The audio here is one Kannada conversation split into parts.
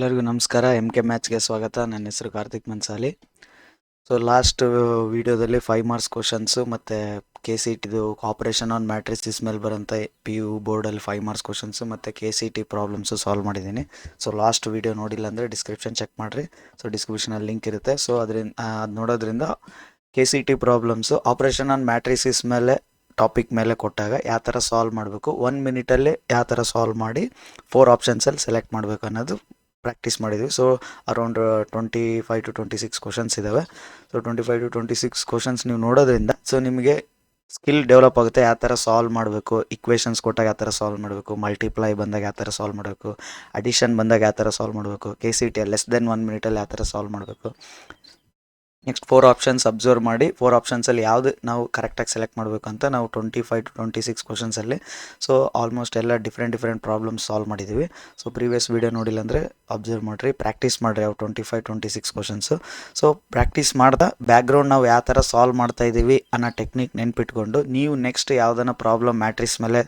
ಎಲ್ಲರಿಗೂ ನಮಸ್ಕಾರ. MK ಮ್ಯಾಥ್ಸ್ಗೆ ಸ್ವಾಗತ. ನನ್ನ ಹೆಸರು ಕಾರ್ತಿಕ್ ಮನ್ಸಾಲಿ. ಸೊ ಲಾಸ್ಟ್ ವಿಡಿಯೋದಲ್ಲಿ 5 ಮಾರ್ಕ್ಸ್ ಕ್ವಶನ್ಸು ಮತ್ತು KCTದು ಆಪರೇಷನ್ ಆನ್ ಮ್ಯಾಟ್ರಿಸಿಸ್ ಮೇಲೆ ಬರೋಂಥ PU ಬೋರ್ಡಲ್ಲಿ 5 ಮಾರ್ಕ್ಸ್ ಕ್ವಶನ್ಸು ಮತ್ತು KCT ಪ್ರಾಬ್ಲಮ್ಸು ಸಾಲ್ವ್ ಮಾಡಿದ್ದೀನಿ. ಸೊ ಲಾಸ್ಟ್ ವಿಡಿಯೋ ನೋಡಿಲ್ಲ ಅಂದರೆ ಡಿಸ್ಕ್ರಿಪ್ಷನ್ ಚೆಕ್ ಮಾಡಿರಿ. ಸೊ ಡಿಸ್ಕ್ರಿಪ್ಷನಲ್ಲಿ ಲಿಂಕ್ ಇರುತ್ತೆ. ಸೊ ಅದರಿಂದ ಅದು ನೋಡೋದ್ರಿಂದ KCT problems operation on matrices ಮೇಲೆ ಟಾಪಿಕ್ ಮೇಲೆ ಕೊಟ್ಟಾಗ ಯಾವ ಥರ ಸಾಲ್ವ್ ಮಾಡಬೇಕು, 1 ಮಿನಿಟಲ್ಲಿ ಯಾವ ಥರ ಸಾಲ್ವ್ ಮಾಡಿ 4 ಆಪ್ಷನ್ಸಲ್ಲಿ ಸೆಲೆಕ್ಟ್ ಮಾಡಬೇಕು ಅನ್ನೋದು ಪ್ರಾಕ್ಟೀಸ್ ಮಾಡಿದ್ವಿ. ಸೊ ಅರೌಂಡ್ 25 to 26 ಕ್ವಶನ್ಸ್ ಇದ್ದಾವೆ. ಸೊ 25 to 26 ಕ್ವಶನ್ಸ್ ನೀವು ನೋಡೋದ್ರಿಂದ ಸೊ ನಿಮಗೆ ಸ್ಕಿಲ್ ಡೆವಲಪ್ ಆಗುತ್ತೆ. ಯಾವ ಥರ ಸಾಲ್ವ್ ಮಾಡಬೇಕು, ಇಕ್ವೇಷನ್ಸ್ ಕೊಟ್ಟಾಗ ಯಾವ ಥರ ಸಾಲ್ವ್ ಮಾಡಬೇಕು, ಮಲ್ಟಿಪ್ಲೈ ಬಂದಾಗ ಯಾವ ಥರ ಸಾಲ್ವ್ ಮಾಡಬೇಕು, ಅಡಿಷನ್ ಬಂದಾಗ ಯಾವ ಥರ ಸಾಲ್ವ್ ಮಾಡಬೇಕು, KCT ಲೆಸ್ ದೆನ್ 1 ಮಿನಿಟಲ್ಲಿ ಯಾವ ಥರ ಸಾಲ್ವ್ ಮಾಡಬೇಕು. ನೆಕ್ಸ್ಟ್ 4 ಆಪ್ಷನ್ಸ್ ಅಬ್ಸರ್ವ್ ಮಾಡಿ 4 ಆಪ್ಷನ್ಸಲ್ಲಿ ಯಾವುದು ನಾವು ಕರೆಕ್ಟಾಗಿ ಸೆಲೆಕ್ಟ್ ಮಾಡಬೇಕು ಅಂತ ನಾವು 25 to 26 ಕ್ವಶನ್ಸಲ್ಲಿ ಸೊ ಆಲ್ಮೋಸ್ಟ್ ಎಲ್ಲ ಡಿಫ್ರೆಂಟ್ ಪ್ರಾಬ್ಲಮ್ಸ್ ಸಾಲ್ವ್ ಮಾಡಿದ್ದೀವಿ. ಸೊ ಪ್ರೀವಿಯಸ್ ವೀಡಿಯೋ ನೋಡಿಲ್ಲ ಅಂದರೆ ಅಬ್ಸರ್ವ್ ಮಾಡಿರಿ, ಪ್ರಾಕ್ಟೀಸ್ ಮಾಡಿರಿ ಅವು 25 to 26 ಕ್ವಶನ್ಸು. ಸೊ ಪ್ರಾಕ್ಟೀಸ್ ಮಾಡ್ದೆ ಬ್ಯಾಕ್ಗ್ರೌಂಡ್ ನಾವು ಯಾವ ಥರ ಸಾಲ್ವ್ ಮಾಡ್ತಾ ಇದ್ದೀವಿ ಅನ್ನೋ ಟೆಕ್ನಿಕ್ ನೆನ್ಪಿಟ್ಕೊಂಡು ನೀವು ನೆಕ್ಸ್ಟ್ ಯಾವುದನ್ನ ಪ್ರಾಬ್ಲಮ್ ಮ್ಯಾಟ್ರಿಕ್ಸ್ ಮೇಲೆ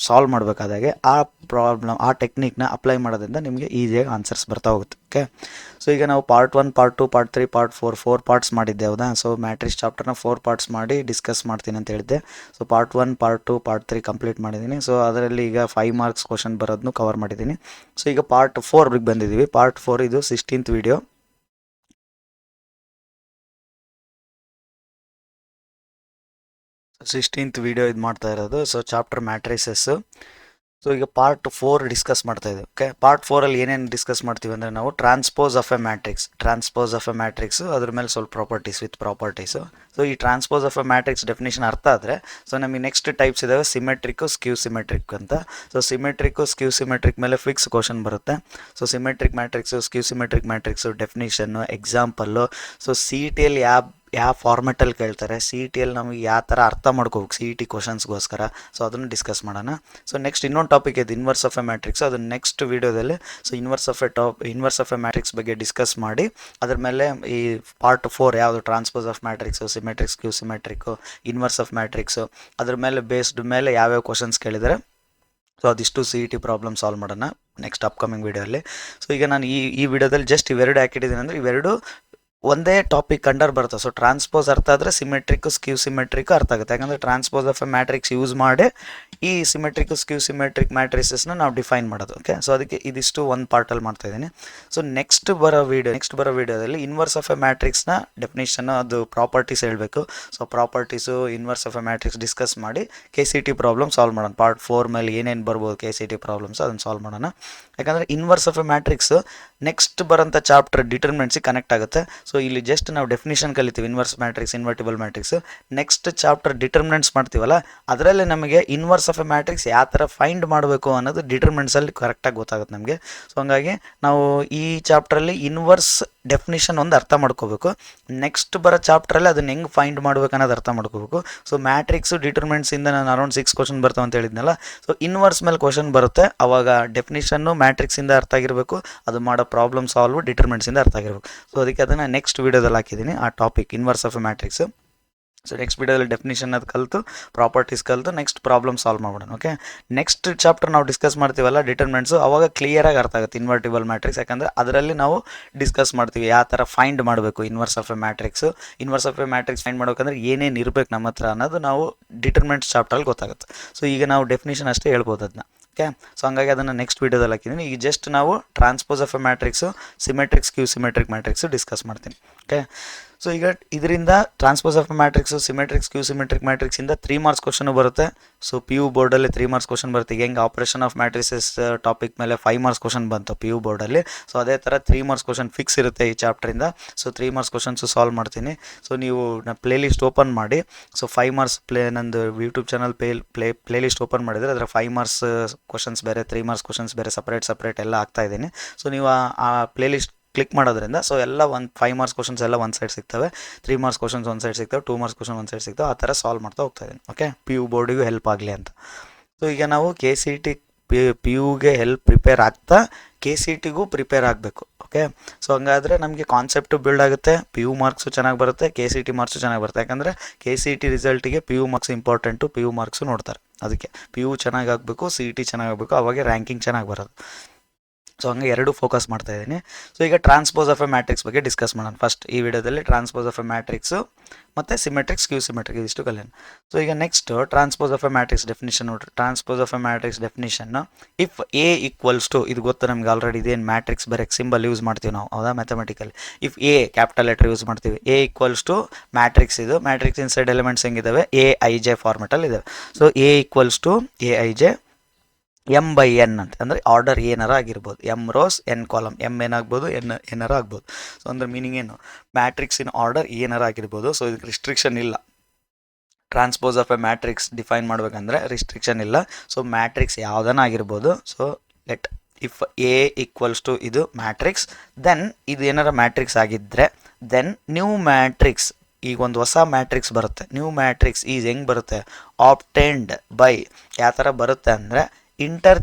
ಸಾಲ್ವ್ ಮಾಡಬೇಕಾದಾಗೆ ಆ ಟೆಕ್ನಿಕ್ನ ಅಪ್ಲೈ ಮಾಡೋದ್ರಿಂದ ನಿಮಗೆ ಈಸಿಯಾಗಿ ಆನ್ಸರ್ಸ್ ಬರ್ತಾ ಹೋಗುತ್ತೆ. ಓಕೆ, ಸೊ ಈಗ ನಾವು part 1, part 2, part 3, part 4 parts ಮಾಡಿದ್ದೆ ಹೌದಾ. ಸೊ ಮ್ಯಾಟ್ರಿಕ್ಸ್ ಚಾಪ್ಟರ್ನ 4 ಪಾರ್ಟ್ಸ್ ಮಾಡಿ ಡಿಸ್ಕಸ್ ಮಾಡ್ತೀನಿ ಅಂತ ಹೇಳಿದ್ದೆ. So part 1, part 2, part 3 complete ಮಾಡಿದ್ದೀನಿ. ಸೊ ಅದರಲ್ಲಿ ಈಗ 5 ಮಾರ್ಕ್ಸ್ ಕ್ವಶನ್ ಬರೋದನ್ನು ಕವರ್ ಮಾಡಿದ್ದೀನಿ. ಸೊ ಈಗ ಪಾರ್ಟ್ 4ಗೆ ಬಂದಿದ್ದೀವಿ. ಪಾರ್ಟ್ 4 ಇದು 16th ವಿಡಿಯೋ. 16th ವಿಡಿಯೋ ಇದು ಮಾಡ್ತಾ ಇರೋದು. So chapter matrices. ಸೊ ಈಗ ಪಾರ್ಟ್ 4 ಡಿಸ್ಕಸ್ ಮಾಡ್ತಾ ಇದ್ದೀವಿ. ಓಕೆ, ಪಾರ್ಟ್ 4ಅಲ್ಲಿ ಏನೇನು ಡಿಸ್ಕಸ್ ಮಾಡ್ತೀವಿ ಅಂದರೆ ನಾವು ಟ್ರಾನ್ಸ್ಪೋಸ್ ಆಫ್ ಎ ಮ್ಯಾಟ್ರಿಕ್ಸು ಅದ್ರ ಮೇಲೆ ಸ್ವಲ್ಪ ಪ್ರಾಪರ್ಟೀಸು. ಸೊ ಈ transpose of a matrix definition ಅರ್ಥ ಆದರೆ ಸೊ ನಮಗೆ ನೆಕ್ಸ್ಟ್ ಟೈಪ್ಸ್ ಇದ್ದಾವೆ, ಸಿಮೆಟ್ರಿಕ್ಕು, ಸ್ಕ್ಯೂ ಸಿಮೆಟ್ರಿಕ್ ಅಂತ. ಸೊ ಸಿಮೆಟ್ರಿಕ್ಕು, ಸ್ಕ್ಯೂ ಸಿಮೆಟ್ರಿಕ್ ಮೇಲೆ ಫಿಕ್ಸ್ ಕ್ವಶನ್ ಬರುತ್ತೆ. So symmetric matrix, skew symmetric matrix definition, example. So CET ಯಲ್ಲಿ ಯಾವ ಫಾರ್ಮೆಟಲ್ಲಿ ಕೇಳ್ತಾರೆ, CET ನಮಗೆ ಯಾವ ಥರ ಅರ್ಥ ಮಾಡ್ಕೋಬೇಕು CET ಕ್ವಶನ್ಸ್ಗೋಸ್ಕರ, ಸೊ ಅದನ್ನು ಡಿಸ್ಕಸ್ ಮಾಡೋಣ. ಸೊ ನೆಕ್ಸ್ಟ್ ಇನ್ನೊಂದು ಟಾಪಿಕ್ ಇದೆ ಇನ್ವರ್ಸ್ ಆಫ್ ಎ ಮ್ಯಾಟ್ರಿಕ್ಸ್. ಅದನ್ನು ನೆಕ್ಸ್ಟ್ ವೀಡಿಯೋದಲ್ಲಿ so inverse of a matrix ಬಗ್ಗೆ ಡಿಸ್ಕಸ್ ಮಾಡಿ ಅದ್ರ ಮೇಲೆ ಈ ಪಾರ್ಟ್ 4 ಯಾವುದು transpose of matrix, symmetrics, skew symmetric, inverse of matrix ಅದ್ರ ಮೇಲೆ ಬೇಸ್ಡ್ ಮೇಲೆ ಯಾವ್ಯಾವ ಕ್ವಶನ್ಸ್ ಕೇಳಿದರೆ ಸೊ ಅದಿಷ್ಟು CET ಪ್ರಾಬ್ಲಮ್ ಸಾಲ್ವ್ ಮಾಡೋಣ ನೆಕ್ಸ್ಟ್ ಅಪ್ಕಮಿಂಗ್ ವೀಡಿಯೋಲ್ಲಿ. ಸೊ ಈಗ ನಾನು ಈ ವಿಡಿಯೋದಲ್ಲಿ ಜಸ್ಟ್ ಇವೆರಡು ಹಾಕಿಟ್ಟಿದ್ದೀನಿ ಅಂದರೆ ಇವೆರಡು ಒಂದೇ ಟಾಪಿಕ್ ಅಂಡರ್ ಬರುತ್ತೆ. ಸೊ ಟ್ರಾನ್ಸ್ಪೋಸ್ ಅರ್ಥ ಆದರೆ ಸಿಮೆಟ್ರಿಕ್, ಸ್ಕ್ಯೂ ಸಿಮೆಟ್ರಿಕ್ ಅರ್ಥ ಆಗುತ್ತೆ. ಯಾಕಂದರೆ transpose of a matrix use ಮಾಡಿ ಈ ಸಿಮೆಟ್ರಿಕ್, ಸ್ಕ್ಯೂ ಸಿಮೆಟ್ರಿಕ್ ಮ್ಯಾಟ್ರಿಸಸ್ನ ನಾವು ಡಿಫೈನ್ ಮಾಡೋದು. ಓಕೆ, ಸೊ ಅದಕ್ಕೆ ಇದಿಷ್ಟು ಒಂದು ಪಾರ್ಟಲ್ಲಿ ಮಾಡ್ತಾಯಿದ್ದೀನಿ. ಸೊ ನೆಕ್ಸ್ಟ್ ಬರೋ ವಿಡಿಯೋದಲ್ಲಿ ಇನ್ವರ್ಸ್ ಆಫ್ ಎ ಮ್ಯಾಟ್ರಿಕ್ಸ್ನ ಡೆಫಿನೇಷನ್, ಅದು ಪ್ರಾಪರ್ಟೀಸ್ ಹೇಳಬೇಕು. So properties, inverse of a matrix discuss ಮಾಡಿ KCT ಪ್ರಾಬ್ಲಮ್ ಸಾಲ್ವ್ ಮಾಡೋಣ. ಪಾರ್ಟ್ 4 ಮೇಲೆ ಏನೇನು ಬರ್ಬೋದು KCT ಪ್ರಾಬ್ಲಮ್ಸ್ ಅದನ್ನು ಸಾಲ್ವ್ ಮಾಡೋಣ. ಯಾಕಂದರೆ inverse of a matrix next ಬರೋಂಥ ಚಾಪ್ಟರ್ ಡಿಟರ್ಮಿನೆಂಟ್ಸಿಗೆ ಕನೆಕ್ಟ್ ಆಗುತ್ತೆ. ಸೊ ಇಲ್ಲಿ ಜಸ್ಟ್ ನಾವು ಡೆಫಿನೇಷನ್ ಕಲಿತೀವಿ, inverse matrix, invertible matrix. Next chapter determinants ಮಾಡ್ತೀವಲ್ಲ ಅದರಲ್ಲಿ ನಮಗೆ ಇನ್ವರ್ಸ್ ಆಫ್ ಎ ಮ್ಯಾಟ್ರಿಕ್ಸ್ ಯಾವ ಥರ ಫೈಂಡ್ ಮಾಡಬೇಕು ಅನ್ನೋದು ಡಿಟರ್ಮಿನೆಂಟ್ಸಲ್ಲಿ ಕರೆಕ್ಟಾಗಿ ಗೊತ್ತಾಗುತ್ತೆ ನಮಗೆ. ಸೊ ಹಂಗಾಗಿ ನಾವು ಈ ಚಾಪ್ಟ್ರಲ್ಲಿ ಇನ್ವರ್ಸ್ ಡೆಫಿನೇಷನ್ ಒಂದು ಅರ್ಥ ಮಾಡ್ಕೋಬೇಕು. ನೆಕ್ಸ್ಟ್ ಬರೋ ಚಾಪ್ಟ್ರಲ್ಲಿ ಅದನ್ನು ಹೆಂಗೆ ಫೈಂಡ್ ಮಾಡ್ಬೇಕು ಅನ್ನೋದು ಅರ್ಥ ಮಾಡ್ಕೋಬೇಕು. ಸೊ ಮ್ಯಾಟ್ರಿಕ್ಸು ಡಿಟರ್ಮಿನೆಂಟ್ಸಿಂದ ನಾನು ಅರೌಂಡ್ 6 ಕ್ವಶನ್ ಬರ್ತಾವೆ ಅಂತ ಹೇಳಿದ್ನಲ್ಲ. ಸೊ ಇನ್ವರ್ಸ್ ಮೇಲೆ ಕ್ವಶನ್ ಬರುತ್ತೆ, ಅವಾಗ ಡೆಫಿನೇಷನ್ನು ಮ್ಯಾಟ್ರಿಕ್ಸಿಂದ ಅರ್ಥ ಆಗಿರಬೇಕು, ಅದು ಮಾಡೋ ಪ್ರಾಬ್ಲಮ್ ಸಾಲ್ವ್ ಡಿಟರ್ಮಿನೆಂಟ್ಸಿಂದ ಅರ್ಥ ಆಗಿರಬೇಕು. ಸೊ ಅದಕ್ಕೆ ಅದನ್ನು ನೆಕ್ಸ್ಟ್ ವೀಡಿಯೋದಲ್ಲಿ ಹಾಕಿದ್ದೀನಿ ಆ topic inverse of a matrix. So next ವೀಡಿಯೋದಲ್ಲಿ ಡೆಫಿನೇಷನ್ ಅದು ಕಲಿತು ಪ್ರಾಪರ್ಟೀಸ್ ಕಲಿತು ನೆಕ್ಸ್ಟ್ ಪ್ರಾಬ್ಲಮ್ ಸಾಲ್ವ್ ಮಾಡೋಣ. ಓಕೆ, ನೆಕ್ಸ್ಟ್ ಚಾಪ್ಟರ್ ನಾವು ಡಿಸ್ಕಸ್ ಮಾಡ್ತೀವಲ್ಲ ಡಿಟರ್ಮಿನೆಂಟ್ಸು, ಅವಾಗ ಕ್ಲಿಯರಾಗಿ ಅರ್ಥ ಆಗುತ್ತೆ ಇನ್ವರ್ಟಿಬಲ್ ಮ್ಯಾಟ್ರಿಕ್ಸ್. ಯಾಕಂದರೆ ಅದರಲ್ಲಿ ನಾವು ಡಿಸ್ಕಸ್ ಮಾಡ್ತೀವಿ ಯಾವ ಥರ ಫೈಂಡ್ ಮಾಡಬೇಕು inverse of a matrix. Inverse of a matrix find ಮಾಡಬೇಕಂದ್ರೆ ಏನೇನು ಇರಬೇಕು ನಮ್ಮ ಹತ್ರ ಅನ್ನೋದು ನಾವು ಡಿಟರ್ಮಿನೆಂಟ್ಸ್ ಚಾಪ್ಟ್ರಲ್ಲಿ ಗೊತ್ತಾಗುತ್ತೆ. ಸೊ ಈಗ ನಾವು ಡೆಫಿನೇಷನ್ ಅಷ್ಟೇ ಹೇಳ್ಬೋದು ಅದನ್ನ. ಓಕೆ, ಸೊ ಹಂಗಾಗಿ ಅದನ್ನು ನೆಕ್ಸ್ಟ್ ವೀಡಿಯೋದಲ್ಲಿ ಹಾಕಿದ್ದೀನಿ. ಈಗ ಜಸ್ಟ್ ನಾವು transpose of a matrix, symmetrics, skew symmetric matrix discuss ಮಾಡ್ತೀನಿ. ಓಕೆ, ಸೊ ಈಗ ಇದರಿಂದ transpose of a matrix, symmetrics, skew symmetric ಮ್ಯಾಟ್ರಿಕ್ಸಿಂದ 3 ಮಾರ್ಕ್ಸ್ ಕ್ವಶನು ಬರುತ್ತೆ. ಸೊ PU ಬೋರ್ಡಲ್ಲಿ 3 ಮಾರ್ಕ್ಸ್ ಕ್ವಶನ್ ಬರುತ್ತೆ. ಈಗ ಹೆಂಗೆ ಆಪರೇಷನ್ ಆಫ್ ಮ್ಯಾಟ್ರಿಸಸ್ ಟಾಪಿಕ್ ಮೇಲೆ 5 ಮಾರ್ಕ್ಸ್ ಕ್ವಶನ್ ಬಂತು PU ಬೋರ್ಡಲ್ಲಿ, ಸೊ ಅದೇ ಥರ 3 ಮಾರ್ಕ್ಸ್ ಕ್ವಶನ್ ಫಿಕ್ಸ್ ಇರುತ್ತೆ ಈ ಚಾಪ್ಟ್ರಿಂದ. ಸೊ 3 ಮಾರ್ಕ್ಸ್ ಕ್ವಶನ್ಸು ಸಾಲ್ವ್ ಮಾಡ್ತೀನಿ. ಸೊ ನೀವು ಪ್ಲೇ ಲಿಸ್ಟ್ ಓಪನ್ ಮಾಡಿ, ಸೊ 5 ಮಾರ್ಕ್ಸ್ ನಂದು YouTube channel play list open ಮಾಡಿದರೆ ಅದರ 5 ಮಾರ್ಕ್ಸ್ ಕ್ವಶನ್ಸ್ ಬೇರೆ, 3 ಮಾರ್ಕ್ಸ್ ಕ್ವಶನ್ಸ್ ಬೇರೆ, ಸಪ್ರೇಟ್ ಎಲ್ಲ ಆಗ್ತಾ ಇದ್ದೀನಿ. ಸೊ ನೀವು ಆ ಪ್ಲೇ ಲಿಸ್ಟ್ ಕ್ಲಿಕ್ ಮಾಡೋದ್ರಿಂದ ಸೊ ಎಲ್ಲ 5 ಮಾರ್ಕ್ಸ್ ಕ್ವಶನ್ಸ್ ಎಲ್ಲ ಒಂದು ಸೈಡ್ ಸಿಗ್ತವೆ, 3 ಮಾರ್ಕ್ಸ್ ಕ್ವಶನ್ಸ್ ಒಂದು ಸೈಡ್ ಸಿಗ್ತವೆ, 2 ಮಾರ್ಕ್ಸ್ ಕ್ವಶನ್ ಒಂದು ಸೈಡ್ ಸಿಗ್ತವೆ. ಆ ಥರ ಸಾಲ್ವ್ ಮಾಡ್ತಾ ಹೋಗ್ತಾ ಇದ್ದೀನಿ. ಓಕೆ, PU ಬೋರ್ಡಿಗೂ ಹೆಲ್ಪ್ ಆಗಲಿ ಅಂತ. ಸೊ ಈಗ ನಾವು KCT PUಗೆ ಪ್ರಿಪೇರ್ ಆಗ್ತಾ KCTಗೂ ಪ್ರಿಪೇರ್ ಆಗಬೇಕು. ಓಕೆ, ಸೊ ಹಂಗಾದರೆ ನಮಗೆ ಕಾನ್ಸೆಪ್ಟು ಬಿಲ್ಡ್ ಆಗುತ್ತೆ, PU ಮಾರ್ಕ್ಸು ಚೆನ್ನಾಗಿ ಬರುತ್ತೆ, KCT ಮಾರ್ಕ್ಸು ಚೆನ್ನಾಗಿ ಬರುತ್ತೆ. ಯಾಕಂದರೆ KCT ರಿಸಲ್ಟಿಗೆ PU marks important, PU marks ನೋಡ್ತಾರೆ. ಅದಕ್ಕೆ PU ಚೆನ್ನಾಗಿ ಆಗಬೇಕು, CET ಚೆನ್ನಾಗಿ ಆಗಬೇಕು, ಅವಾಗ ರ್ಯಾಂಕಿಂಗ್ ಚೆನ್ನಾಗಿ ಬರೋದು. ಸೊ ಹಂಗೆ ಎರಡು ಫೋಕಸ್ ಮಾಡ್ತಾ ಇದ್ದೀನಿ. ಸೊ ಈಗ ಟ್ರಾನ್ಸ್ಪೋಸ್ ಆಫ್ ಎ ಮ್ಯಾಟ್ರಿಕ್ಸ್ ಬಗ್ಗೆ ಡಿಸ್ಕಸ್ ಮಾಡೋಣ. ಫಸ್ಟ್ ಈ ವಿಡಿಯೋದಲ್ಲಿ ಟ್ರಾನ್ಸ್ಪೋಸ್ ಆಫ್ ಎ ಮ್ಯಾಟ್ರಿಕ್ಸು ಮತ್ತು ಸಿಮೆಟ್ರಿಕ್ಸ್, ಕ್ಯೂ ಸಿಮೆಟ್ರಿಕ್ ಇದಿಷ್ಟು ಕಲಿಯೋಣ. ಸೊ ಈಗ next transpose of a matrix definition ನೋಡ್ರಿ. Transpose of a matrix definition, if A equals to, ಇದು ಗೊತ್ತು ನಮ್ಗೆ ಆಲ್ರೆಡಿ, ಇದೇನು ಮ್ಯಾಟ್ರಿಕ್ಸ್ ಬರೆಯಕ್ಕೆ ಸಿಂಬಲ್ ಯೂಸ್ ಮಾಡ್ತೀವಿ ನಾವು, ಹೌದಾ, mathematically. If A capital letter use ಮಾಡ್ತೀವಿ, ಎ ಈಕ್ವಲ್ಸ್ ಟು ಮ್ಯಾಟ್ರಿಕ್ಸ್, ಇದು ಮ್ಯಾಟ್ರಿಕ್ಸ್ ಇನ್ಸೈಡ್ ಎಲಿಮೆಂಟ್ಸ್ ಹೆಂಗಿದಾವೆ, ಎ ಐ ಜೆ ಫಾರ್ಮೆಟಲ್ಲಿ ಇದಾವೆ. So A equals to A I J M/n ಅಂತ, ಅಂದರೆ ಆರ್ಡರ್ ಏನಾರ ಆಗಿರ್ಬೋದು, M rows N column, M ಏನಾಗ್ಬೋದು, ಏನಾರ ಆಗ್ಬೋದು. ಸೊ ಅಂದ್ರೆ ಮೀನಿಂಗ್ ಏನು, ಮ್ಯಾಟ್ರಿಕ್ಸಿನ ಆರ್ಡರ್ ಏನಾರ ಆಗಿರ್ಬೋದು. ಸೊ ಇದಕ್ಕೆ ರಿಸ್ಟ್ರಿಕ್ಷನ್ ಇಲ್ಲ. Transpose of a matrix define ಮಾಡ್ಬೇಕಂದ್ರೆ ರಿಸ್ಟ್ರಿಕ್ಷನ್ ಇಲ್ಲ. ಸೊ ಮ್ಯಾಟ್ರಿಕ್ಸ್ ಯಾವುದನ್ನ ಆಗಿರ್ಬೋದು. So let if A equals to ಇದು ಮ್ಯಾಟ್ರಿಕ್ಸ್, ದೆನ್ ಇದು ಏನಾರ ಮ್ಯಾಟ್ರಿಕ್ಸ್ ಆಗಿದ್ದರೆ ದೆನ್ ನ್ಯೂ ಮ್ಯಾಟ್ರಿಕ್ಸ್, ಈಗ ಒಂದು ಹೊಸ ಮ್ಯಾಟ್ರಿಕ್ಸ್ ಬರುತ್ತೆ. ನ್ಯೂ ಮ್ಯಾಟ್ರಿಕ್ಸ್ ಈಸ್ ಹೆಂಗೆ ಬರುತ್ತೆ, ಆಬ್ಟೈನ್ಡ್ ಬೈ, ಯಾವ ಥರ ಬರುತ್ತೆ ಅಂದರೆ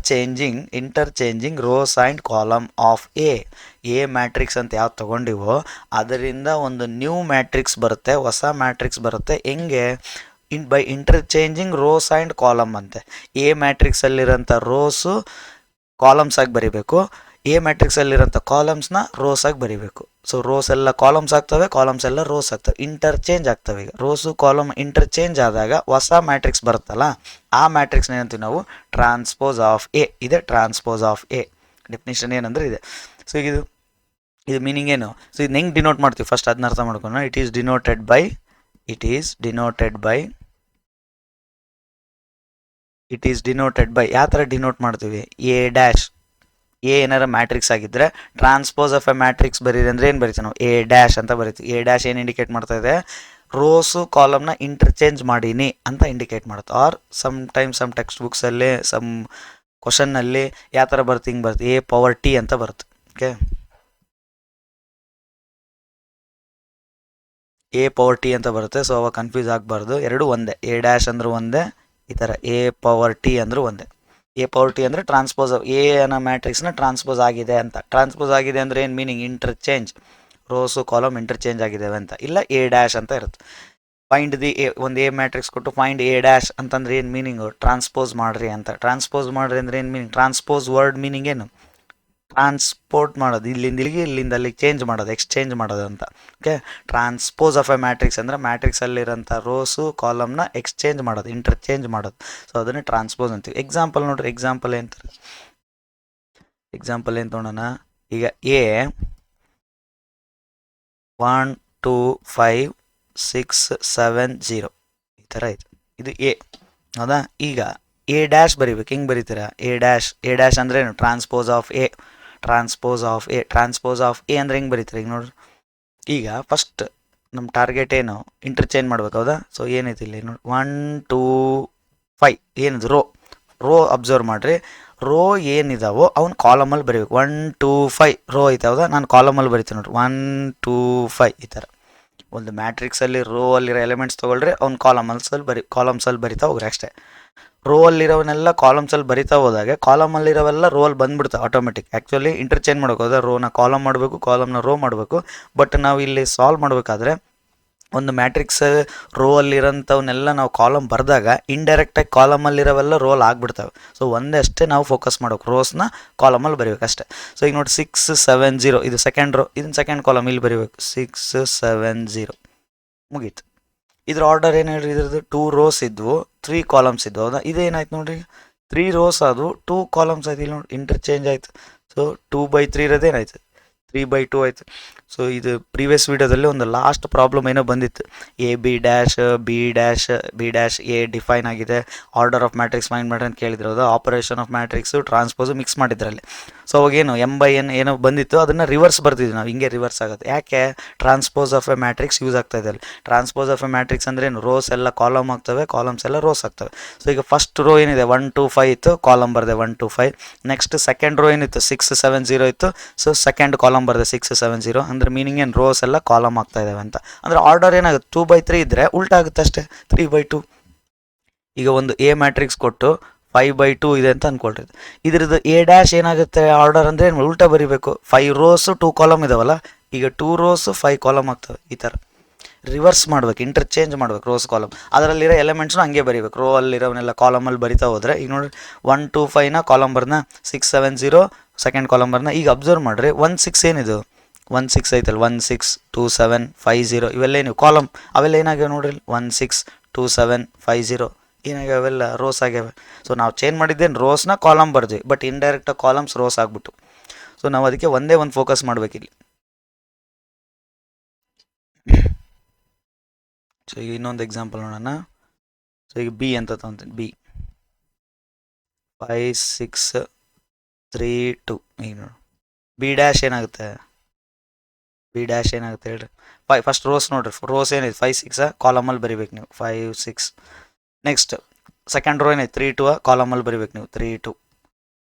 interchanging rose and column of a matrix ಅಂತ ಯಾವ್ದು ತೊಗೊಂಡಿವೋ ಅದರಿಂದ ಒಂದು ನ್ಯೂ ಮ್ಯಾಟ್ರಿಕ್ಸ್ ಬರುತ್ತೆ, ಹೊಸ ಮ್ಯಾಟ್ರಿಕ್ಸ್ ಬರುತ್ತೆ. ಹೆಂಗೆ, by interchanging rose and column ಅಂತೆ. ಎ ಮ್ಯಾಟ್ರಿಕ್ಸಲ್ಲಿರೋಂಥ ರೋಸು ಕಾಲಮ್ಸ್ ಆಗಿ ಬರಿಬೇಕು, ಎ ಮ್ಯಾಟ್ರಿಕ್ಸಲ್ಲಿರೋಂಥ ಕಾಲಮ್ಸ್ನ ರೋಸ್ ಆಗಿ ಬರಿಬೇಕು. ಸೊ ರೋಸ್ ಎಲ್ಲ ಕಾಲಮ್ಸ್ ಆಗ್ತವೆ, ಕಾಲಮ್ಸ್ ಎಲ್ಲ ರೋಸ್ ಆಗ್ತವೆ, ಇಂಟರ್ಚೇಂಜ್ ಆಗ್ತವೆ. ಈಗ ರೋಸು ಕಾಲಮ್ ಇಂಟರ್ಚೇಂಜ್ ಆದಾಗ ಹೊಸ ಮ್ಯಾಟ್ರಿಕ್ಸ್ ಬರುತ್ತಲ್ಲ, ಆ ಮ್ಯಾಟ್ರಿಕ್ಸ್ನ ಏನಂತೀವಿ ನಾವು, ಟ್ರಾನ್ಸ್ಪೋಸ್ ಆಫ್ ಎ. ಇದೆ ಟ್ರಾನ್ಸ್ಪೋಸ್ ಆಫ್ ಎ ಡೆಫಿನಿಷನ್ ಏನಂದ್ರೆ ಇದೆ. ಸೊ ಇದು ಮೀನಿಂಗ್ ಏನು, ಸೊ ಇದು ಹೆಂಗೆ ಡಿನೋಟ್ ಮಾಡ್ತೀವಿ ಫಸ್ಟ್ ಅದನ್ನ ಅರ್ಥ ಮಾಡ್ಕೊಂಡು, ಇಟ್ ಈಸ್ ಡಿನೋಟೆಡ್ ಬೈ ಯಾವ ಥರ ಡಿನೋಟ್ ಮಾಡ್ತೀವಿ, ಎ ಡ್ಯಾಶ್. ಎ ಏನಾರ ಮ್ಯಾಟ್ರಿಕ್ಸ್ ಆಗಿದ್ದರೆ ಟ್ರಾನ್ಸ್ಪೋಸ್ ಆಫ್ ಎ ಮ್ಯಾಟ್ರಿಕ್ಸ್ ಬರೀರಿ ಅಂದರೆ ಏನು ಬರಿತೀವಿ ನಾವು, ಎ ಡ್ಯಾಶ್ ಅಂತ ಬರಿತೀವಿ. ಎ ಡ್ಯಾಶ್ ಏನು ಇಂಡಿಕೇಟ್ ಮಾಡ್ತಾ ಇದೆ, ರೋಸು ಕಾಲಮ್ನ ಇಂಟರ್ಚೇಂಜ್ ಮಾಡೀನಿ ಅಂತ ಇಂಡಿಕೇಟ್ ಮಾಡುತ್ತೆ. ಆರ್ ಸಮ್ ಟೆಕ್ಸ್ಟ್ ಬುಕ್ಸಲ್ಲಿ ಸಮ್ ಕ್ವಶನ್ನಲ್ಲಿ ಯಾವ ಥರ ಬರುತ್ತೆ, ಹಿಂಗೆ ಬರುತ್ತೆ, ಎ ಪವರ್ ಟಿ ಅಂತ ಬರುತ್ತೆ. ಓಕೆ, ಎ ಪವರ್ ಟಿ ಅಂತ ಬರುತ್ತೆ. ಸೊ ಅವಾಗ ಕನ್ಫ್ಯೂಸ್ ಆಗಬಾರ್ದು, ಎರಡು ಒಂದೇ. ಎ ಡ್ಯಾಶ್ ಅಂದರೂ ಒಂದೇ, ಈ ಥರ ಎ ಪವರ್ ಟಿ ಅಂದರೂ ಒಂದೇ. ಎ ಪವರ್ ಟಿ ಅಂದರೆ ಟ್ರಾನ್ಸ್ಪೋಸ್ ಆಫ್ ಎ ಅನ್ನೋ ಮ್ಯಾಟ್ರಿಕ್ಸ್ನ ಟ್ರಾನ್ಸ್ಪೋಸ್ ಆಗಿದೆ ಅಂತ. ಟ್ರಾನ್ಸ್ಪೋಸ್ ಆಗಿದೆ ಅಂದರೆ ಏನು meaning, interchange, rose column interchange ಆಗಿದ್ದಾವೆ ಅಂತ. ಇಲ್ಲ ಎ ಡ್ಯಾಶ್ ಅಂತ ಇರುತ್ತೆ. ಫೈಂಡ್ ದಿ ಎ, ಒಂದು ಎ ಮ್ಯಾಟ್ರಿಕ್ಸ್ ಕೊಟ್ಟು ಫೈಂಡ್ ಎ ಡ್ಯಾಶ್ ಅಂತಂದ್ರೆ ಏನು ಮೀನಿಂಗು, ಟ್ರಾನ್ಸ್ಪೋಸ್ ಮಾಡ್ರಿ ಅಂತ. ಟ್ರಾನ್ಸ್ಪೋಸ್ ಮಾಡ್ರಿ ಅಂದರೆ ಏನು ಮೀನಿಂಗ್, ಟ್ರಾನ್ಸ್ಪೋಸ್ ವರ್ಡ್ ಮೀನಿಂಗ್ ಏನು, ಟ್ರಾನ್ಸ್ಪೋರ್ಟ್ ಮಾಡೋದು, ಇಲ್ಲಿಂದ ಇಲ್ಲಿಗೆ ಇಲ್ಲಿಂದ ಅಲ್ಲಿಗೆ ಚೇಂಜ್ ಮಾಡೋದು, ಎಕ್ಸ್ಚೇಂಜ್ ಮಾಡೋದು ಅಂತ. Okay, transpose of a matrix ಅಂದರೆ ಮ್ಯಾಟ್ರಿಕ್ಸಲ್ಲಿರೋಂಥ ರೋಸು ಕಾಲಮ್ನ ಎಕ್ಸ್ಚೇಂಜ್ ಮಾಡೋದು, ಇಂಟರ್ಚೇಂಜ್ ಮಾಡೋದು. ಸೊ ಅದನ್ನೇ ಟ್ರಾನ್ಸ್ಪೋಸ್ ಅಂತೀವಿ. ಎಕ್ಸಾಂಪಲ್ ನೋಡ್ರಿ, ಎಕ್ಸಾಂಪಲ್ ಏನು ತೊಗೊಳೋಣ. ಈಗ ಎ 1 2 5 6 7 0 ಈ ಥರ ಇದೆ, ಇದು ಎ, ಹೌದಾ. ಈಗ ಎ ಡ್ಯಾಶ್ ಬರಿಬೇಕು, ಹೆಂಗೆ ಬರೀತೀರಾ, ಎ ಡ್ಯಾಶ್ ಅಂದ್ರೆ ಏನು, ಟ್ರಾನ್ಸ್ಪೋಸ್ ಆಫ್ ಎ ಅಂದರೆ ಹೆಂಗೆ ಬರೀತೀರಾ, ಈಗ ನೋಡ್ರಿ. ಈಗ ಫಸ್ಟ್ ನಮ್ಮ ಟಾರ್ಗೆಟ್ ಏನು, ಇಂಟರ್ಚೇಂಜ್ ಮಾಡ್ಬೇಕು, ಹೌದಾ. ಸೊ ಏನೈತಿ ಇಲ್ಲಿ ನೋಡಿ, 1 2 5 ಏನಿದೆ, ರೋ ಅಬ್ಸರ್ವ್ ಮಾಡಿರಿ. ರೋ ಏನಿದಾವೋ ಅವ್ನು ಕಾಲಮಲ್ಲಿ ಬರೀಬೇಕು. 1 2 5 ರೋ ಐತೆ, ಹೌದಾ. ನಾನು ಕಾಲಮಲ್ಲಿ ಬರಿತೀನಿ ನೋಡ್ರಿ, 1 2 5 ಈ ಥರ. ಒಂದು ಮ್ಯಾಟ್ರಿಕ್ಸಲ್ಲಿ ರೋ ಅಲ್ಲಿರೋ ಎಲಿಮೆಂಟ್ಸ್ ತೊಗೊಳ್ರಿ, ಅವ್ನು ಕಾಲಮ್ಸಲ್ಲಿ ಬರಿತಾ ಹೋಗ್ರಿ ಅಷ್ಟೇ. ರೋ ಅಲ್ಲಿರೋವನ್ನೆಲ್ಲ ಕಾಲಮ್ಸಲ್ಲಿ ಬರಿತಾ ಹೋದಾಗ ಕಾಲಮಲ್ಲಿರೋವೆಲ್ಲ ರೋಲ್ ಬಂದ್ಬಿಡ್ತಾವೆ ಆಟೋಮೆಟಿಕ್. ಆ್ಯಕ್ಚುಲಿ ಇಂಟರ್ಚೇಂಜ್ ಮಾಡೋಕೆ ಹೋದ್ರೆ ರೋನ ಕಾಲಮ್ ಮಾಡಬೇಕು, ಕಾಲಮ್ನ ರೋ ಮಾಡಬೇಕು. ಬಟ್ ನಾವು ಇಲ್ಲಿ ಸಾಲ್ವ್ ಮಾಡಬೇಕಾದ್ರೆ ಒಂದು ಮ್ಯಾಟ್ರಿಕ್ಸ್ ರೋ ಅಲ್ಲಿರೋಂಥವನ್ನೆಲ್ಲ ನಾವು ಕಾಲಮ್ ಬರೆದಾಗ ಇಂಡೈರೆಕ್ಟಾಗಿ ಕಾಲಮಲ್ಲಿರೋವೆಲ್ಲ ರೋಲ್ ಆಗಿಬಿಡ್ತವೆ. ಸೊ ಒಂದೇ ಅಷ್ಟೇ ನಾವು ಫೋಕಸ್ ಮಾಡೋಕೆ, ರೋಸ್ನ ಕಾಲಮಲ್ಲಿ ಬರೀಬೇಕು ಅಷ್ಟೇ. ಸೊ ಈಗ ನೋಡಿ 6 7 0 ಇದು ಸೆಕೆಂಡ್ ರೋ, ಇದನ್ನು ಸೆಕೆಂಡ್ ಕಾಲಮ್ ಇಲ್ಲಿ ಬರೀಬೇಕು, 6 7 0 ಮುಗೀತು. ಇದ್ರ ಆರ್ಡರ್ ಏನು ಹೇಳ್ರಿ, ಇದ್ರದ್ದು 2 ರೋಸ್ ಇದ್ವು, 3 ಕಾಲಮ್ಸ್ ಇದ್ವು, ಹೌದಾ. ಇದೇನಾಯ್ತು ನೋಡ್ರಿ, 3 ರೋಸ್ ಆದವು, 2 ಕಾಲಮ್ಸ್ ಆಯ್ತು. ಇಲ್ಲಿ ನೋಡಿ ಇಂಟರ್ಚೇಂಜ್ ಆಯಿತು. ಸೊ 2/3 ಇರೋದೇನಾಯ್ತು, 3/2 ಆಯಿತು. ಸೊ ಇದು ಪ್ರೀವಿಯಸ್ ವೀಡಿಯೋದಲ್ಲಿ ಒಂದು ಲಾಸ್ಟ್ ಪ್ರಾಬ್ಲಮ್ ಏನೋ ಬಂದಿತ್ತು, A B dash A define ಆಗಿದೆ, ಆರ್ಡರ್ ಆಫ್ ಮ್ಯಾಟ್ರಿಕ್ಸ್ ಫೈಂಡ್ ಮಾಡ್ರಿ ಅಂತ ಕೇಳಿದ್ರು, ಅದು operation of matrix transpose mix ಮಾಡಿದ್ರಲ್ಲಿ. ಸೊ ಅವಾಗೇನು M/n ಏನೋ ಬಂದಿತ್ತು, ಅದನ್ನು ರಿವರ್ಸ್ ಬರ್ತಿದ್ವಿ ನಾವು, ಹಿಂಗೆ ರಿವರ್ಸ್ ಆಗುತ್ತೆ. ಯಾಕೆ, transpose of a matrix use ಆಗ್ತಾ ಇದೆ ಅಲ್ಲಿ. ಟ್ರಾನ್ಸ್ಪೋಸ್ ಆಫ್ ಎ ಮ್ಯಾಟ್ರಿಕ್ಸ್ ಅಂದ್ರೆ ಏನು, ರೋಸ್ ಎಲ್ಲ ಕಾಲಮ್ ಆಗ್ತವೆ, ಕಾಲಮ್ಸ್ ಎಲ್ಲ ರೋಸ್ ಆಗ್ತವೆ. ಸೊ ಈಗ ಫಸ್ಟ್ ರೋ ಏನಿದೆ 1 2 5 ಇತ್ತು, ಕಾಲಮ್ ಬರದೆ 1 2 5. ನೆಕ್ಸ್ಟ್ ಸೆಕೆಂಡ್ ರೋ ಏನಿತ್ತು 6 7 0 ಇತ್ತು, ಸೊ ಸೆಕೆಂಡ್ ಕಾಲಮ್ ಬರದೆ 6 7 0. ಅಂದರೆ ಮೀನಿಂಗ್ ಏನು, ರೋಸ್ ಎಲ್ಲ ಕಾಲಮ್ ಆಗ್ತಾ ಇದ್ದಾವೆ ಅಂತ. ಅಂದರೆ ಆರ್ಡರ್ ಏನಾಗುತ್ತೆ, 2/3 ಇದ್ದರೆ ಉಲ್ಟಾ ಆಗುತ್ತೆ ಅಷ್ಟೇ, 3/2. ಈಗ ಒಂದು ಎ ಮ್ಯಾಟ್ರಿಕ್ಸ್ ಕೊಟ್ಟು 5/2 ಇದೆ ಅಂತ ಅಂದ್ಕೊಳ್ರಿ. ಇದ್ರದ್ದು ಎ ಡ್ಯಾಶ್ ಏನಾಗುತ್ತೆ ಆರ್ಡರ್ ಅಂದರೆ ಏನು, ಉಲ್ಟಾ ಬರೀಬೇಕು. 5 ರೋಸು 2 ಕಾಲಮ್ ಇದಾವಲ್ಲ, ಈಗ 2 ರೋಸು 5 ಕಾಲಮ್ ಆಗ್ತವೆ ಈ ಥರ. ರಿವರ್ಸ್ ಮಾಡ್ಬೇಕು, ಇಂಟರ್ಚೇಂಜ್ ಮಾಡ್ಬೇಕು ರೋಸ್ ಕಾಲಮ್. ಅದರಲ್ಲಿರೋ ಎಲಿಮೆಂಟ್ಸ್ನು ಹಂಗೆ ಬರೀಬೇಕು. ರೋ ಅಲ್ಲಿರೋವನ್ನೆಲ್ಲ ಕಾಲಮಲ್ಲಿ ಬರಿತಾ ಹೋದರೆ ಈಗ ನೋಡಿ 1 2 5ನ ಕಾಲಮ್ ಬರ್ನ 6 7 0 ಸೆಕೆಂಡ್ ಕಾಲಮ್ ಬರ್ನ. ಈಗ ಅಬ್ಸರ್ವ್ ಮಾಡಿರಿ 1 6 ಏನಿದು 1 6 ಐತಲ್ಲ 1 6 2 7 5 0 ಇವೆಲ್ಲ ಏನು ಕಾಲಮ್, ಅವೆಲ್ಲ ಏನಾಗ್ಯಾವ ನೋಡ್ರಿ 1 6 2 7 5 0 ಏನಾಗ್ಯಾವ ಅವೆಲ್ಲ ರೋಸ್ ಆಗ್ಯಾವೆ. ಸೊ ನಾವು ಚೇಂಜ್ ಮಾಡಿದ್ದೇನು ರೋಸ್ನ ಕಾಲಮ್ ಬರ್ದ್ವಿ, ಬಟ್ ಇಂಡೈರೆಕ್ಟಾಗಿ ಕಾಲಮ್ಸ್ ರೋಸ್ ಆಗ್ಬಿಟ್ಟು. ಸೊ ನಾವು ಅದಕ್ಕೆ ಒಂದೇ ಒಂದು ಫೋಕಸ್ ಮಾಡ್ಬೇಕಿಲ್ಲಿ. ಸೊ ಈಗ ಇನ್ನೊಂದು ಎಕ್ಸಾಂಪಲ್ ನೋಡೋಣ. ಸೊ ಈಗ ಬಿ ಅಂತ ತೊಗೊತೀನಿ, ಬಿ 5 6 3 2. ಈಗ ನೋಡಿ ಬಿ ಡ್ಯಾಶ್ ಏನಾಗುತ್ತೆ, ಬಿ ಡ್ಯಾಶ್ ಏನಾಗುತ್ತೆ ಹೇಳ್ರಿ. ಫಸ್ಟ್ ರೋಸ್ ನೋಡ್ರಿ, ರೋಸ್ ಏನಿದೆ 5 6 ಕಾಲಮಲ್ಲಿ ಬರಿಬೇಕು ನೀವು 5 6. ನೆಕ್ಸ್ಟ್ ಸೆಕೆಂಡ್ ರೋ ಏನೈತೆ 3 2 ಕಾಲಮಲ್ಲಿ ಬರಿಬೇಕು ನೀವು 3 2.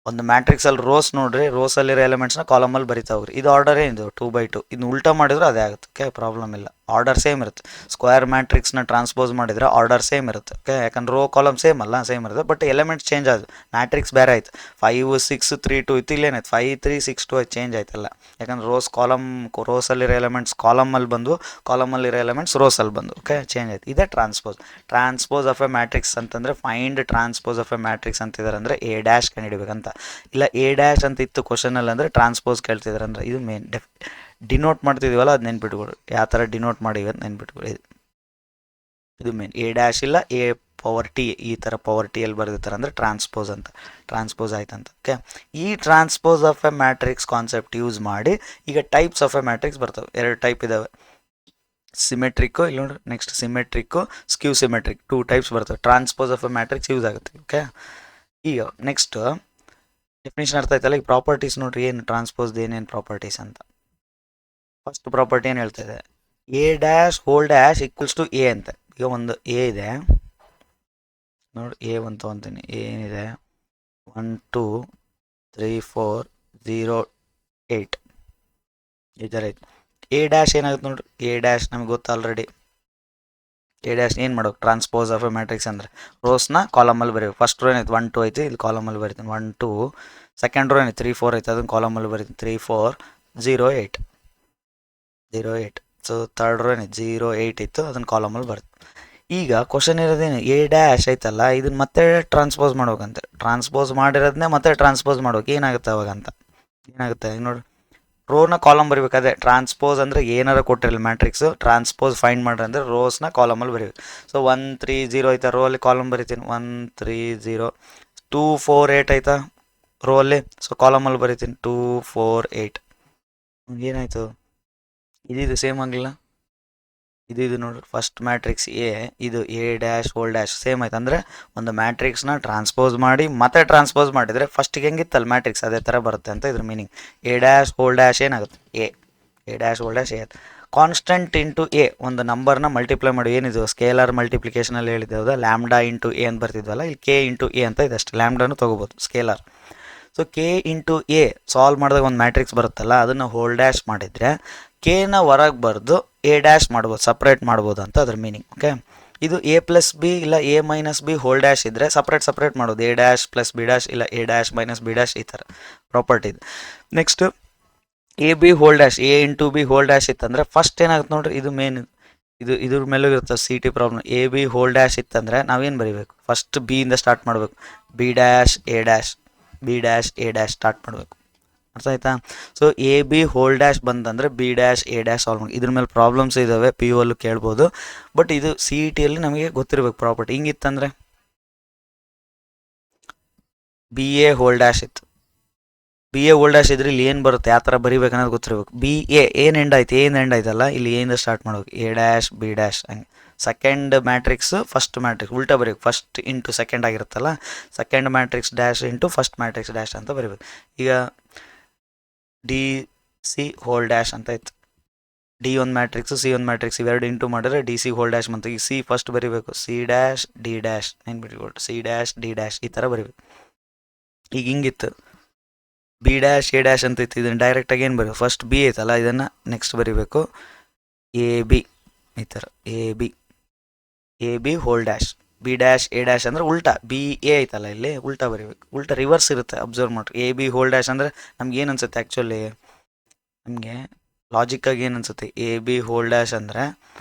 ಒಂದು ಮ್ಯಾಟ್ರಿಕ್ಸಲ್ಲಿ ರೋಸ್ ನೋಡ್ರಿ, ರೋಸಲ್ಲಿರೋ ಎಲಿಮೆಂಟ್ಸ್ನ ಕಾಲಮಲ್ಲಿ ಬರಿತಾ ಹೋಗ್ರಿ. ಇದು ಆರ್ಡರ್ ಏನಿದೆ 2 by 2. ಇನ್ನು ಉಲ್ಟಾ ಮಾಡಿದ್ರೆ ಅದೇ ಆಗುತ್ತೆ. ಓಕೆ, ಪ್ರಾಬ್ಲಮ್ ಇಲ್ಲ, ಆರ್ಡರ್ ಸೇಮ್ ಇರುತ್ತೆ. ಸ್ಕ್ವೇರ್ ಮ್ಯಾಟ್ರಿಕ್ಸ್ನ ಟ್ರಾನ್ಸ್ಪೋಸ್ ಮಾಡಿದರೆ ಆರ್ಡರ್ ಸೇಮ್ ಇರುತ್ತೆ. ಓಕೆ, ಯಾಕಂದ್ರೆ ರೋ ಕಾಲಮ್ ಸೇಮ್ ಅಲ್ಲ, ಸೇಮ್ ಇರುತ್ತೆ, ಬಟ್ ಎಲಿಮೆಂಟ್ಸ್ ಚೇಂಜ್ ಆಯ್ತು, ಮ್ಯಾಟ್ರಿಕ್ಸ್ ಬೇರೆ ಆಯ್ತು. 5 6 3 2 ಇತ್ತು, ಇಲ್ಲೇನಾಯ್ತು 5 3 6 2 ಚೇಂಜ್ ಆಯ್ತಲ್ಲ. ಯಾಕಂದ್ರೆ ರೋಸಲ್ಲಿರೋ ಎಲಿಮೆಂಟ್ಸ್ ಕಾಲಮಲ್ಲಿ ಬಂದು, ಕಾಲಮಲ್ಲಿರೋ ಎಲಿಮೆಂಟ್ಸ್ ರೋಸಲ್ಲಿ ಬಂದು. ಓಕೆ, ಚೇಂಜ್ ಆಯ್ತು. ಇದೇ ಟ್ರಾನ್ಸ್ಪೋಸ್ ಆಫ್ ಎ ಮ್ಯಾಟ್ರಿಕ್ಸ್ ಅಂತಂದರೆ find transpose of a matrix ಅಂತಿದ್ದಾರೆ ಅಂದರೆ ಎ ಡ್ಯಾಶ್ ಕಂಡುಹಿಡಿಬೇಕಂತ. ಇಲ್ಲ ಎ ಡ್ಯಾಶ್ ಅಂತ ಇತ್ತು ಕ್ವಶನಲ್ಲಿ ಅಂದರೆ ಟ್ರಾನ್ಸ್ಪೋಸ್ ಕೇಳ್ತಿದ್ದಾರೆ ಅಂದರೆ ಇದು ಮೇನ್ ಡಿನೋಟ್ ಮಾಡ್ತಿದ್ದೀವಲ್ಲ ಅದು ನೆನ್ಪಿಟ್ಕೊಡು, ಯಾವ ಥರ ಡಿನೋಟ್ ಮಾಡಿವಿ ಅಂತ ನೆನ್ಪಿಟ್ಕೊಡಿ. ಇದು ಮೇನ್ ಎ ಡ್ಯಾಶ್ ಇಲ್ಲ ಎ ಪವರ್ ಟಿ ಈ ಥರ ಪವರ್ ಟಿ ಎಲ್ಲಿ ಬರೆದಿರ್ತಾರೆ ಅಂದರೆ ಟ್ರಾನ್ಸ್ಪೋಸ್ ಅಂತ, ಟ್ರಾನ್ಸ್ಪೋಸ್ ಆಯ್ತಂತ. ಓಕೆ, ಈ transpose of a matrix concept use ಮಾಡಿ ಈಗ ಟೈಪ್ಸ್ ಆಫ್ ಎ ಮ್ಯಾಟ್ರಿಕ್ಸ್ ಬರ್ತವೆ. 2 ಟೈಪ್ ಇದ್ದಾವೆ, ಸಿಮೆಟ್ರಿಕ್ಕು, ಇಲ್ಲಿ ನೋಡ್ರಿ ನೆಕ್ಸ್ಟ್ ಸಿಮೆಟ್ರಿಕ್ಕು, ಸ್ಕ್ಯೂ ಸಿಮೆಟ್ರಿಕ್, 2 ಟೈಪ್ಸ್ ಬರ್ತವೆ. Transpose of a matrix use ಆಗುತ್ತೆ. ಓಕೆ, ಈಗ ನೆಕ್ಸ್ಟ್ ಡೆಫಿನೇಷನ್ ಅರ್ಥ ಆಯ್ತಲ್ಲ. ಈಗ ಪ್ರಾಪರ್ಟೀಸ್ ನೋಡ್ರಿ, ಏನು ಟ್ರಾನ್ಸ್ಪೋಸ್ದು ಏನೇನು ಪ್ರಾಪರ್ಟೀಸ್ ಅಂತ. ಫಸ್ಟ್ ಪ್ರಾಪರ್ಟಿ ಏನು ಹೇಳ್ತಾ ಇದೆ, A dash whole dash equals to A ಅಂತ. ಈಗ ಒಂದು ಎ ಇದೆ ನೋಡಿ, ಎ ಒಂದು ತೊಗೊತೀನಿ, ಏನಿದೆ 1 2 3 4 0 8 ಈ ಥರ ಐತೆ. ಎ ಡ್ಯಾಶ್ ಏನಾಗುತ್ತೆ ನೋಡ್ರಿ, ಎ ಡ್ಯಾಶ್ ನಮಗೆ ಗೊತ್ತು ಆಲ್ರೆಡಿ. ಎ ಡ್ಯಾಶ್ ಏನು ಮಾಡೋದು, ಟ್ರಾನ್ಸ್ಪೋಸ್ ಆಫ್ ಎ ಮ್ಯಾಟ್ರಿಕ್ಸ್ ಅಂದರೆ ರೋಸ್ನ ಕಾಲಮಲ್ಲಿ ಬರೀಬೇಕು. ಫಸ್ಟ್ ರೋ ಏನೈತೆ 1 2 ಐತಿ, ಇಲ್ಲಿ ಕಾಲಮಲ್ಲಿ ಬರಿತೀನಿ 1 2. ಸೆಕೆಂಡ್ ರೋ ಏನೈತೆ 3 4 ಐತೆ, ಅದನ್ನು ಕಾಲಮಲ್ಲಿ ಬರಿತೀನಿ 3 4 0 8 0 8. ಸೊ ಥರ್ಡ್ ರೋ ಏನೈತೆ 0 8 ಇತ್ತು, ಅದನ್ನು ಕಾಲಮಲ್ಲಿ ಬರುತ್ತೆ. ಈಗ ಕ್ವಶನ್ ಇರೋದೇನು, ಎ ಡ್ಯಾಶ್ ಐತಲ್ಲ ಇದನ್ನು ಮತ್ತೆ ಟ್ರಾನ್ಸ್ಪೋಸ್ ಮಾಡ್ಬೇಕಂತೆ. ಟ್ರಾನ್ಸ್ಪೋಸ್ ಮಾಡಿರೋದನ್ನೇ ಮತ್ತೆ ಟ್ರಾನ್ಸ್ಪೋಸ್ ಮಾಡ್ಬೇಕು. ಏನಾಗುತ್ತೆ ಅವಾಗ ಅಂತ, ಏನಾಗುತ್ತೆ ಈಗ ನೋಡಿ, ರೋನ ಕಾಲಮ್ ಬರಿಬೇಕು. ಅದೇ ಟ್ರಾನ್ಸ್ಪೋಸ್ ಅಂದರೆ ಏನಾರ ಕೊಟ್ಟಿರಲಿ ಮ್ಯಾಟ್ರಿಕ್ಸು, ಟ್ರಾನ್ಸ್ಪೋಸ್ ಫೈಂಡ್ ಮಾಡ್ರಿ ಅಂದರೆ ರೋಸ್ನ ಕಾಲಮಲ್ಲಿ ಬರೀಬೇಕು. ಸೊ 1 3 0 ಐತಾ, ರೋ ಅಲ್ಲಿ ಕಾಲಮ್ ಬರಿತೀನಿ 1 3 0. 2 4 8 ಐತಾ ರೋ ಅಲ್ಲಿ, ಸೊ ಕಾಲಮಲ್ಲಿ ಬರಿತೀನಿ 2 4 8. ಏನಾಯಿತು, ಇದು ಸೇಮ್ ಆಗಲಿಲ್ಲ. ಇದು ನೋಡ್ರಿ ಫಸ್ಟ್ ಮ್ಯಾಟ್ರಿಕ್ಸ್ ಎ, ಇದು A dash whole dash same ಆಯ್ತು. ಅಂದರೆ ಒಂದು ಮ್ಯಾಟ್ರಿಕ್ಸ್ನ ಟ್ರಾನ್ಸ್ಪೋಸ್ ಮಾಡಿ ಮತ್ತೆ ಟ್ರಾನ್ಸ್ಪೋಸ್ ಮಾಡಿದರೆ ಫಸ್ಟಿಗೆ ಹೆಂಗಿತ್ತಲ್ಲ ಮ್ಯಾಟ್ರಿಕ್ಸ್ ಅದೇ ಥರ ಬರುತ್ತೆ ಅಂತ ಇದ್ರ meaning. A dash whole dash ಏನಾಗುತ್ತೆ A dash whole dash A. Constant into A, ಒಂದು ನಂಬರ್ನ ಮಲ್ಟಿಪ್ಲೈ ಮಾಡಿ, ಏನಿದು ಸ್ಕೇಲರ್ ಮಲ್ಟಿಪ್ಲಿಕೇಶನಲ್ಲಿ ಹೇಳಿದ್ದೆ ಹೌದಾ, ಲ್ಯಾಂಬ್ಡಾ ಇಂಟು ಎ ಅಂತ ಬರ್ತಿದ್ವಲ್ಲ, ಇಲ್ಲಿ ಕೆ ಇಂಟು ಎ ಅಂತ ಇದೆ ಅಷ್ಟೇ. ಲ್ಯಾಂಬ್ಡಾನು ತೊಗೋಬೋದು scalar. So K into A solve ಮಾಡಿದಾಗ ಒಂದು ಮ್ಯಾಟ್ರಿಕ್ಸ್ ಬರುತ್ತಲ್ಲ, ಅದನ್ನು ಹೋಲ್ ಡ್ಯಾಶ್ ಮಾಡಿದರೆ ಕೆನ ಹೊರಗೆ ಬರೆದು ಎ ಡ್ಯಾಶ್ ಮಾಡ್ಬೋದು, ಸಪ್ರೇಟ್ ಮಾಡ್ಬೋದು ಅಂತ ಅದ್ರ ಮೀನಿಂಗ್. ಓಕೆ, ಇದು ಎ ಪ್ಲಸ್ ಬಿ ಇಲ್ಲ A minus B whole dash ಇದ್ದರೆ ಸಪ್ರೇಟ್ ಮಾಡೋದು, A dash plus B dash ಇಲ್ಲ A dash minus B dash ಈ ಥರ ಪ್ರಾಪರ್ಟಿ ಇದೆ. Next A B whole dash, A into B whole dash ಇತ್ತಂದರೆ ಫಸ್ಟ್ ಏನಾಗುತ್ತೆ ನೋಡ್ರಿ, ಇದು ಮೇನ್, ಇದ್ರ ಮೇಲೂ ಇರುತ್ತೆ C T problem. A B whole dash ಇತ್ತಂದರೆ ನಾವೇನು ಬರೀಬೇಕು, ಫಸ್ಟ್ ಬಿ ಇಂದ ಸ್ಟಾರ್ಟ್ ಮಾಡಬೇಕು, B dash A dash B dash A dash start ಮಾಡಬೇಕು. ಅರ್ಥ ಆಯ್ತಾ. So A B whole dash ಬಂತಂದರೆ B dash A dash solve ಮಾಡಿ. ಇದ್ರ ಮೇಲೆ ಪ್ರಾಬ್ಲಮ್ಸ್ ಇದ್ದಾವೆ, ಪಿ ಯು ಅಲ್ಲೂ ಕೇಳ್ಬೋದು, ಬಟ್ ಇದು ಸಿ ಇ ಟಿಯಲ್ಲಿ ನಮಗೆ ಗೊತ್ತಿರಬೇಕು ಪ್ರಾಪರ್ಟಿ. ಹಿಂಗಿತ್ತಂದರೆ ಬಿ ಎ ಹೋಲ್ ಡ್ಯಾಶ್ ಇತ್ತು, ಬಿ ಎ ಹೋಲ್ ಡ್ಯಾಶ್ ಇದ್ರೆ ಇಲ್ಲಿ ಏನು ಬರುತ್ತೆ, ಯಾವ ಥರ ಬರಿಬೇಕು ಅನ್ನೋದು ಗೊತ್ತಿರಬೇಕು. ಬಿ ಎ ಏನು ಎಂಡ್ ಆಯ್ತು, ಏನು ಎಂಡ್ ಆಯ್ತಲ್ಲ, ಇಲ್ಲಿ ಏನಿಂದ ಸ್ಟಾರ್ಟ್ ಮಾಡಬೇಕು, ಎ ಡ್ಯಾಶ್ ಬಿ ಡ್ಯಾಶ್ ಹಂಗೆ. ಸೆಕೆಂಡ್ ಮ್ಯಾಟ್ರಿಕ್ಸ್ ಫಸ್ಟ್ ಮ್ಯಾಟ್ರಿಕ್ಸ್ ಉಲ್ಟಾ ಬರೀಬೇಕು, ಫಸ್ಟ್ ಇಂಟು ಸೆಕೆಂಡ್ ಆಗಿರುತ್ತಲ್ಲ, second matrix dash into first matrix dash ಅಂತ ಬರೀಬೇಕು. ಈಗ ಡಿ ಸಿ ಹೋಲ್ ಡ್ಯಾಶ್ ಅಂತ ಇತ್ತು, ಡಿ ಒಂದು ಮ್ಯಾಟ್ರಿಕ್ಸು ಸಿ ಒಂದು ಮ್ಯಾಟ್ರಿಕ್ಸ್, ಇವೆರಡು ಇಂಟು ಮಾಡಿದ್ರೆ ಡಿ ಸಿ ಹೋಲ್ ಡ್ಯಾಶ್ ಬಂತು. ಈಗ ಸಿ ಫಸ್ಟ್ ಬರೀಬೇಕು, ಸಿ ಡ್ಯಾಶ್ ಡಿ ಡ್ಯಾಶ್ ನೆನ್ಬಿಟ್ಕೊಟ್ಟು, ಸಿ ಡ್ಯಾಶ್ ಡಿ ಡ್ಯಾಶ್ ಈ ಥರ ಬರೀಬೇಕು. ಈಗ ಹಿಂಗಿತ್ತು ಬಿ ಡ್ಯಾಶ್ ಎ ಡ್ಯಾಶ್ ಅಂತ ಇತ್ತು, ಇದನ್ನು ಡೈರೆಕ್ಟಾಗಿ ಏನು ಬರೀಬೇಕು, ಫಸ್ಟ್ ಬಿ ಐತಲ್ಲ ಇದನ್ನು ನೆಕ್ಸ್ಟ್ ಬರೀಬೇಕು ಎ ಬಿ ಈ ಥರ, A B whole dash B dash A dash ಅಂದರೆ ಉಲ್ಟಾ, ಬಿ ಎ ಐತಲ್ಲ ಇಲ್ಲಿ ಉಲ್ಟಾ ಬರೀಬೇಕು, ಉಲ್ಟಾ ರಿವರ್ಸ್ ಇರುತ್ತೆ. ಅಬ್ಸರ್ವ್ ಮಾಡಿರಿ, ಎ ಬಿ ಹೋಲ್ ಡ್ಯಾಶ್ ಅಂದರೆ ನಮ್ಗೆ ಏನು ಅನ್ಸುತ್ತೆ, ಆ್ಯಕ್ಚುಲಿ ನಮಗೆ ಲಾಜಿಕ್ಕಾಗಿ ಏನು ಅನ್ಸುತ್ತೆ, ಎ ಬಿ ಹೋಲ್ ಡ್ಯಾಶ್ ಅಂದರೆ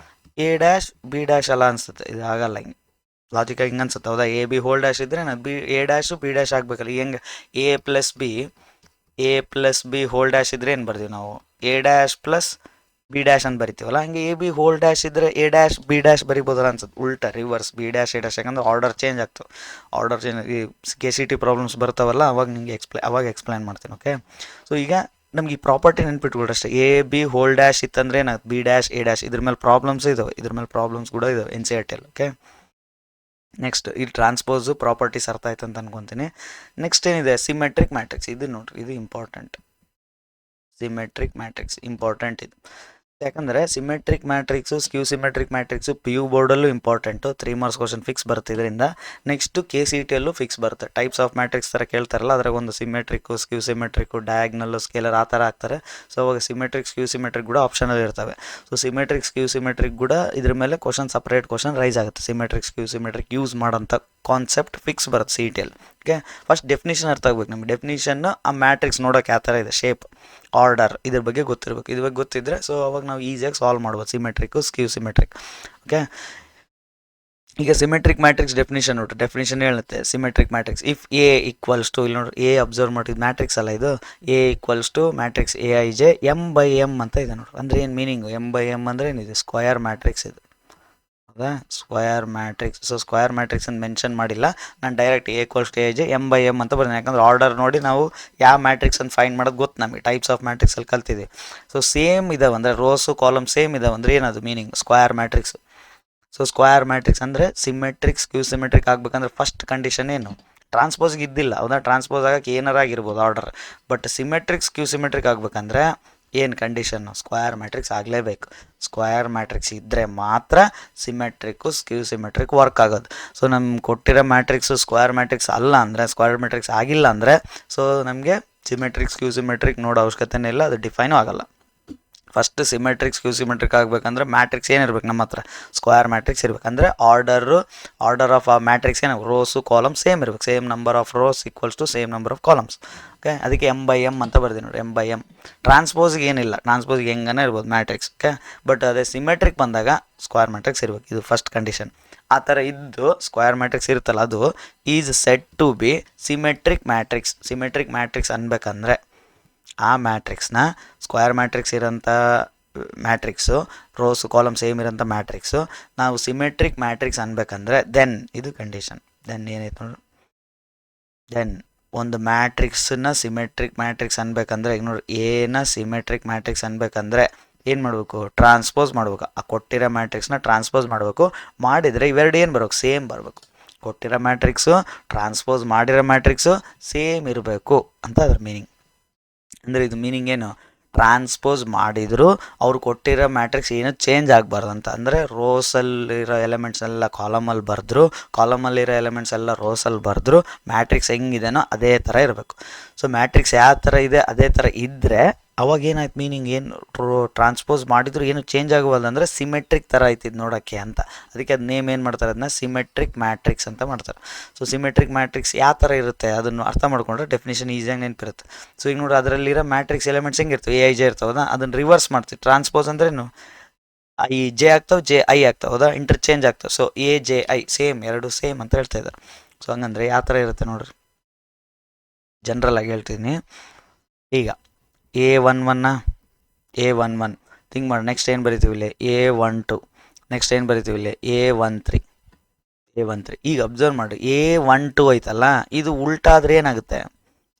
ಎ ಡ್ಯಾಶ್ ಬಿ ಡ್ಯಾಶ್ ಅಲ್ಲ ಅನ್ಸುತ್ತೆ, ಇದು ಆಗಲ್ಲ. ಹಿಂಗೆ ಲಾಜಿಕಾಗಿ ಹಿಂಗೆ ಅನ್ಸುತ್ತೆ ಹೌದಾ. ಎ ಬಿ ಹೋಲ್ ಡ್ಯಾಶ್ ಇದ್ದರೆ ನಾನು B A dash B dash ಆಗಬೇಕಲ್ಲ. ಹೆಂಗೆ A plus B whole dash ಇದ್ರೆ ಏನು ಬರ್ತೀವಿ ನಾವು, A dash plus B dash ಅಂತ ಬರಿತೀವಲ್ಲ, ಹಂಗೆ ಎ ಬಿ ಹೋಲ್ ಡ್ಯಾಶ್ ಇದ್ದರೆ ಎ ಡ್ಯಾಶ್ ಬಿ ಡ್ಯಾಶ್ ಬರಿಬೋದಲ್ಲ ಅನ್ಸುತ್ತೆ. ಉಲ್ಟಾ reverse B dash A dash, ಯಾಕಂದ್ರೆ ಆರ್ಡರ್ ಚೇಂಜ್ ಆಗ್ತವೆ. ಆರ್ಡರ್ ಚೇಂಜ್ ಈ KCT ಪ್ರಾಬ್ಲಮ್ಸ್ ಬರ್ತಾವಲ್ಲ, ಅವಾಗ ನಿಮಗೆ ಎಕ್ಸ್ಪ್ಲೈನ್ ಮಾಡ್ತೀನಿ. ಓಕೆ, ಸೊ ಈಗ ನಮ್ಗೆ ಈ ಪ್ರಾಪರ್ಟಿ ನೆನ್ಪಿಟ್ಕೊಳ್ರಿ ಅಷ್ಟೇ. ಎ ಬಿ ಹೋಲ್ ಡ್ಯಾಶ್ ಇತ್ತಂದ್ರೆ ಏನಾಗುತ್ತೆ, ಬಿ ಡ್ಯಾಶ್ ಎ ಡ್ಯಾಶ್. ಇದ್ರ ಮೇಲೆ ಪ್ರಾಬ್ಲಮ್ಸ್ ಇದಾವೆ, ಇದ್ರ ಮೇಲೆ ಪ್ರಾಬ್ಲಮ್ಸ್ ಕೂಡ ಇದಾವೆ NCERT. ಓಕೆ, ನೆಕ್ಸ್ಟ್ ಈ ಟ್ರಾನ್ಸ್ಪೋಸು ಪ್ರಾಪರ್ಟೀಸ್ ಅರ್ಥ ಆಯ್ತು ಅಂತ ಅನ್ಕೊತೀನಿ. ನೆಕ್ಸ್ಟ್ ಏನಿದೆ, ಸಿಮೆಟ್ರಿಕ್ ಮ್ಯಾಟ್ರಿಕ್ಸ್. ಇದು ನೋಡ್ರಿ, ಇದು ಇಂಪಾರ್ಟೆಂಟ್. ಸಿಮೆಟ್ರಿಕ್ ಮ್ಯಾಟ್ರಿಕ್ಸ್ ಇಂಪಾರ್ಟೆಂಟ್ ಇದು, ಯಾಕಂದರೆ symmetric matrix, skew symmetric matrix PU ಬೋರ್ಡಲ್ಲೂ ಇಂಪಾರ್ಟೆಂಟು. 3 ಮಾರ್ಕ್ಸ್ ಕ್ವಶನ್ ಫಿಕ್ಸ್ ಬರುತ್ತೆ ಇದರಿಂದ. ನೆಕ್ಸ್ಟು KCTಯಲ್ಲೂ ಫಿಕ್ಸ್ ಬರುತ್ತೆ. ಟೈಪ್ಸ್ ಆಫ್ ಮ್ಯಾಟ್ರಿಕ್ಸ್ ಥರ ಕೇಳ್ತಾರಲ್ಲ, ಅದ್ರಾಗ ಒಂದು ಸಿಮೆಟ್ರಿಕ್ಕು, ಸ್ಕ್ಯೂ ಸಿಮೆಟ್ರಿಕ್ಕು, ಡಯಾಗ್ನಲ್ಲು, ಸ್ಕೇಲರ್ ಆ ಥರ ಆಗ್ತಾರೆ. ಸೊ ಅವಾಗ ಸಿಮೆಟ್ರಿಕ್, ಸ್ಕ್ಯೂ ಸಿಮೆಟ್ರಿಕ್ ಕೂಡ ಆಪ್ಷನಲ್ ಇರ್ತವೆ. ಸೊ ಸಿಮೆಟ್ರಿಕ್, ಸ್ಕ್ಯೂ ಸಿಮೆಟ್ರಿಕ್ ಕೂಡ ಇದ್ರ ಮೇಲೆ ಸಪ್ರೇಟ್ ಕ್ವಶನ್ ರೈಸ್ ಆಗುತ್ತೆ. ಸಿಮೆಟ್ರಿಕ್, ಸ್ಕ್ಯೂ ಸಿಮೆಟ್ರಿಕ್ ಯೂಸ್ ಮಾಡೋಂಥ ಕಾನ್ಸೆಪ್ಟ್ ಫಿಕ್ಸ್ ಬರುತ್ತೆ CETಯಲ್ಲಿ. ಓಕೆ, ಫಸ್ಟ್ ಡೆಫಿನಿಷನ್ ಅರ್ಥ ಆಗ್ಬೇಕು ನಮಗೆ. ಡೆಫಿನಿಷನ್ ಆ ಮ್ಯಾಟ್ರಿಕ್ಸ್ ನೋಡೋಕೆ ಯಾವ ಥರ ಇದೆ, ಶೇಪ್, ಆರ್ಡರ್, ಇದ್ರ ಬಗ್ಗೆ ಗೊತ್ತಿರಬೇಕು. ಇದ್ರ ಬಗ್ಗೆ ಗೊತ್ತಿದ್ದರೆ ಸೊ ಅವಾಗ ನಾವು ಈಸಿಯಾಗಿ ಸಾಲ್ವ್ ಮಾಡ್ಬೋದು ಸಿಮೆಟ್ರಿಕ್ಕು, ಸ್ಕ್ಯೂ ಸಿಮೆಟ್ರಿಕ್. ಓಕೆ, ಈಗ ಸಿಮೆಟ್ರಿಕ್ ಮ್ಯಾಟ್ರಿಕ್ಸ್ ಡೆಫಿನಿಷನ್ ನೋಡ್ರಿ. ಡೆಫಿನಿಷನ್ ಹೇಳುತ್ತೆ symmetric matrix if A equals to, ಇಲ್ಲಿ ನೋಡ್ರಿ ಎ ಅಬ್ಸರ್ವ್ ಮಾಡಿದ ಮ್ಯಾಟ್ರಿಕ್ಸ್ ಅಲ್ಲ ಇದು, A equals to matrix AIJ M/M ಅಂತ ಇದೆ ನೋಡ್ರಿ. ಅಂದರೆ ಏನು ಮೀನಿಂಗು, M/M ಅಂದರೆ ಏನಿದೆ, ಸ್ಕ್ವಯರ್ ಮ್ಯಾಟ್ರಿಕ್ಸ್ ಇದು. ಹೌದಾ, square matrix. So square matrix ಅಂತ ಮೆನ್ಷನ್ ಮಾಡಿಲ್ಲ, ನಾನು direct A equals to AIJ M/M ಅಂತ ಬರ್ತೀನಿ. ಯಾಕಂದ್ರೆ ಆರ್ಡರ್ ನೋಡಿ ನಾವು ಯಾವ ಮ್ಯಾಟ್ರಿಕ್ಸ್ ಅಂತ ಫೈಂಡ್ ಮಾಡೋದು ಗೊತ್ತು ನಮಗೆ, ಟೈಪ್ಸ್ ಆಫ್ ಮ್ಯಾಟ್ರಿಕ್ಸಲ್ಲಿ ಕಲ್ತಿದ್ದೀವಿ. ಸೊ ಸೇಮ್ ಇದಾವೆ ಅಂದರೆ ರೋಸು ಕಾಲಮ್ ಸೇಮ್ ಇದಾವೆ ಅಂದರೆ ಏನದು meaning, square matrix. So square matrix ಅಂದರೆ ಸಿಮೆಟ್ರಿಕ್, ಸ್ಕ್ಯೂ ಸಿಮೆಟ್ರಿಕ್ ಆಗಬೇಕಂದ್ರೆ ಫಸ್ಟ್ ಕಂಡೀಷನ್ ಏನು, ಟ್ರಾನ್ಸ್ಪೋಸ್ಗೆ ಇದ್ದಿಲ್ಲ. ಹೌದಾ, ಟ್ರಾನ್ಸ್ಪೋಸ್ ಆಗಕ್ಕೆ ಏನಾರ ಆಗಿರ್ಬೋದು order, but symmetric, skew symmetric ಆಗಬೇಕಂದ್ರೆ ಏನು ಕಂಡೀಷನ್ನು, ಸ್ಕ್ವಯರ್ ಮ್ಯಾಟ್ರಿಕ್ಸ್ ಆಗಲೇಬೇಕು. ಸ್ಕ್ವಯರ್ ಮ್ಯಾಟ್ರಿಕ್ಸ್ ಇದ್ದರೆ ಮಾತ್ರ ಸಿಮೆಟ್ರಿಕ್ಕು, ಸ್ಕ್ಯೂ ಸಿಮೆಟ್ರಿಕ್ ವರ್ಕ್ ಆಗೋದು. ಸೊ ನಮ್ಗೆ ಕೊಟ್ಟಿರೋ ಮ್ಯಾಟ್ರಿಕ್ಸು ಸ್ಕ್ವಯರ್ ಮ್ಯಾಟ್ರಿಕ್ಸ್ ಅಲ್ಲ ಅಂದರೆ, ಸ್ಕ್ವಯರ್ ಮ್ಯಾಟ್ರಿಕ್ಸ್ ಆಗಿಲ್ಲ ಅಂದರೆ, ಸೊ ನಮಗೆ ಸಿಮೆಟ್ರಿಕ್, ಸ್ಕ್ಯೂ ಸಿಮೆಟ್ರಿಕ್ ನೋಡೋ ಅವಶ್ಯಕತೆನೇ ಇಲ್ಲ, ಅದು ಡಿಫೈನೂ ಆಗಲ್ಲ. ಫಸ್ಟ್ ಸಿಮೆಟ್ರಿಕ್, ಸ್ಕ್ಯೂ ಸಿಮೆಟ್ರಿಕ್ ಆಗಬೇಕಂದ್ರೆ ಮ್ಯಾಟ್ರಿಕ್ಸ್ ಏನಿರ್ಬೇಕು ನಮ್ಮ ಹತ್ರ, ಸ್ಕ್ವಯರ್ ಮ್ಯಾಟ್ರಿಕ್ಸ್ ಇರ್ಬೇಕು. ಅಂದರೆ ಆರ್ಡರ್ ಆಫ್ ಆ ಮ್ಯಾಟ್ರಿಕ್ಸ್ ಏನು, ರೋಸು ಕಾಲಮ್ ಸೇಮ್ ಇರ್ಬೇಕು. Same number of rows equals to same number of columns. Okay, ಅದಕ್ಕೆ M/M ಅಂತ ಬರ್ತೀನಿ ನೋಡಿ, M/M. ಟ್ರಾನ್ಸ್ಪೋಸ್ಗೆ ಏನಿಲ್ಲ, ಟ್ರಾನ್ಸ್ಪೋಸ್ಗೆ ಹೆಂಗನೇ ಇರ್ಬೋದು ಮ್ಯಾಟ್ರಿಕ್ಸ್. ಓಕೆ, ಬಟ್ ಅದೇ ಸಿಮೆಟ್ರಿಕ್ ಬಂದಾಗ ಸ್ಕ್ವಯರ್ ಮ್ಯಾಟ್ರಿಕ್ಸ್ ಇರ್ಬೇಕು, ಇದು ಫಸ್ಟ್ ಕಂಡೀಷನ್. ಆ ಥರ ಇದ್ದು ಸ್ಕ್ವಯರ್ ಮ್ಯಾಟ್ರಿಕ್ಸ್ ಇರುತ್ತಲ್ಲ, ಅದು is set to be symmetric matrix. Symmetric matrix ಅನ್ಬೇಕಂದ್ರೆ ಆ ಮ್ಯಾಟ್ರಿಕ್ಸ್ನ, ಸ್ಕ್ವಯರ್ ಮ್ಯಾಟ್ರಿಕ್ಸ್ ಇರೋಂಥ ಮ್ಯಾಟ್ರಿಕ್ಸು, ರೋಸು ಕಾಲಮ್ ಸೇಮ್ ಇರೋಂಥ ಮ್ಯಾಟ್ರಿಕ್ಸು ನಾವು ಸಿಮೆಟ್ರಿಕ್ ಮ್ಯಾಟ್ರಿಕ್ಸ್ ಅನ್ಬೇಕಂದ್ರೆ ದೆನ್, ಇದು ಕಂಡೀಷನ್. ದೆನ್ ಏನೈತೆ ನೋಡಿ, ದೆನ್ ಒಂದು ಮ್ಯಾಟ್ರಿಕ್ಸನ್ನ ಸಿಮೆಟ್ರಿಕ್ ಮ್ಯಾಟ್ರಿಕ್ಸ್ ಅನ್ಬೇಕಂದ್ರೆ, ಈಗ ನೋಡಿ ಏನ ಸಿಮೆಟ್ರಿಕ್ ಮ್ಯಾಟ್ರಿಕ್ಸ್ ಅನ್ಬೇಕಂದ್ರೆ ಏನು ಮಾಡಬೇಕು, ಟ್ರಾನ್ಸ್ಪೋಸ್ ಮಾಡ್ಬೇಕು. ಆ ಕೊಟ್ಟಿರೋ ಮ್ಯಾಟ್ರಿಕ್ಸ್ನ ಟ್ರಾನ್ಸ್ಪೋಸ್ ಮಾಡಬೇಕು. ಮಾಡಿದರೆ ಇವೆರಡು ಏನು ಬರಬೇಕು, ಸೇಮ್ ಬರಬೇಕು. ಕೊಟ್ಟಿರೋ ಮ್ಯಾಟ್ರಿಕ್ಸು, ಟ್ರಾನ್ಸ್ಪೋಸ್ ಮಾಡಿರೋ ಮ್ಯಾಟ್ರಿಕ್ಸು ಸೇಮ್ ಇರಬೇಕು ಅಂತ ಅದ್ರ ಮೀನಿಂಗ್. ಅಂದರೆ ಇದು ಮೀನಿಂಗ್ ಏನು, ಟ್ರಾನ್ಸ್ಪೋಸ್ ಮಾಡಿದರೂ ಅವ್ರು ಕೊಟ್ಟಿರೋ ಮ್ಯಾಟ್ರಿಕ್ಸ್ ಏನೂ ಚೇಂಜ್ ಆಗಬಾರ್ದಂತ. ಅಂದರೆ ರೋಸಲ್ಲಿರೋ ಎಲಿಮೆಂಟ್ಸ್ ಎಲ್ಲ ಕಾಲಮಲ್ಲಿ ಬರೆದ್ರು, ಕಾಲಮಲ್ಲಿರೋ ಎಲಿಮೆಂಟ್ಸ್ ಎಲ್ಲ ರೋಸಲ್ಲಿ ಬರೆದ್ರು, ಮ್ಯಾಟ್ರಿಕ್ಸ್ ಹೆಂಗಿದೆನೋ ಅದೇ ಥರ ಇರಬೇಕು. ಸೊ ಮ್ಯಾಟ್ರಿಕ್ಸ್ ಯಾವ ಥರ ಇದೆ ಅದೇ ಥರ ಇದ್ದರೆ ಅವಾಗ ಏನಾಯ್ತು ಮೀನಿಂಗ್, ಏನು ಟ್ರಾನ್ಸ್ಪೋಸ್ ಮಾಡಿದ್ರು ಏನು ಚೇಂಜ್ ಆಗುವಲ್ಲ, ಅಂದರೆ ಸಿಮೆಟ್ರಿಕ್ ಥರ ಆಯ್ತಿದ್ದು ನೋಡೋಕ್ಕೆ ಅಂತ. ಅದಕ್ಕೆ ಅದು ನೇಮ್ ಏನು ಮಾಡ್ತಾರೆ, ಅದನ್ನ ಸಿಮೆಟ್ರಿಕ್ ಮ್ಯಾಟ್ರಿಕ್ಸ್ ಅಂತ ಮಾಡ್ತಾರೆ. ಸೊ ಸಿಮೆಟ್ರಿಕ್ ಮ್ಯಾಟ್ರಿಕ್ಸ್ ಯಾವ ಥರ ಇರುತ್ತೆ ಅದನ್ನು ಅರ್ಥ ಮಾಡ್ಕೊಂಡ್ರೆ ಡೆಫಿನೇಷನ್ ಈಸಿಯಾಗಿ ನೆನಪಿರುತ್ತೆ. ಸೊ ಈಗ ನೋಡಿ ಅದರಲ್ಲಿರೋ ಮ್ಯಾಟ್ರಿಕ್ಸ್ ಎಲಿಮೆಂಟ್ಸ್ ಹೆಂಗಿರ್ತವೆ, AIJ ಇರ್ತಾವದ, ಅದನ್ನು ರಿವರ್ಸ್ ಮಾಡ್ತೀವಿ. ಟ್ರಾನ್ಸ್ಪೋಸ್ ಅಂದ್ರೇನು, J ಆಗ್ತಾವೆ, JI ಆಗ್ತಾವೆ, ಹೌದಾ, ಇಂಟರ್ಚೇಂಜ್ ಆಗ್ತಾವೆ. ಸೊ AJI ಸೇಮ್, ಎರಡು ಸೇಮ್ ಅಂತ ಹೇಳ್ತಾ ಇದ್ದಾರೆ. ಸೊ ಹಂಗಂದ್ರೆ ಯಾವ ಥರ ಇರುತ್ತೆ ನೋಡ್ರಿ, ಜನರಲ್ ಆಗಿ ಹೇಳ್ತೀನಿ. ಈಗ A11 ಥಿಂಕ್ ಮಾಡಿ. ನೆಕ್ಸ್ಟ್ ಏನು ಬರಿತೀವಿ ಇಲ್ಲಿ, A12. ನೆಕ್ಸ್ಟ್ ಏನು ಬರಿತೀವಿ ಇಲ್ಲಿ, A13. ಈಗ ಅಬ್ಸರ್ವ್ ಮಾಡಿ, A12 ಐತಲ್ಲ, ಇದು ಉಲ್ಟಾದ್ರೆ ಏನಾಗುತ್ತೆ,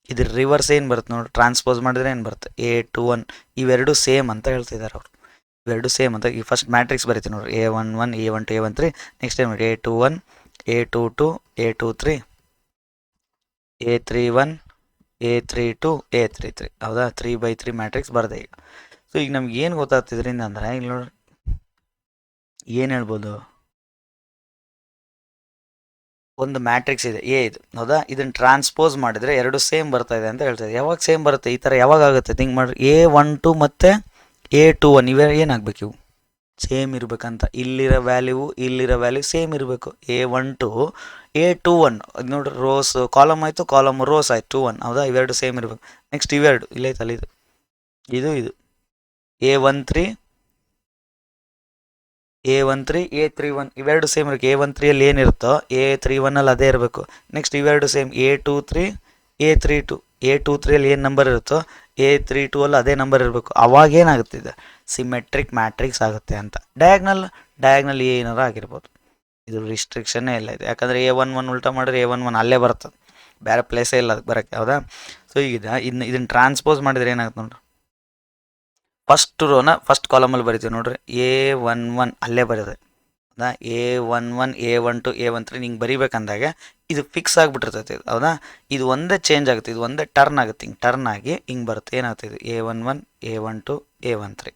ಇದ್ರ ರಿವರ್ಸ್ ಏನು ಬರುತ್ತೆ ನೋಡಿ, ಟ್ರಾನ್ಸ್ಪೋಸ್ ಮಾಡಿದ್ರೆ ಏನು ಬರುತ್ತೆ, A21. ಇವೆರಡು ಸೇಮ್ ಅಂತ ಹೇಳ್ತಿದ್ದಾರೆ ಅವರು, ಇವೆರಡು ಸೇಮ್ ಅಂತ. ಈ ಫಸ್ಟ್ ಮ್ಯಾಟ್ರಿಕ್ಸ್ ಬರಿತೀವಿ ನೋಡ್ರಿ, A11, A12, A13. ನೆಕ್ಸ್ಟ್ ಏನು ನೋಡಿ, A21, A22, A23, A31, A32, A33. ಹೌದಾ, 3/3 ಮ್ಯಾಟ್ರಿಕ್ಸ್ ಬರ್ದೆ ಈಗ. ಸೊ ಈಗ ನಮ್ಗೆ ಏನು ಗೊತ್ತಾಗ್ತಿದ್ರಿಂದ ಅಂದರೆ, ಇಲ್ಲಿ ನೋಡಿ ಏನು ಹೇಳ್ಬೋದು, ಒಂದು ಮ್ಯಾಟ್ರಿಕ್ಸ್ ಇದೆ A ಇದು, ಹೌದಾ, ಇದನ್ನು ಟ್ರಾನ್ಸ್ಪೋಸ್ ಮಾಡಿದರೆ ಎರಡು ಸೇಮ್ ಬರ್ತಾ ಇದೆ ಅಂತ ಹೇಳ್ತಾ ಇದೆ. ಯಾವಾಗ ಸೇಮ್ ಬರುತ್ತೆ, ಈ ಥರ ಯಾವಾಗ ಆಗುತ್ತೆ ಥಿಂಕ್ ಮಾಡಿರಿ. A12 ಮತ್ತು A21 ಇವೇ ಏನಾಗಬೇಕು, ಇವು ಸೇಮ್ ಇರಬೇಕಂತ. ಇಲ್ಲಿರೋ ವ್ಯಾಲ್ಯೂ ಸೇಮ್ ಇರಬೇಕು. A12, A21 ಅದು ನೋಡ್ರಿ, ರೋಸ್ ಕಾಲಮ್ ಆಯಿತು, ಕಾಲಮ್ ರೋಸ್ ಆಯಿತು, 21. ಹೌದಾ, ಇವೆರಡು ಸೇಮ್ ಇರಬೇಕು. ನೆಕ್ಸ್ಟ್ ಇವೆರಡು ಇಲ್ಲೈತಲ್ಲ, ಇದು A13, A13 A31 ಇವೆರಡು ಸೇಮ್ ಇರಬೇಕು. A13 ಏನಿರುತ್ತೋ A31 ಅದೇ ಇರಬೇಕು. ನೆಕ್ಸ್ಟ್ ಇವೆರಡು ಸೇಮ್ A23 A32 A23 ಏನು ನಂಬರ್ ಇರುತ್ತೋ A32 ಅದೇ ನಂಬರ್ ಇರಬೇಕು. ಅವಾಗ ಏನಾಗುತ್ತೆ ಇದು ಸಿಮೆಟ್ರಿಕ್ ಮ್ಯಾಟ್ರಿಕ್ಸ್ ಆಗುತ್ತೆ ಅಂತ. ಡಯಾಗ್ನಲ್ ಏನಾರ ಆಗಿರ್ಬೋದು, ಇದು ರಿಸ್ಟ್ರಿಕ್ಷನ್ನೇ ಇಲ್ಲ ಇದು. ಯಾಕಂದರೆ A11 ಉಲ್ಟಾ ಮಾಡಿದ್ರೆ A11 ಅಲ್ಲೇ ಬರ್ತದೆ, ಬೇರೆ ಪ್ಲೇಸೇ ಇಲ್ಲ ಅದಕ್ಕೆ ಬರೋಕ್ಕೆ, ಹೌದಾ? ಸೊ ಈಗ ಇದನ್ನು ಟ್ರಾನ್ಸ್ಪೋಸ್ ಮಾಡಿದ್ರೆ ಏನಾಗುತ್ತೆ ನೋಡ್ರಿ, ಫಸ್ಟ್ ರೋನ ಫಸ್ಟ್ ಕಾಲಮಲ್ಲಿ ಬರಿತೀವಿ ನೋಡ್ರಿ, A11 ಅಲ್ಲೇ ಬರೋದೆ, ಹೌದಾ? A11 A12 A13 ಹಿಂಗೆ ಬರಿಬೇಕಂದಾಗ ಇದು ಫಿಕ್ಸ್ ಆಗಿಬಿಟ್ಟಿರ್ತೈತೆ ಇದು, ಹೌದಾ? ಇದು ಒಂದೇ ಚೇಂಜ್ ಆಗುತ್ತೆ, ಇದು ಒಂದೇ ಟರ್ನ್ ಆಗುತ್ತೆ, ಹಿಂಗೆ ಟರ್ನ್ ಆಗಿ ಹಿಂಗೆ ಬರುತ್ತೆ. ಏನಾಗುತ್ತೆ ಇದು A11 A12 A13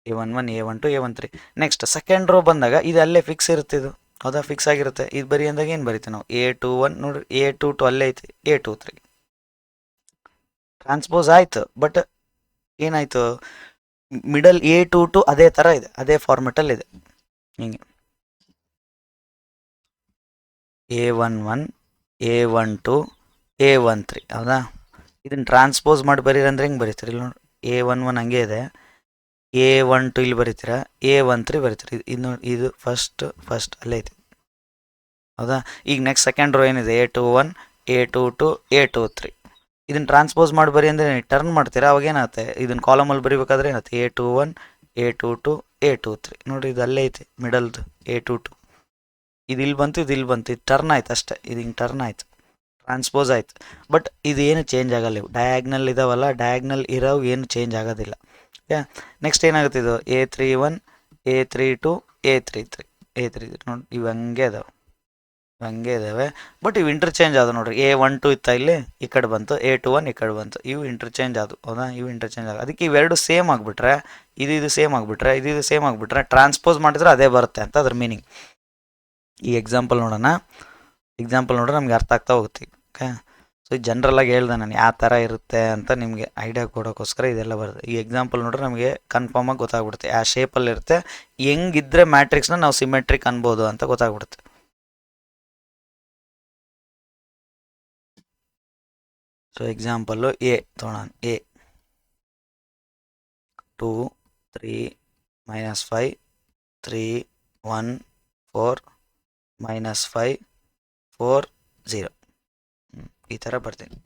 A11 A12 A13. Next second rho ಬಂದಾಗ ಇದು ಅಲ್ಲೇ ಫಿಕ್ಸ್ ಇರುತ್ತೆ, ಇದು ಹೌದಾ? ಫಿಕ್ಸ್ ಆಗಿರುತ್ತೆ. ಇದು ಬರಿ ಅಂದಾಗ ಏನು ಬರಿತೀವಿ ನಾವು A21 ನೋಡ್ರಿ, A22 ಅಲ್ಲೇ ಐತಿ, A23 ಟ್ರಾನ್ಸ್ಪೋಸ್ ಆಯಿತು. ಬಟ್ ಏನಾಯಿತು, ಮಿಡಲ್ A22 ಅದೇ ಥರ ಇದೆ, ಅದೇ ಫಾರ್ಮೆಟಲ್ಲಿ ಇದೆ. ಹಿಂಗೆ A11 A12 A13, ಹೌದಾ? ಇದನ್ನು ಟ್ರಾನ್ಸ್ಪೋಸ್ ಮಾಡಿ ಬರೀರಂದ್ರೆ ಹೆಂಗೆ ಬರೀತೀರಿ ಇಲ್ಲಿ ನೋಡಿ, A11 ಹಂಗೆ ಇದೆ, A12 ಇಲ್ಲಿ ಬರೀತೀರಾ, A13 ಬರೀತೀರಿ. ಇದು ನೋಡಿ, ಇದು ಫಸ್ಟ್ ಅಲ್ಲೇ ಐತಿ, ಹೌದಾ? ಈಗ ನೆಕ್ಸ್ಟ್ ಸೆಕೆಂಡ್ ರೋ ಏನಿದೆ A21 A22 A23, ಇದನ್ನು ಟ್ರಾನ್ಸ್ಪೋಸ್ ಮಾಡಿ ಬರಿ ಅಂದರೆ ಟರ್ನ್ ಮಾಡ್ತೀರಾ, ಅವಾಗ ಏನಾಗುತ್ತೆ, ಇದನ್ನು ಕಾಲಮಲ್ಲಿ ಬರಿಬೇಕಾದ್ರೆ ಏನಾಗುತ್ತೆ A21 A22 A23 ನೋಡಿರಿ, ಇದು ಅಲ್ಲೇ ಐತಿ ಮಿಡಲ್ದು A22. ಇದು ಇಲ್ಲಿ ಬಂತು, ಇದು ಇಲ್ಲಿ ಬಂತು, ಇದು ಟರ್ನ್ ಆಯ್ತು ಅಷ್ಟೇ, ಇದು ಹಿಂಗೆ ಟರ್ನ್ ಆಯಿತು, ಟ್ರಾನ್ಸ್ಪೋಸ್ ಆಯಿತು. ಬಟ್ ಇದು ಏನು ಚೇಂಜ್ ಆಗಲ್ಲ, ಇವು ಡಯಾಗ್ನಲ್ ಇದಾವಲ್ಲ, ಡಯಾಗ್ನಲ್ ಇರೋವು ಏನು ಚೇಂಜ್ ಆಗೋದಿಲ್ಲ. ಓಕೆ, ನೆಕ್ಸ್ಟ್ ಏನಾಗುತ್ತೆ ಇದು A31 A32 A33 ನೋಡಿ, ಇವು ಹಂಗೆ ಇದಾವೆ. ಬಟ್ ಇವು ಇಂಟರ್ಚೇಂಜ್ ಆದವು ನೋಡ್ರಿ, A12 ಇತ್ತ ಇಲ್ಲಿ ಈ ಕಡೆ ಬಂತು, A21 ಈ ಕಡೆ ಬಂತು, ಇವು ಇಂಟರ್ಚೇಂಜ್ ಆದವು, ಹೌದಾ? ಇವು ಇಂಟರ್ಚೇಂಜ್ ಆಗ, ಅದಕ್ಕೆ ಇವೆರಡು ಸೇಮ್ ಆಗಿಬಿಟ್ರೆ, ಇದು ಸೇಮ್ ಆಗಿಬಿಟ್ರೆ, ಇದು ಸೇಮ್ ಆಗಿಬಿಟ್ರೆ ಟ್ರಾನ್ಸ್ಪೋಸ್ ಮಾಡಿದ್ರೆ ಅದೇ ಬರುತ್ತೆ ಅಂತ ಅದ್ರ ಮೀನಿಂಗ್. ಈ ಎಕ್ಸಾಂಪಲ್ ನೋಡೋಣ ನಮಗೆ ಅರ್ಥ ಆಗ್ತಾ ಹೋಗುತ್ತೆ. ಓಕೆ, ಸೊ ಈ ಜನರಲಾಗಿ ಹೇಳ್ದೆ ನಾನು ಯಾವ ಥರ ಇರುತ್ತೆ ಅಂತ ನಿಮಗೆ ಐಡಿಯಾ ಕೊಡೋಕ್ಕೋಸ್ಕರ ಇದೆಲ್ಲ ಬರುತ್ತೆ. ಈ ಎಕ್ಸಾಂಪಲ್ ನೋಡ್ರೆ ನಮಗೆ ಕನ್ಫರ್ಮಾಗಿ ಗೊತ್ತಾಗ್ಬಿಡುತ್ತೆ ಯಾವ ಶೇಪಲ್ಲಿ ಇರುತ್ತೆ, ಹೆಂಗಿದ್ರೆ ಮ್ಯಾಟ್ರಿಕ್ಸ್ನ ನಾವು ಸಿಮೆಟ್ರಿಕ್ ಅನ್ಬೋದು ಅಂತ ಗೊತ್ತಾಗ್ಬಿಡುತ್ತೆ. ಸೊ ಎಕ್ಸಾಂಪಲ್ಲು A ತೊಗೊಳ, A 2 3 -5 3 1 4 -5 4 0 ಈ ಥರ ಬರ್ತೀನಿ.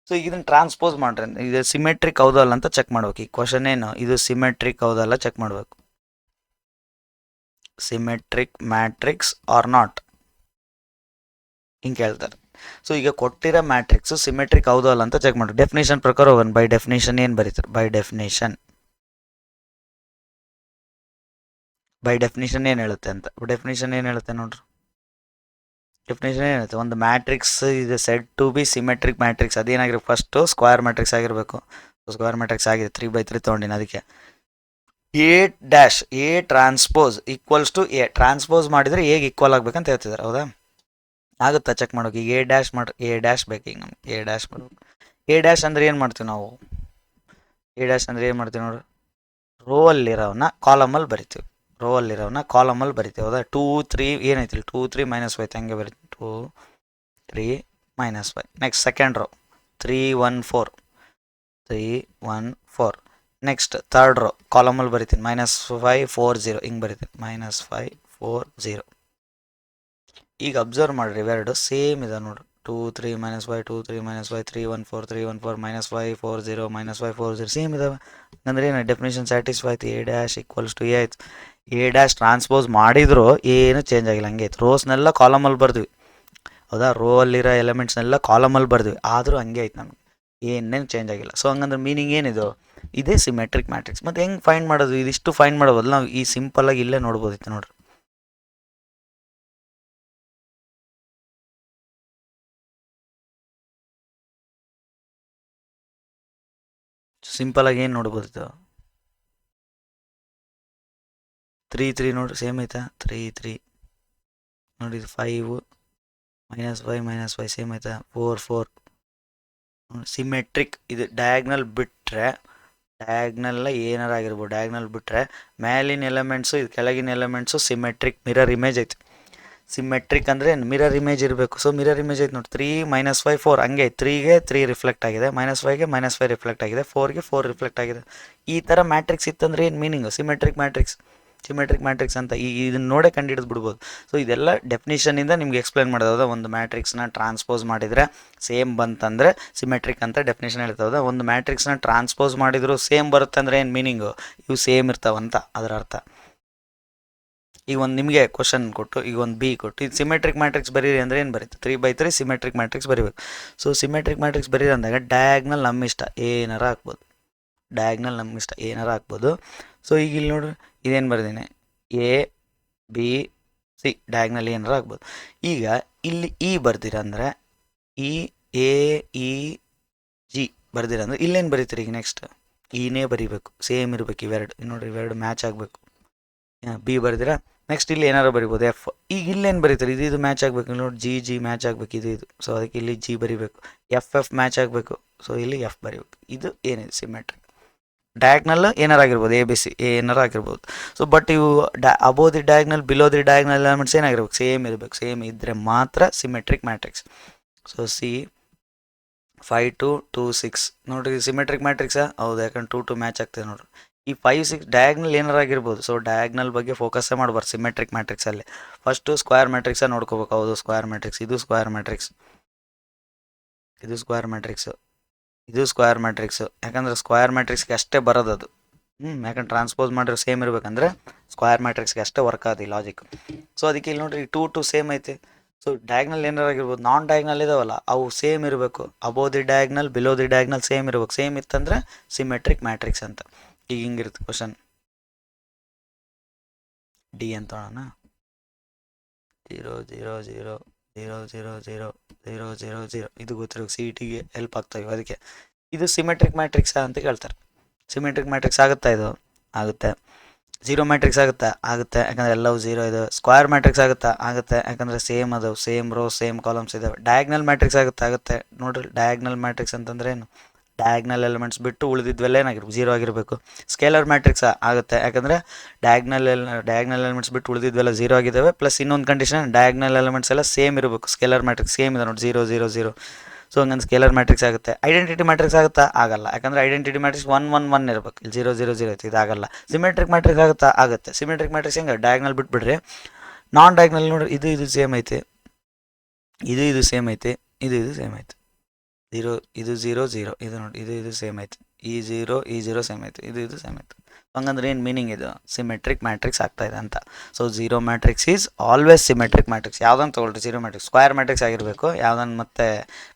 ಸೊ ಇದನ್ನು ಟ್ರಾನ್ಸ್ಪೋಸ್ ಮಾಡ್ರಿ, ಇದು ಸಿಮೆಟ್ರಿಕ್ ಹೌದಲ್ಲ ಅಂತ ಚೆಕ್ ಮಾಡ್ಬೇಕು. ಈ ಕ್ವಶನ್ ಏನು, ಇದು ಸಿಮೆಟ್ರಿಕ್ ಹೌದಲ್ಲ ಚೆಕ್ ಮಾಡಬೇಕು, ಸಿಮೆಟ್ರಿಕ್ ಮ್ಯಾಟ್ರಿಕ್ಸ್ ಆರ್ ನಾಟ್ ಹಿಂಗೆ ಕೇಳ್ತಾರೆ. ಸೊ ಈಗ ಕೊಟ್ಟಿರೋ ಮ್ಯಾಟ್ರಿಕ್ಸು ಸಿಮೆಟ್ರಿಕ್ ಹೌದು ಅಲ್ಲ ಅಂತ ಚೆಕ್ ಮಾಡಿ. ಡೆಫಿನೇಷನ್ ಪ್ರಕಾರ ಹೋಗೋಣ. ಬೈ ಡೆಫಿನೇಷನ್ ಏನು ಬರೀತಾರೆ, ಬೈ ಡೆಫಿನೇಷನ್ ಏನು ಹೇಳುತ್ತೆ ಅಂತ, ಡೆಫಿನೇಷನ್ ಏನು ಹೇಳುತ್ತೆ ನೋಡ್ರಿ. ಡೆಫಿನೇಷನ್ ಏನು ಹೇಳುತ್ತೆ, ಒಂದು ಮ್ಯಾಟ್ರಿಕ್ಸ್ ಇದೆ said to be symmetric matrix, ಅದೇನಾಗಿರ್ಬೇಕು, ಫಸ್ಟು ಸ್ಕ್ವೇರ್ ಮ್ಯಾಟ್ರಿಕ್ಸ್ ಆಗಿರಬೇಕು. ಸ್ಕ್ವೇರ್ ಮ್ಯಾಟ್ರಿಕ್ಸ್ ಆಗಿದೆ, 3/3 ತೊಗೊಂಡಿನಿ. ಅದಕ್ಕೆ A' transpose equals to A, transpose ಮಾಡಿದರೆ ಹೇಗೆ ಈಕ್ವಲ್ ಆಗ್ಬೇಕಂತ ಹೇಳ್ತಿದ್ದಾರೆ, ಹೌದಾ? ಆಗುತ್ತಾ ಚೆಕ್ ಮಾಡೋಕೆ. ಈಗ A' ಬೇಕು, ಈಗ ನಮ್ಗೆ A' ಮಾಡಬೇಕು. A' ಅಂದರೆ ಏನು ಮಾಡ್ತೀವಿ ನಾವು, A' ಅಂದರೆ ಏನು ಮಾಡ್ತೀವಿ ನೋಡ್ರಿ, ರೋ ಅಲ್ಲಿರೋವನ್ನ ಕಾಲಮಲ್ಲಿ ಬರಿತೀವಿ, ಹೌದಾ? 2 3 ಏನೈತಿ 2 3 -5 ಹಂಗೆ ಬರಿತೀವಿ, 2 3 -5. Next second row 3 1 4 next third row ಕಾಲಮಲ್ಲಿ ಬರಿತೀನಿ, -5 4 0 ಹಿಂಗೆ ಬರಿತೀನಿ, -5 4 0. ಈಗ ಅಬ್ಸರ್ವ್ ಮಾಡಿರಿ, ಇವೆರಡು ಸೇಮ್ ಇದೆ ನೋಡ್ರಿ, 2 3 -5 2 3 -5 3 1 4 3 1 4 -5 4 0 -5 4 0 ಸೇಮ್ ಇದಾವೆ. ಅಂದರೆ ಏನು, ಡೆಫಿನೇಷನ್ ಸ್ಯಾಟಿಸ್ಫೈ ಆಯ್ತು, A' ಈಕ್ವಲ್ಸ್ ಟು A ಆಯ್ತು. A' ಟ್ರಾನ್ಸ್ಪೋಸ್ ಮಾಡಿದ್ರು ಏನು ಚೇಂಜ್ ಆಗಿಲ್ಲ, ಹಂಗೆ ಆಯ್ತು. ರೋಸ್ನೆಲ್ಲ ಕಾಲಮಲ್ಲಿ ಬರ್ದ್ವಿ, ಹೌದಾ? ರೋ ಅಲ್ಲಿರೋ ಎಲಿಮೆಂಟ್ಸ್ನೆಲ್ಲ ಕಾಲಮಲ್ಲಿ ಬರ್ದ್ವಿ, ಆದರೂ ಹಂಗೆ ಆಯ್ತು, ನಮಗೆ ಏನೇನು ಚೇಂಜ್ ಆಗಿಲ್ಲ. ಸೊ ಹಂಗಂದ್ರೆ ಮೀನಿಂಗ್ ಏನಿದು, ಇದೇ ಸಿಮೆಟ್ರಿಕ್ ಮ್ಯಾಟ್ರಿಕ್ಸ್. ಮತ್ತು ಹೆಂಗೆ ಫೈಂಡ್ ಮಾಡೋದು, ಇದಿಷ್ಟು ಫೈಂಡ್ ಮಾಡೋದು ನಾವು ಈ ಸಿಂಪಲ್ಲಾಗಿ ಇಲ್ಲೇ ನೋಡ್ಬೋದಿತ್ತು ನೋಡ್ರಿ. ಸಿಂಪಲಾಗಿ ಏನು ನೋಡ್ಬೋದಿತ್ತು, 3 3 ನೋಡ್ರಿ, ಸೇಮ್ ಐತಾ, 3 3 ನೋಡಿ, 5 -5 ಸೇಮ್ ಐತಾ, 4 4 ಸಿಮೆಟ್ರಿಕ್. ಇದು ಡಯಾಗ್ನಲ್ ಬಿಟ್ಟರೆ, ಡಯಾಗ್ನಲ್ಲ ಏನಾರ ಆಗಿರ್ಬೋದು, ಡಯಾಗ್ನಲ್ ಬಿಟ್ಟರೆ ಮೇಲಿನ ಎಲಿಮೆಂಟ್ಸು ಇದು ಕೆಳಗಿನ ಎಲಿಮೆಂಟ್ಸು ಸಿಮೆಟ್ರಿಕ್ ಮಿರರ್ ಇಮೇಜ್ ಐತಿ. ಸಿಮೆಟ್ರಿಕ್ ಅಂದರೆ ಮಿರರ್ ಇಮೇಜ್ ಇರಬೇಕು. ಸೊ ಮಿರರ್ ಇಮೇಜ್ ಐತೆ ನೋಡಿ, 3 -5 4 ಹಂಗೆ 3ಗೆ 3 ರಿಫ್ಲೆಕ್ಟ್ ಆಗಿದೆ, -5ಗೆ -5 ರಿಫ್ಲೆಕ್ಟ್ ಆಗಿದೆ, 4ಗೆ 4 ರಿಫ್ಲೆಕ್ಟ್ ಆಗಿದೆ. ಈ ಥರ ಮ್ಯಾಟ್ರಿಕ್ಸ್ ಇತ್ತಂದ್ರೆ ಏನು meaning, symmetric matrix. Symmetric matrix ಅಂತ ಇದನ್ನ ನೋಡೇ ಕಂಡುಹಿಡಿದು ಬಿಡ್ಬೋದು. ಸೊ ಇದೆಲ್ಲ ಡೆಫಿನಿಷನಿಂದ ನಿಮ್ಗೆ ಎಕ್ಸ್ಪ್ಲೈನ್ ಮಾಡೋದು. ಒಂದು ಮ್ಯಾಟ್ರಿಕ್ಸ್ನ ಟ್ರಾನ್ಸ್ಪೋಸ್ ಮಾಡಿದರೆ ಸೇಮ್ ಬಂತಂದರೆ ಸಿಮೆಟ್ರಿಕ್ ಅಂತ ಡೆಫಿನೇಷನ್ ಹೇಳ್ತದ. ಒಂದು ಮ್ಯಾಟ್ರಿಕ್ಸ್ನ ಟ್ರಾನ್ಸ್ಪೋಸ್ ಮಾಡಿದ್ರು ಸೇಮ್ ಬರುತ್ತೆ ಅಂದರೆ ಏನು ಮೀನಿಂಗು, ಇವು ಸೇಮ್ ಇರ್ತಾವಂತ ಅದರ ಅರ್ಥ. ಈಗ ಒಂದು ನಿಮಗೆ ಕ್ವಶನ್ ಕೊಟ್ಟು ಈಗ ಒಂದು ಬಿ ಕೊಟ್ಟು ಇದು ಸಿಮೆಟ್ರಿಕ್ ಮ್ಯಾಟ್ರಿಕ್ಸ್ ಬರೀರಿ ಅಂದರೆ ಏನು ಬರೀತು, 3/3 ಸಿಮೆಟ್ರಿಕ್ ಮ್ಯಾಟ್ರಿಕ್ಸ್ ಬರೀಬೇಕು. ಸೊ ಸಿಮೆಟ್ರಿಕ್ ಮ್ಯಾಟ್ರಿಕ್ಸ್ ಬರೀರಿ ಅಂದಾಗ ಡಯಾಗ್ನಲ್ ನಮ್ಮ ಇಷ್ಟ ಏನಾರ ಹಾಕ್ಬೋದು, ಡಯಾಗ್ನಲ್ ನಮ್ಮ ಇಷ್ಟ ಏನಾರ ಹಾಕ್ಬೋದು. ಸೊ ಈಗ ಇಲ್ಲಿ ನೋಡ್ರಿ ಇದೇನು ಬರ್ದೀನಿ, ಎ ಬಿ ಸಿ ಡಯಾಗ್ನಲ್ ಏನಾರ ಹಾಕ್ಬೋದು. ಈಗ ಇಲ್ಲಿ ಇ ಬರ್ದಿರ ಅಂದರೆ ಇ ಎ ಇ ಜಿ ಬರ್ದಿರ ಅಂದರೆ ಇಲ್ಲೇನು ಬರೀತೀರಿ, ಈಗ ನೆಕ್ಸ್ಟ್ ಇನೇ ಬರೀಬೇಕು, ಸೇಮ್ ಇರಬೇಕು ಇವೆರಡು. ನೋಡ್ರಿ ಇವೆರಡು ಮ್ಯಾಚ್ ಆಗಬೇಕು. ಬಿ ಬರ್ದಿರ ನೆಕ್ಸ್ಟ್ ಇಲ್ಲಿ ಏನಾರು ಬರಿಬೋದು ಎಫ್. ಈಗ ಇಲ್ಲೇನು ಬರೀತಾರೆ, ಇದು ಮ್ಯಾಚ್ ಆಗಬೇಕು ನೋಡಿ, ಜಿ ಮ್ಯಾಚ್ ಆಗಬೇಕು ಇದು. ಸೊ ಅದಕ್ಕೆ ಇಲ್ಲಿ ಜಿ ಬರಿಬೇಕು, ಎಫ್ ಮ್ಯಾಚ್ ಆಗಬೇಕು, ಸೊ ಇಲ್ಲಿ ಎಫ್ ಬರಿಬೇಕು. ಇದು ಏನಿದೆ ಸಿಮೆಟ್ರಿಕ್. ಡಯಾಗ್ನಲ್ ಏನಾರು ಆಗಿರ್ಬೋದು, ಎ ಬಿ ಸಿ ಏನಾರು ಆಗಿರ್ಬೋದು. ಸೊ ಬಟ್ ಇವು above the diagonal below the diagonal elements ಏನಾಗಿರ್ಬೇಕು, ಸೇಮ್ ಇರಬೇಕು. ಸೇಮ್ ಇದ್ದರೆ ಮಾತ್ರ ಸಿಮೆಟ್ರಿಕ್ ಮ್ಯಾಟ್ರಿಕ್ಸ್. ಸೊ ಸಿ 5 2 2 6 ನೋಡಿರಿ ಸಿಮೆಟ್ರಿಕ್ ಮ್ಯಾಟ್ರಿಕ್ಸಾ ಹೌದು, ಯಾಕಂದ್ರೆ 2 2 ಮ್ಯಾಚ್ ಆಗ್ತದೆ ನೋಡ್ರಿ. ಈ 5 6 ಡಯಾಗ್ನಲ್ ಏನಾರು ಆಗಿರ್ಬೋದು. ಸೊ ಡಯಾಗ್ನಲ್ ಬಗ್ಗೆ ಫೋಕಸ್ಸೇ ಮಾಡಬಾರ್ದು ಸಿಮೆಟ್ರಿಕ್ ಮ್ಯಾಟ್ರಿಕ್ಸಲ್ಲಿ. ಫಸ್ಟು ಸ್ಕ್ವೇರ್ ಮ್ಯಾಟ್ರಿಕ್ಸ ನೋಡ್ಕೋಬೇಕು. ಹೌದು ಸ್ಕ್ವೇರ್ ಮ್ಯಾಟ್ರಿಕ್ಸ್, ಇದು ಸ್ಕ್ವೇರ್ ಮ್ಯಾಟ್ರಿಕ್ಸ್, ಇದು ಸ್ಕ್ವೇರ್ ಮ್ಯಾಟ್ರಿಕ್ಸು, ಇದು ಸ್ಕ್ವೇರ್ ಮ್ಯಾಟ್ರಿಕ್ಸು. ಯಾಕಂದರೆ ಸ್ಕ್ವೇರ್ ಮ್ಯಾಟ್ರಿಕ್ಸ್ಗೆ ಅಷ್ಟೇ ಬರೋದು ಅದು. ಯಾಕಂದ್ರೆ ಟ್ರಾನ್ಸ್ಪೋಸ್ ಮಾಡಿದ್ರೆ ಸೇಮ್ ಇರಬೇಕಂದ್ರೆ ಸ್ಕ್ವೇರ್ ಮ್ಯಾಟ್ರಿಕ್ಸ್ಗೆ ಅಷ್ಟೇ ವರ್ಕ್ ಆದ ಈ ಲಾಜಿಕ್. ಸೊ ಅದಕ್ಕೆ ಇಲ್ಲಿ ನೋಡಿರಿ 2 2 ಸೇಮ್ ಐತೆ. ಸೊ ಡಯಾಗ್ನಲ್ ಏನಾರು ಆಗಿರ್ಬೋದು, ನಾನ್ ಡಯಾಗ್ನಲ್ ಇದಾವಲ್ಲ ಅವು ಸೇಮ್ ಇರಬೇಕು. Above the diagonal below the diagonal same ಇರಬೇಕು. ಸೇಮ್ ಇತ್ತಂದ್ರೆ ಸಿಮೆಟ್ರಿಕ್ ಮ್ಯಾಟ್ರಿಕ್ಸ್ ಅಂತ. ಈಗ ಹಿಂಗಿರುತ್ತೆ ಕ್ವಶನ್, ಡಿ ಅಂತ ನೋಡೋಣ. 0 0 0 0 0 0 0 0 0 ಇದು ಗೊತ್ತಿರೋ ಸಿ ಇ ಟಿಗೆ ಹೆಲ್ಪ್ ಆಗ್ತಾಯಿವೆ. ಅದಕ್ಕೆ ಇದು ಸಿಮೆಟ್ರಿಕ್ ಮ್ಯಾಟ್ರಿಕ್ಸ್ ಅಂತ ಕೇಳ್ತಾರೆ. ಸಿಮೆಟ್ರಿಕ್ ಮ್ಯಾಟ್ರಿಕ್ಸ್ ಆಗುತ್ತಾ, ಇದು ಆಗುತ್ತೆ. ಜೀರೋ ಮ್ಯಾಟ್ರಿಕ್ಸ್ ಆಗುತ್ತಾ, ಆಗುತ್ತೆ, ಯಾಕಂದರೆ ಎಲ್ಲವೂ ಜೀರೋ ಇದೆ. ಸ್ಕ್ವೇರ್ ಮ್ಯಾಟ್ರಿಕ್ಸ್ ಆಗುತ್ತಾ, ಆಗುತ್ತೆ, ಯಾಕಂದರೆ ಸೇಮ್ ಅದು, ಸೇಮ್ ರೋ ಸೇಮ್ ಕಾಲಮ್ಸ್ ಇದಾವೆ. ಡಯಾಗ್ನಲ್ ಮ್ಯಾಟ್ರಿಕ್ಸ್ ಆಗುತ್ತೆ, ಆಗುತ್ತೆ. ನೋಡ್ರಿ ಡಯಾಗ್ನಲ್ ಮ್ಯಾಟ್ರಿಕ್ಸ್ ಅಂತಂದ್ರೆ ಏನು, ಡಯಾಗ್ನಲ್ ಎಲಿಮೆಂಟ್ಸ್ ಬಿಟ್ಟು ಉಳಿದಿದ್ವೆಲ್ಲ ಏನಾಗಿರ್ಬೇಕು, ಜೀರೋ ಆಗಿರಬೇಕು. ಸ್ಕೇಲರ್ ಮ್ಯಾಟ್ರಿಕ್ಸ್ ಆಗುತ್ತೆ, ಯಾಕಂದರೆ ಡಯಾಗ್ನಲ್ ಎಲಿಮೆಂಟ್ಸ್ ಬಿಟ್ಟು ಉಳಿದಿದ್ವೆಲ್ಲ ಜೀರೋ ಆಗಿದ್ದಾವೆ. ಪ್ಲಸ್ ಇನ್ನೊಂದು ಕಂಡೀಷನ್, ಡಯಾಗ್ನಲ್ ಎಲಿಮೆಂಟ್ಸ್ ಎಲ್ಲ ಸೇಮ್ ಇರಬೇಕು. ಸ್ಕೇಲರ್ ಮ್ಯಾಟ್ರಿಕ್ಸ್ ಸೇಮ್ ಇದೆ ನೋಡಿ, 0 0 0. ಸೊ ಹಂಗಂದು ಸ್ಕೇಲರ್ ಮ್ಯಾಟ್ರಿಕ್ಸ್ ಆಗುತ್ತೆ. ಐಡೆಂಟಿಟಿ ಮ್ಯಾಟ್ರಿಕ್ಸ್ ಆಗುತ್ತಾ, ಆಗಲ್ಲ, ಯಾಕಂದರೆ ಐಡೆಂಟಿಟಿ ಮ್ಯಾಟ್ರಿಕ್ಸ್ 1 1 1 ಇರಬೇಕು. ಇಲ್ಲಿ 0 0 0 ಐತೆ, ಇದಾಗಲ್ಲ. ಸಿಮೆಟ್ರಿಕ್ ಮ್ಯಾಟ್ರಿಕ್ಸ್ ಆಗುತ್ತಾ, ಆಗುತ್ತೆ. ಸಿಮೆಟ್ರಿಕ್ ಮ್ಯಾಟ್ರಿಕ್ಸ್ ಹೆಂಗೆ, ಡಯಾಗ್ನಲ್ ಬಿಟ್ಬಿಡ್ರಿ, ನಾನ್ ಡಯಾಗ್ನಲ್ ನೋಡ್ರಿ, ಇದು ಸೇಮ್ ಐತೆ, ಇದು ಸೇಮ್ ಐತೆ, ಇದು ಸೇಮ್ ಐತೆ. 0 ಇದು 0 0 ಇದು ನೋಡಿ, ಇದು ಸೇಮ್ ಐತೆ. ಈ 0 ಸೇಮ್ ಐತೆ, ಇದು ಸೇಮ್ ಐತೆ. ಹಂಗಂದ್ರೆ ಏನು ಮೀನಿಂಗ್, ಇದು ಸಿಮೆಟ್ರಿಕ್ ಮ್ಯಾಟ್ರಿಕ್ಸ್ ಆಗ್ತಾ ಇದೆ ಅಂತ. So zero matrix is always symmetric matrix. ಯಾವುದನ್ನು ತೊಗೊಳ್ರಿ, ಜೀರೋ ಮ್ಯಾಟ್ರಿಕ್ಸ್ ಸ್ಕ್ವೇರ್ ಮ್ಯಾಟ್ರಿಕ್ಸ್ ಆಗಿರಬೇಕು, ಯಾವುದನ್ನು ಮತ್ತೆ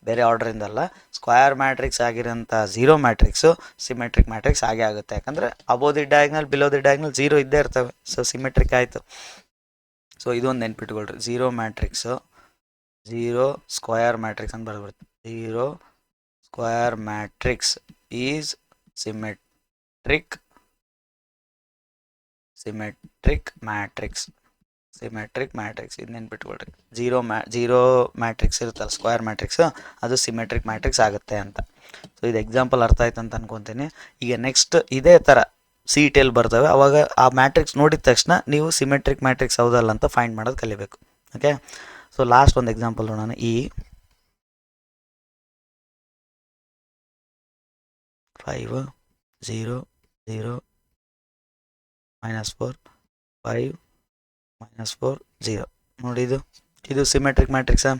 ಬೇರೆ ಆರ್ಡ್ರಿಂದಲ್ಲ. ಸ್ಕ್ವೇರ್ ಮ್ಯಾಟ್ರಿಕ್ಸ್ ಆಗಿರೋಂಥ ಜೀರೋ ಮ್ಯಾಟ್ರಿಕ್ಸು ಸಿಮೆಟ್ರಿಕ್ ಮ್ಯಾಟ್ರಿಕ್ಸ್ ಆಗೇ ಆಗುತ್ತೆ. ಯಾಕಂದರೆ above the diagonal below the diagonal 0 ಇದ್ದೇ ಇರ್ತವೆ. ಸೊ ಸಿಮೆಟ್ರಿಕ್ ಆಯಿತು. ಸೊ ಇದೊಂದು ನೆನ್ಪಿಟ್ಕೊಳ್ರಿ, ಜೀರೋ ಮ್ಯಾಟ್ರಿಕ್ಸು 0 ಸ್ಕ್ವೇರ್ ಮ್ಯಾಟ್ರಿಕ್ಸ್ ಅಂತ ಬರೆದ್ಬಿಡ್ತು. 0 square matrix is symmetric matrix. ಇದು ನೆನ್ಪಿಟ್ಕೊಳ್ರಿ. ಜೀರೋ ಮ್ಯಾಟ್ರಿಕ್ಸ್ ಇರುತ್ತಲ್ಲ ಸ್ಕ್ವೇರ್ ಮ್ಯಾಟ್ರಿಕ್ಸ್, ಅದು ಸಿಮೆಟ್ರಿಕ್ ಮ್ಯಾಟ್ರಿಕ್ಸ್ ಆಗುತ್ತೆ ಅಂತ. ಸೊ ಇದು ಎಕ್ಸಾಂಪಲ್ ಅರ್ಥ ಆಯ್ತು ಅಂತ ಅನ್ಕೊತೀನಿ. ಈಗ ನೆಕ್ಸ್ಟ್ ಇದೇ ಥರ ಸಿ ಇ ಟಿಯಲ್ಲಿ ಬರ್ತವೆ. ಅವಾಗ ಆ ಮ್ಯಾಟ್ರಿಕ್ಸ್ ನೋಡಿದ ತಕ್ಷಣ ನೀವು ಸಿಮೆಟ್ರಿಕ್ ಮ್ಯಾಟ್ರಿಕ್ಸ್ ಹೌದಲ್ಲ ಅಂತ ಫೈಂಡ್ ಮಾಡೋದು ಕಲಿಬೇಕು. ಓಕೆ, ಸೊ ಲಾಸ್ಟ್ ಒಂದು ಎಕ್ಸಾಂಪಲ್ ನೋಡೋಣ. 5 0 0 -4 5 -4 0 ನೋಡಿ, ಇದು ಸಿಮೆಟ್ರಿಕ್ ಮ್ಯಾಟ್ರಿಕ್ಸಾ,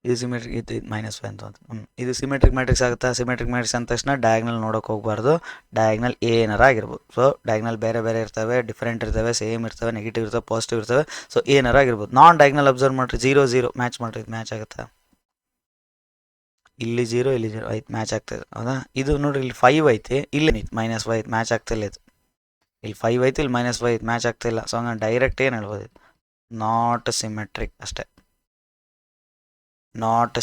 ಇದು ಸಿಮೆಟ್ರಿಕ್, ಇದು -5 ಅಂತ. ಇದು ಸಿಮೆಟ್ರಿಕ್ ಮ್ಯಾಟ್ರಿಕ್ಸ್ ಆಗುತ್ತಾ. ಸಿಮೆಟ್ರಿಕ್ ಮ್ಯಾಟ್ರಿಕ್ಸ್ ಅಂದ ತಕ್ಷಣ ಡಯಾಗ್ನಲ್ ನೋಡೋಕೆ ಹೋಗಬಾರ್ದು. ಡಯಾಗ್ನಲ್ ಏನಾರ ಆಗಿರ್ಬೋದು. ಸೊ ಡಯಾಗ್ನಲ್ ಬೇರೆ ಬೇರೆ ಇರ್ತವೆ, ಡಿಫ್ರೆಂಟ್ ಇರ್ತವೆ, ಸೇಮ್ ಇರ್ತವೆ, ನೆಗೆಟಿವ್ ಇರ್ತವೆ, ಪಾಸಿಟಿವ್ ಇರ್ತವೆ. ಸೊ ಏನಾರ ಆಗಿರ್ಬೋದು. ನಾನ್ ಡಯಾಗ್ನಲ್ ಅಬ್ಸರ್ವ್ ಮಾಡಿರಿ, 0 0 ಮ್ಯಾಚ್ ಮಾಡಿರಿ, ಮ್ಯಾಚ್ ಆಗುತ್ತಾ. ಇಲ್ಲಿ 0 ಇಲ್ಲಿ 0 ಐತೆ, ಮ್ಯಾಚ್ ಆಗ್ತಾಯಿದೆ, ಹೌದಾ. ಇದು ನೋಡಿರಿ, ಇಲ್ಲಿ 5 ಐತೆ, ಇಲ್ಲಿ -5 ಐತೆ, ಮ್ಯಾಚ್ ಆಗ್ತಿಲ್ಲ. ಇದು ಇಲ್ಲಿ 5 ಐತೆ, ಇಲ್ಲಿ -5 ಐತೆ, ಮ್ಯಾಚ್ ಆಗ್ತಾಯಿಲ್ಲ. ಸೊ ಹಂಗೆ ಡೈರೆಕ್ಟ್ ಏನು ಹೇಳ್ಬೋದು, ನಾಟ್ ಸಿಮೆಟ್ರಿಕ್ ಅಷ್ಟೇ. ನಾಟ್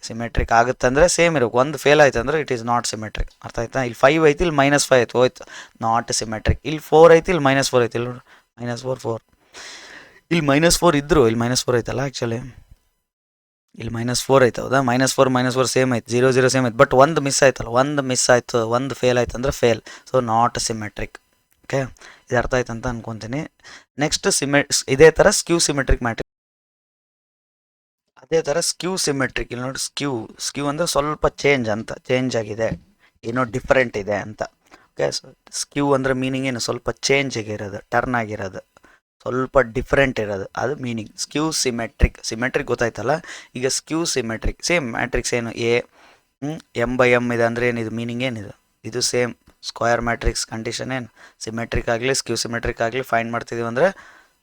ಸಿಮೆಟ್ರಿಕ್ ಆಗುತ್ತೆ ಅಂದರೆ ಸೇಮ್ ಇರಬೇಕು. ಒಂದು ಫೇಲ್ ಆಯ್ತು ಅಂದರೆ ಇಟ್ ಈಸ್ ನಾಟ್ ಸಿಮೆಟ್ರಿಕ್. ಅರ್ಥ ಆಯ್ತಾ. ಇಲ್ಲಿ 5 ಐತಿ, ಇಲ್ಲಿ -5 ಐತೆ, ಹೋಯ್ತು, ನಾಟ್ ಸಿಮೆಟ್ರಿಕ್. ಇಲ್ಲಿ 4 ಐತಿ, ಇಲ್ಲಿ -4 ಐತಿ, ಇಲ್ಲಿ ನೋಡಿ -4 4. ಇಲ್ಲಿ -4 ಇದ್ರು, ಇಲ್ಲಿ -4 ಐತಲ್ಲ ಆ್ಯಕ್ಚುಲಿ, ಇಲ್ಲಿ -4 ಐತೆ, ಹೌದಾ. -4 ಸೇಮ್ ಐತೆ, 0 0 ಸೇಮ್ ಐತೆ. ಬಟ್ ಒಂದು ಮಿಸ್ ಆಯ್ತಲ್ಲ, ಒಂದು ಫೇಲ್ ಆಯ್ತು ಅಂದರೆ fail. So not symmetric. Okay, ಇದು ಅರ್ಥ ಆಯ್ತು ಅಂತ ಅನ್ಕೊತೀನಿ. ನೆಕ್ಸ್ಟ್ ಇದೇ ಥರ ಸ್ಕ್ಯೂ ಸಿಮೆಟ್ರಿಕ್ ಮ್ಯಾಟ್ರಿಕ್ಸ್. ಅದೇ ಥರ ಸ್ಕ್ಯೂ ಸಿಮೆಟ್ರಿಕ್. ಇಲ್ಲಿ ನೋಡಿ, ಸ್ಕ್ಯೂ ಅಂದರೆ ಸ್ವಲ್ಪ ಚೇಂಜ್ ಆಗಿದೆ, ಏನೋ ಡಿಫ್ರೆಂಟ್ ಇದೆ ಅಂತ. ಓಕೆ. ಸ್ಕ್ಯೂ ಅಂದರೆ ಮೀನಿಂಗ್ ಏನು, ಸ್ವಲ್ಪ ಚೇಂಜ್ ಆಗಿರೋದು, ಟರ್ನ್ ಆಗಿರೋದು, ಸ್ವಲ್ಪ ಡಿಫ್ರೆಂಟ್ ಇರೋದು, ಅದು ಮೀನಿಂಗ್. ಸ್ಕ್ಯೂ ಸಿಮೆಟ್ರಿಕ್ ಗೊತ್ತಾಯ್ತಲ್ಲ. ಈಗ ಸ್ಕ್ಯೂ ಸಿಮೆಟ್ರಿಕ್ ಸೇಮ್ ಮ್ಯಾಟ್ರಿಕ್ಸ್ ಏನು ಎ M/M ಇದೆ ಅಂದರೆ ಏನಿದು ಮೀನಿಂಗ್ ಏನಿದು, ಇದು ಸೇಮ್ ಸ್ಕ್ವಯರ್ ಮ್ಯಾಟ್ರಿಕ್ಸ್ ಕಂಡೀಷನ್ ಏನು, ಸಿಮೆಟ್ರಿಕ್ ಆಗಲಿ ಸ್ಕ್ಯೂ ಸಿಮೆಟ್ರಿಕ್ ಆಗಲಿ ಫೈಂಡ್ ಮಾಡ್ತಿದ್ದೀವಿ ಅಂದರೆ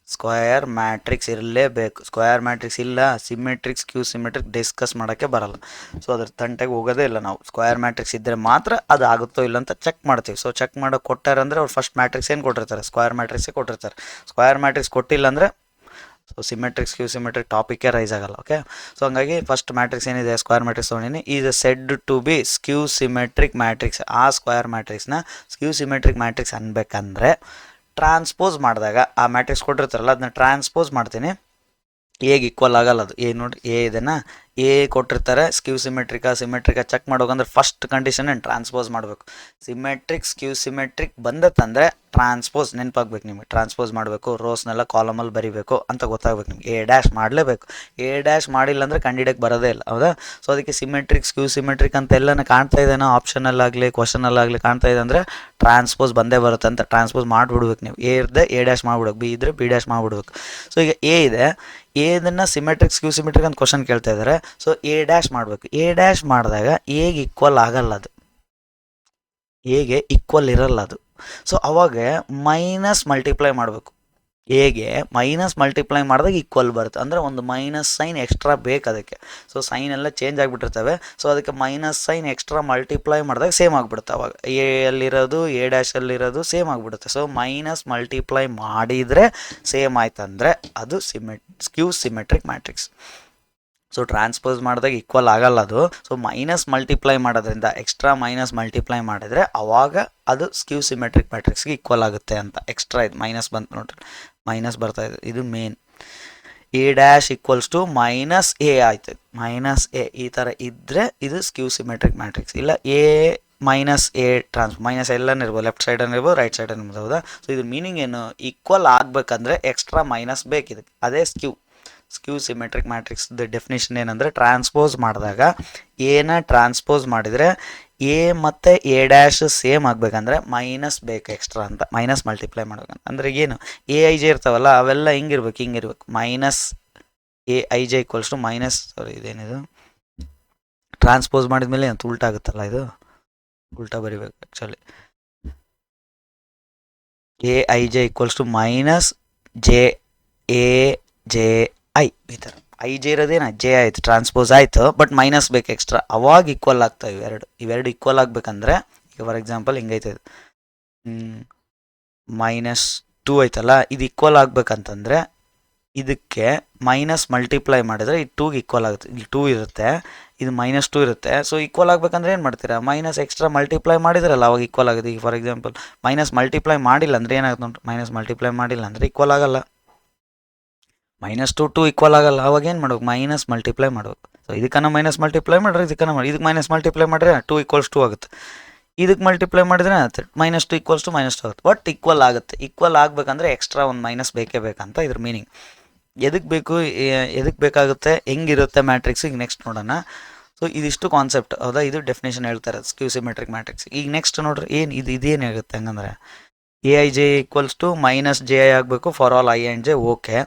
ಸ್ಕ್ವಯರ್ ಮ್ಯಾಟ್ರಿಕ್ಸ್ ಇರಲೇಬೇಕು. ಸ್ಕ್ವಯರ್ ಮ್ಯಾಟ್ರಿಕ್ಸ್ ಇಲ್ಲ, ಸಿಮೆಟ್ರಿಕ್ ಸ್ಕ್ಯೂ ಸಿಮೆಟ್ರಿಕ್ ಡಿಸ್ಕಸ್ ಮಾಡೋಕ್ಕೆ ಬರಲ್ಲ. ಸೊ ಅದ್ರ ತಂಟೆಗೆ ಹೋಗೋದೇ ಇಲ್ಲ ನಾವು. ಸ್ಕ್ವಯರ್ ಮ್ಯಾಟ್ರಿಕ್ಸ್ ಇದ್ದರೆ ಮಾತ್ರ ಅದು ಆಗುತ್ತೋ ಇಲ್ಲ ಅಂತ ಚೆಕ್ ಮಾಡ್ತೀವಿ. ಸೊ ಚೆಕ್ ಮಾಡೋಕೆ ಕೊಟ್ಟಾರೆ ಅಂದರೆ ಅವ್ರು ಫಸ್ಟ್ ಮ್ಯಾಟ್ರಿಕ್ಸ್ ಏನು ಕೊಟ್ಟಿರ್ತಾರೆ, ಸ್ಕ್ವಯರ್ ಮ್ಯಾಟ್ರಿಕ್ಸೇ ಕೊಟ್ಟಿರ್ತಾರೆ. ಸ್ಕ್ವಯರ್ ಮ್ಯಾಟ್ರಿಕ್ಸ್ ಕೊಟ್ಟಿಲ್ಲ ಅಂದರೆ ಸೊ ಸಿಮೆಟ್ರಿಕ್ ಸ್ಕ್ಯೂ ಸಿಮೆಟ್ರಿಕ್ ಟಾಪಿಕೇ ರೈಸ್ ಆಗಲ್ಲ. ಓಕೆ. ಸೊ ಹಂಗಾಗಿ ಫಸ್ಟ್ ಮ್ಯಾಟ್ರಿಕ್ಸ್ ಏನಿದೆ ಸ್ಕ್ವಯರ್ ಮ್ಯಾಟ್ರಿಕ್ಸ್ ತೊಗೊಂಡಿನಿ, is said to be skew symmetric matrix. ಆ ಸ್ಕ್ವಯರ್ ಮ್ಯಾಟ್ರಿಕ್ಸ್ನ ಸ್ಕ್ಯೂ ಸಿಮೆಟ್ರಿಕ್ ಮ್ಯಾಟ್ರಿಕ್ಸ್ ಅನ್ಬೇಕಂದ್ರೆ ಟ್ರಾನ್ಸ್ಪೋಸ್ ಮಾಡಿದಾಗ ಆ ಮ್ಯಾಟ್ರಿಕ್ಸ್ ಕೊಟ್ಟಿರ್ತಾರಲ್ಲ ಅದನ್ನ ಟ್ರಾನ್ಸ್ಪೋಸ್ ಮಾಡ್ತೀನಿ, ಹೇಗೆ ಈಕ್ವಲ್ ಆಗಲ್ಲ ಅದು. ಎ ನೋಡಿ, ಎ ಇದನ್ನು ಎ ಕೊಟ್ಟಿರ್ತಾರೆ, ಸ್ಕ್ಯೂ ಸಿಮೆಟ್ರಿಕಾ ಚೆಕ್ ಮಾಡೋಕಂದ್ರೆ ಫಸ್ಟ್ ಕಂಡೀಷನ್ ಏನು, ಟ್ರಾನ್ಸ್ಪೋಸ್ ಮಾಡಬೇಕು. ಸಿಮೆಟ್ರಿಕ್ ಸ್ಕ್ಯೂ ಸಿಮೆಟ್ರಿಕ್ ಬಂದತ್ತಂದರೆ ಟ್ರಾನ್ಸ್ಪೋಸ್ ನೆನಪಾಗ್ಬೇಕು ನಿಮಗೆ. ಟ್ರಾನ್ಸ್ಪೋಸ್ ಮಾಡಬೇಕು, ರೋಸ್ನೆಲ್ಲ ಕಾಲಮಲ್ಲಿ ಬರಿಬೇಕು ಅಂತ ಗೊತ್ತಾಗ್ಬೇಕು ನಿಮ್ಗೆ. A' ಮಾಡಲೇಬೇಕು. A' ಮಾಡಿಲ್ಲ ಅಂದರೆ ಕಂಡಿಡಕ್ಕೆ ಬರೋದೇ ಇಲ್ಲ, ಹೌದಾ. ಸೊ ಅದಕ್ಕೆ ಸಿಮೆಟ್ರಿಕ್ ಸ್ಕ್ಯೂ ಸಿಮೆಟ್ರಿಕ್ ಅಂತ ಎಲ್ಲನ ಕಾಣ್ತಾ ಇದೇನೋ ಆಪ್ಷನಲ್ಲಾಗಲಿ ಕ್ವಶನಲ್ಲಾಗಲಿ ಕಾಣ್ತಾ ಇದೆ ಅಂದರೆ ಟ್ರಾನ್ಸ್ಪೋಸ್ ಬಂದೇ ಬರುತ್ತೆ ಅಂತ ಟ್ರಾನ್ಸ್ಪೋಸ್ ಮಾಡಿಬಿಡ್ಬೇಕು ನೀವು. ಎ ಇದ್ದರೆ A' ಮಾಡ್ಬಿಡ್ಬೇಕು, ಬಿ ಇದ್ದರೆ B' ಮಾಡ್ಬಿಡ್ಬೇಕು. ಸೊ ಈಗ ಎ ಇದೆ, ಇದನ್ನು ಸಿಮೆಟ್ರಿಕ್ ಸ್ಕ್ಯೂ ಸಿಮೆಟ್ರಿಕ್ ಅಂತ ಕ್ವಶನ್ ಕೇಳ್ತಾ ಇದ್ದಾರೆ. ಸೊ A' ಮಾಡಬೇಕು. A' ಮಾಡಿದಾಗ ಹೇಗೆ ಈಕ್ವಲ್ ಆಗಲ್ಲ ಅದು, ಹೇಗೆ ಈಕ್ವಲ್ ಇರಲ್ಲ ಅದು. ಸೊ ಅವಾಗ ಮೈನಸ್ ಮಲ್ಟಿಪ್ಲೈ ಮಾಡಬೇಕು. ಹೇಗೆ ಮೈನಸ್ ಮಲ್ಟಿಪ್ಲೈ ಮಾಡಿದಾಗ ಈಕ್ವಲ್ ಬರುತ್ತೆ, ಅಂದರೆ ಒಂದು ಮೈನಸ್ ಸೈನ್ ಎಕ್ಸ್ಟ್ರಾ ಬೇಕು ಅದಕ್ಕೆ. ಸೊ ಸೈನ್ ಎಲ್ಲ ಚೇಂಜ್ ಆಗಿಬಿಟ್ಟಿರ್ತವೆ. ಸೊ ಅದಕ್ಕೆ ಮೈನಸ್ ಸೈನ್ ಎಕ್ಸ್ಟ್ರಾ ಮಲ್ಟಿಪ್ಲೈ ಮಾಡಿದಾಗ ಸೇಮ್ ಆಗಿಬಿಡುತ್ತೆ. ಅವಾಗ ಎಲ್ಲಿರೋದು A' ಸೇಮ್ ಆಗಿಬಿಡುತ್ತೆ. ಸೊ ಮೈನಸ್ ಮಲ್ಟಿಪ್ಲೈ ಮಾಡಿದರೆ ಸೇಮ್ ಆಯ್ತಂದರೆ ಅದು ಸ್ಕ್ಯೂ ಸಿಮೆಟ್ರಿಕ್ ಮ್ಯಾಟ್ರಿಕ್ಸ್. ಸೊ ಟ್ರಾನ್ಸ್ಪೋಸ್ ಮಾಡಿದಾಗ ಈಕ್ವಲ್ ಆಗಲ್ಲ ಅದು. ಸೊ ಮೈನಸ್ ಮಲ್ಟಿಪ್ಲೈ ಮಾಡೋದ್ರಿಂದ ಎಕ್ಸ್ಟ್ರಾ ಮೈನಸ್ ಮಲ್ಟಿಪ್ಲೈ ಮಾಡಿದರೆ ಅವಾಗ ಅದು ಸ್ಕ್ಯೂ ಸಿಮೆಟ್ರಿಕ್ ಮ್ಯಾಟ್ರಿಕ್ಸ್ಗೆ ಈಕ್ವಲ್ ಆಗುತ್ತೆ ಅಂತ. ಎಕ್ಸ್ಟ್ರಾ ಇದು ಮೈನಸ್ ಬಂತು ನೋಡ್ರಿ, ಮೈನಸ್ ಬರ್ತಾ ಇದೆ, ಇದು main. A' equals to minus A ಆಯ್ತು, ಮೈನಸ್ ಎ ಈ ಥರ ಇದ್ದರೆ ಇದು ಸ್ಕ್ಯೂ ಸಿಮೆಟ್ರಿಕ್ ಮ್ಯಾಟ್ರಿಕ್ಸ್. ಇಲ್ಲ ಎ ಮೈನಸ್ ಎ ಮೈನಸ್ ಎಲ್ಲನೂ ಇರ್ಬೋದು, ಲೆಫ್ಟ್ ಸೈಡನ್ನು ಇರ್ಬೋದು, ರೈಟ್ ಸೈಡನ್ನು ಇರ್ಬೋದು, ಹೌದಾ. ಸೊ ಇದು ಮೀನಿಂಗ್ ಏನು, ಈಕ್ವಲ್ ಆಗಬೇಕಂದ್ರೆ ಎಕ್ಸ್ಟ್ರಾ ಮೈನಸ್ ಬೇಕಿದೆ, ಅದೇ ಸ್ಕ್ಯೂ ಸಿಮೆಟ್ರಿಕ್ ಮ್ಯಾಟ್ರಿಕ್ಸ್ ಡೆಫಿನೇಷನ್ ಏನಂದರೆ ಟ್ರಾನ್ಸ್ಪೋಸ್ ಮಾಡಿದಾಗ ಎನ ಟ್ರಾನ್ಸ್ಪೋಸ್ ಮಾಡಿದರೆ ಎ ಮತ್ತು A' ಸೇಮ್ ಆಗಬೇಕಂದ್ರೆ ಮೈನಸ್ ಬೇಕು ಎಕ್ಸ್ಟ್ರಾ ಅಂತ, ಮೈನಸ್ ಮಲ್ಟಿಪ್ಲೈ ಮಾಡ್ಬೇಕಂತ. ಅಂದರೆ ಏನು AIJ ಇರ್ತಾವಲ್ಲ ಅವೆಲ್ಲ ಹಿಂಗಿರ್ಬೇಕು minus AIJ equals to minus, sorry ಇದೇನಿದು ಟ್ರಾನ್ಸ್ಪೋಸ್ ಮಾಡಿದ್ಮೇಲೆ ಅಂತ ಉಲ್ಟಾ ಆಗುತ್ತಲ್ಲ, ಇದು ಉಲ್ಟಾ ಬರಿಬೇಕು actually. AIJ equals to minus JAJ ಈ ಥರ. IJ ಇರೋದೇನ J ಆಯಿತು, ಟ್ರಾನ್ಸ್ಪೋಸ್ ಆಯಿತು, ಬಟ್ ಮೈನಸ್ ಬೇಕು ಎಕ್ಸ್ಟ್ರಾ, ಅವಾಗ ಈಕ್ವಲ್ ಆಗ್ತಾವೆ ಇವೆರಡು ಈಕ್ವಲ್ ಆಗಬೇಕಂದ್ರೆ. ಈಗ ಫಾರ್ ಎಕ್ಸಾಂಪಲ್ ಹಿಂಗೈತೆ ಇದು -2 ಐತಲ್ಲ, ಇದು ಈಕ್ವಲ್ ಆಗಬೇಕಂತಂದರೆ ಇದಕ್ಕೆ ಮೈನಸ್ ಮಲ್ಟಿಪ್ಲೈ ಮಾಡಿದರೆ ಇದು 2ಗೆ ಈಕ್ವಲ್ ಆಗುತ್ತೆ. ಇಲ್ಲಿ 2 ಇರುತ್ತೆ, ಇದು -2 ಇರುತ್ತೆ. ಸೊ ಈಕ್ವಲ್ ಆಗಬೇಕಂದ್ರೆ ಏನು ಮಾಡ್ತೀರಾ, ಮೈನಸ್ ಎಕ್ಸ್ಟ್ರಾ ಮಲ್ಟಿಪ್ಲೈ ಮಾಡಿದ್ರಲ್ಲ ಅವಾಗ ಈಕ್ವಲ್ ಆಗುತ್ತೆ. ಈಗ ಫಾರ್ ಎಕ್ಸಾಂಪಲ್ ಮೈನಸ್ ಮಲ್ಟಿಪ್ಲೈ ಮಾಡಿಲ್ಲ ಅಂದರೆ ಏನಾಗುತ್ತೆ ನೋಡಿ, ಮೈನಸ್ ಮಲ್ಟಿಪ್ಲೈ ಮಾಡಿಲ್ಲ ಅಂದರೆ ಈಕ್ವಲ್ ಆಗಲ್ಲ. -2 ಈಕ್ವಲ್ ಆಗಲ್ಲ, ಅವಾಗ ಏನು ಮಾಡ್ಬೇಕು, ಮೈನಸ್ ಮಲ್ಟಿಪ್ಲೈ ಮಾಡ್ಬೇಕು. ಸೊ ಇದಕ್ಕನ್ನ ಮೈನಸ್ ಮಲ್ಟಿಪ್ಲೈ ಮಾಡ್ರೆ ಇದಕ್ಕೆ ಮೈನಸ್ ಮಲ್ಟಿಪ್ಲೈ ಮಾಡಿದ್ರೆ 2 = 2 ಆಗುತ್ತೆ. ಇದಕ್ಕೆ ಮಲ್ಟಿಪ್ಲೈ ಮಾಡಿದ್ರೆ ಆಗುತ್ತೆ -2 = -2 ಆಗುತ್ತೆ. ಬಟ್ ಈಕ್ವಲ್ ಆಗುತ್ತೆ. ಈಕ್ವಲ್ ಆಗಬೇಕಂದ್ರೆ ಎಕ್ಸ್ಟ್ರಾ ಒಂದು ಮೈನಸ್ ಬೇಕೇ ಬೇಕಂತ ಇದ್ರ ಮೀನಿಂಗ್. ಎದಕ್ಕೆ ಬೇಕಾಗುತ್ತೆ, ಹೆಂಗಿರುತ್ತೆ ಮ್ಯಾಟ್ರಿಕ್ಸ್, ಈಗ ನೆಕ್ಸ್ಟ್ ನೋಡೋಣ. ಸೊ ಇದಿಷ್ಟು ಕಾನ್ಸೆಪ್ಟ್, ಹೌದಾ. ಇದು ಡೆಫಿನೇಷನ್ ಹೇಳ್ತಾರೆ ಸ್ಕ್ಯೂ ಸಿಮೆಟ್ರಿಕ್ ಮ್ಯಾಟ್ರಿಕ್ಸ್. ಈಗ ನೆಕ್ಸ್ಟ್ ನೋಡ್ರಿ ಏನು ಇದೇನಾಗುತ್ತೆ ಹಂಗಂದ್ರೆ AIJ equals to minus JI ಆಗಬೇಕು for all I and J. Okay,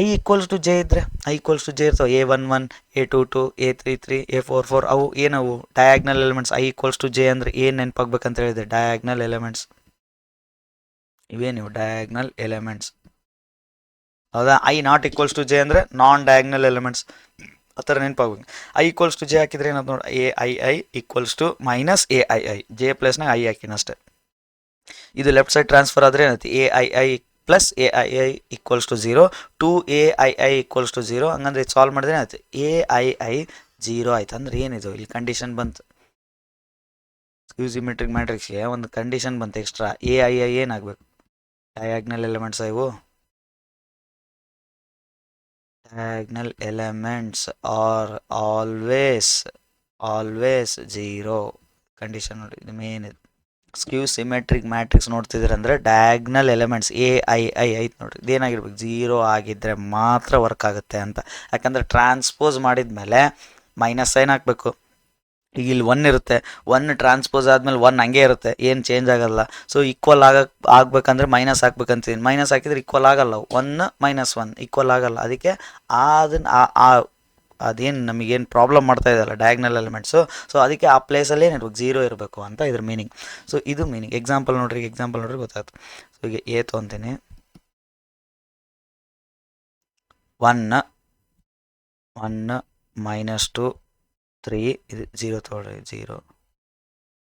I equals to J ಇದ್ದರೆ I ಈಕ್ವಲ್ಸ್ ಟು J ಇರ್ತಾವೆ. A11 A22 A33 A44 ಅವು ಏನವು diagonal elements. I equals to J ಅಂದರೆ ಏನು ನೆನಪಾಗಬೇಕಂತ ಹೇಳಿದೆ, ಡಯಾಗ್ನಲ್ ಎಲಿಮೆಂಟ್ಸ್. ಇವೇನಿವು ಡಯಾಗ್ನಲ್ ಎಲಿಮೆಂಟ್ಸ್, ಹೌದಾ. I not equals to J ಅಂದರೆ ನಾನ್ ಡಯಾಗ್ನಲ್ ಎಲಿಮೆಂಟ್ಸ್, ಆ ಥರ ನೆನಪಾಗ್ಬೇಕು. I ಈಕ್ವಲ್ಸ್ ಟು J ಹಾಕಿದ್ರೆ ಏನದು ನೋಡಿ, AII equals to minus AII, J ಪ್ಲಸ್ನಾಗ I ಹಾಕಿನ ಅಷ್ಟೇ. ಇದು ಲೆಫ್ಟ್ ಸೈಡ್ ಟ್ರಾನ್ಸ್ಫರ್ ಆದರೆ ಏನೈತಿ, AII plus AII equals to 0, 2AII equals to 0. ಹಂಗಂದ್ರೆ ಇದು ಸಾಲ್ವ್ ಮಾಡಿದ್ರೆ ಏನಾಯ್ತು, AII 0 ಆಯ್ತು. ಅಂದ್ರೆ ಏನಿದು ಇಲ್ಲಿ ಕಂಡೀಷನ್ ಬಂತು, ಸ್ಕ್ಯೂ ಸಿಮೆಟ್ರಿಕ್ ಮ್ಯಾಟ್ರಿಕ್ಸ್ಗೆ ಒಂದು ಕಂಡೀಷನ್ ಬಂತು ಎಕ್ಸ್ಟ್ರಾ. AII ಏನಾಗಬೇಕು, ಡಯಾಗ್ನಲ್ ಎಲಿಮೆಂಟ್ಸ್. ಇವು diagonal elements are always 0 condition ನೋಡಿ. ಇದು ಮೇನ್ ಇದು ಸ್ಕ್ಯೂ ಸಿಮೆಟ್ರಿಕ್ ಮ್ಯಾಟ್ರಿಕ್ಸ್ ನೋಡ್ತಿದ್ರೆ ಅಂದರೆ ಡಯಾಗ್ನಲ್ ಎಲಿಮೆಂಟ್ಸ್ AII ಐತೆ ನೋಡ್ರಿ, ಇದೇನಾಗಿರ್ಬೇಕು 0 ಆಗಿದ್ದರೆ ಮಾತ್ರ ವರ್ಕ್ ಆಗುತ್ತೆ ಅಂತ. ಯಾಕಂದರೆ ಟ್ರಾನ್ಸ್ಪೋಸ್ ಮಾಡಿದ ಮೇಲೆ ಮೈನಸ್ ಸೈನ್ ಹಾಕಬೇಕು, ಈಗ ಇಲ್ಲಿ 1 ಇರುತ್ತೆ, 1 ಟ್ರಾನ್ಸ್ಪೋಸ್ ಆದಮೇಲೆ 1 ಹಂಗೆ ಇರುತ್ತೆ, ಏನು ಚೇಂಜ್ ಆಗಲ್ಲ. ಸೊ ಈಕ್ವಲ್ ಆಗ್ಬೇಕಂದ್ರೆ ಮೈನಸ್ ಹಾಕ್ಬೇಕಂತೀನಿ, ಮೈನಸ್ ಹಾಕಿದ್ರೆ ಈಕ್ವಲ್ ಆಗಲ್ಲ, 1 ಮೈನಸ್ 1 ಈಕ್ವಲ್ ಆಗಲ್ಲ. ಅದಕ್ಕೆ ಅದೇನು ನಮಗೇನು ಪ್ರಾಬ್ಲಮ್ ಮಾಡ್ತಾ ಇದೆಯಲ್ಲ ಡಯಾಗ್ನಲ್ ಎಲಿಮೆಂಟ್ಸು, ಸೊ ಅದಕ್ಕೆ ಆ ಪ್ಲೇಸಲ್ಲಿ ಏನಿರ್ಬೇಕು, 0 ಇರಬೇಕು ಅಂತ ಇದ್ರ ಮೀನಿಂಗ್. ಸೊ ಇದು ಮೀನಿಂಗ್. ಎಕ್ಸಾಂಪಲ್ ನೋಡ್ರಿ ಗೊತ್ತಾಯ್ತು. ಸೊ ಈಗ ಎ ತೊಗೊಂತೀನಿ, 1 ಮೈನಸ್ 2 3, ಇದು 0 ತೊಗೊಳ್ರಿ, 0